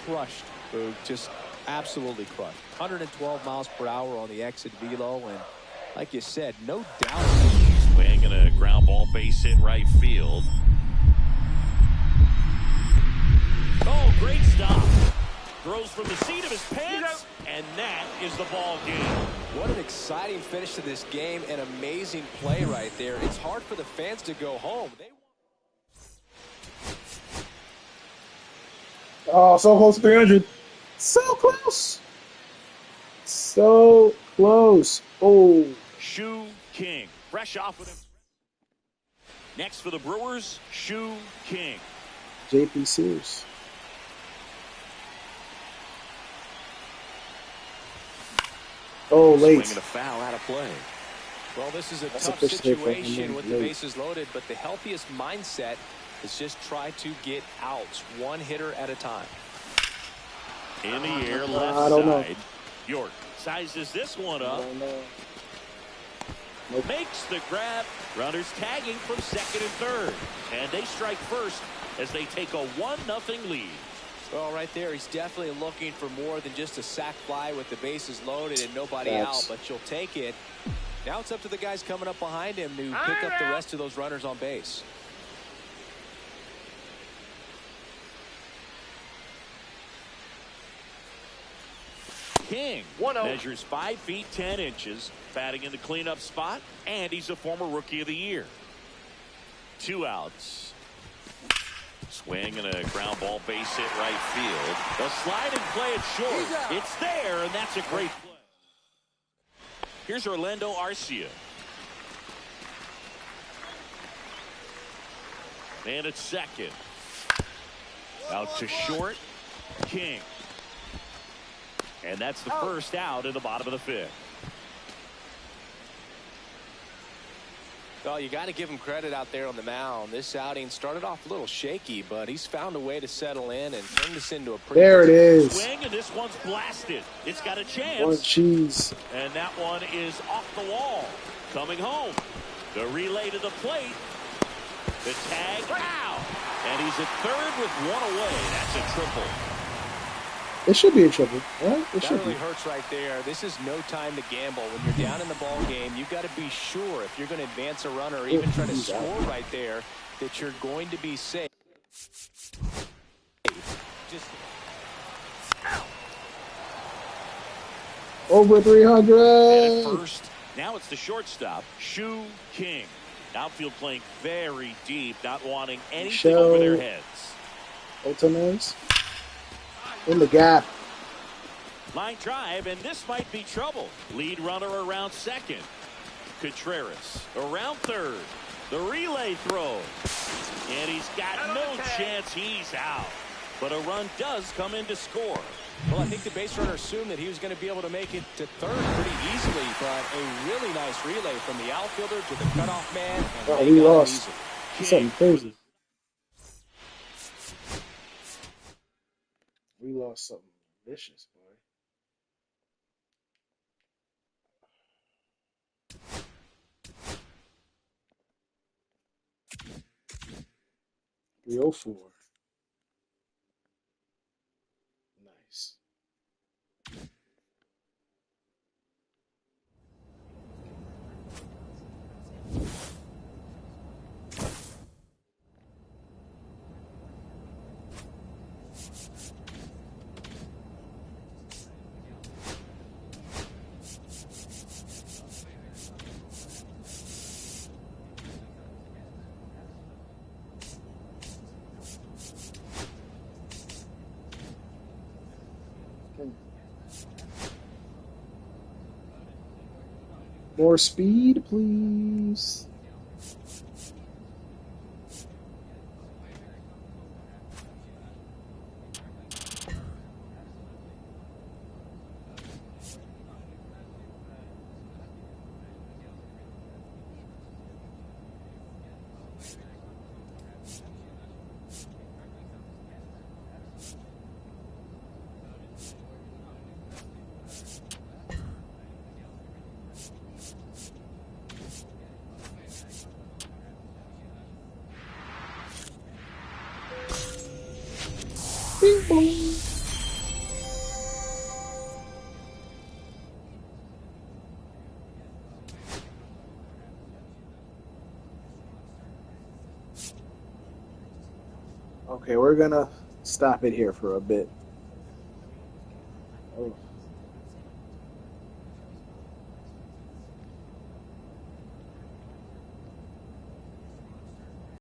Crushed, Boog. Just absolutely crushed. 112 miles per hour on the exit velo, and like you said, no doubt. Swing and a ground ball base hit right field. Oh, great stop. Throws from the seat of his pants, and that is the ball game. What an exciting finish to this game. An amazing play right there. It's hard for the fans to go home. Oh, so close to 300. So close. So close. Oh. Shu King. Fresh off with him. Next for the Brewers, Shu King. JP Sears. Oh, late. Swinging a foul out of play. Well, this is a tough situation with the bases loaded, but the healthiest mindset is just try to get outs, one hitter at a time. In the air, left side. York sizes this one up. Makes the grab. Runners tagging from second and third. And they strike first as they take a 1-0 lead. Well, right there, he's definitely looking for more than just a sac fly with the bases loaded and nobody out, but you'll take it. Now it's up to the guys coming up behind him to pick up the rest of those runners on base. King measures 5 feet 10 inches, batting in the cleanup spot, and he's a former Rookie of the Year. 2 outs. Swing and a ground ball base hit right field. The slide and play it short. It's there, and that's a great play. Here's Orlando Arcia. And at second. Out to short. King. And that's the first out in the bottom of the 5th. Well, you got to give him credit out there on the mound. This outing started off a little shaky, but he's found a way to settle in and turn this into a pretty there it is. Swing, and this one's blasted. It's got a chance. One cheese. And that one is off the wall. Coming home. The relay to the plate. The tag. Wow. And he's at third with one away. That's a triple. It should be a triple, right? It that really hurts right there. This is no time to gamble. When you're down in the ball game, you've got to be sure if you're going to advance a runner or even try to score right there that you're going to be safe. Just over 300. And at first, now it's the shortstop, Shu King. Outfield playing very deep, not wanting anything over their heads. Ultimas. In the gap. Line drive, and this might be trouble. Lead runner around second. Contreras around third. The relay throw. And he's got no chance. He's out. But a run does come in to score. Well, I think the base runner assumed that he was going to be able to make it to third pretty easily, but a really nice relay from the outfielder to the cutoff man. And we lost. Something crazy. We lost something vicious, boy. $304. Nice. More speed, please. Bing, boom. Okay, we're gonna stop it here for a bit. Oh.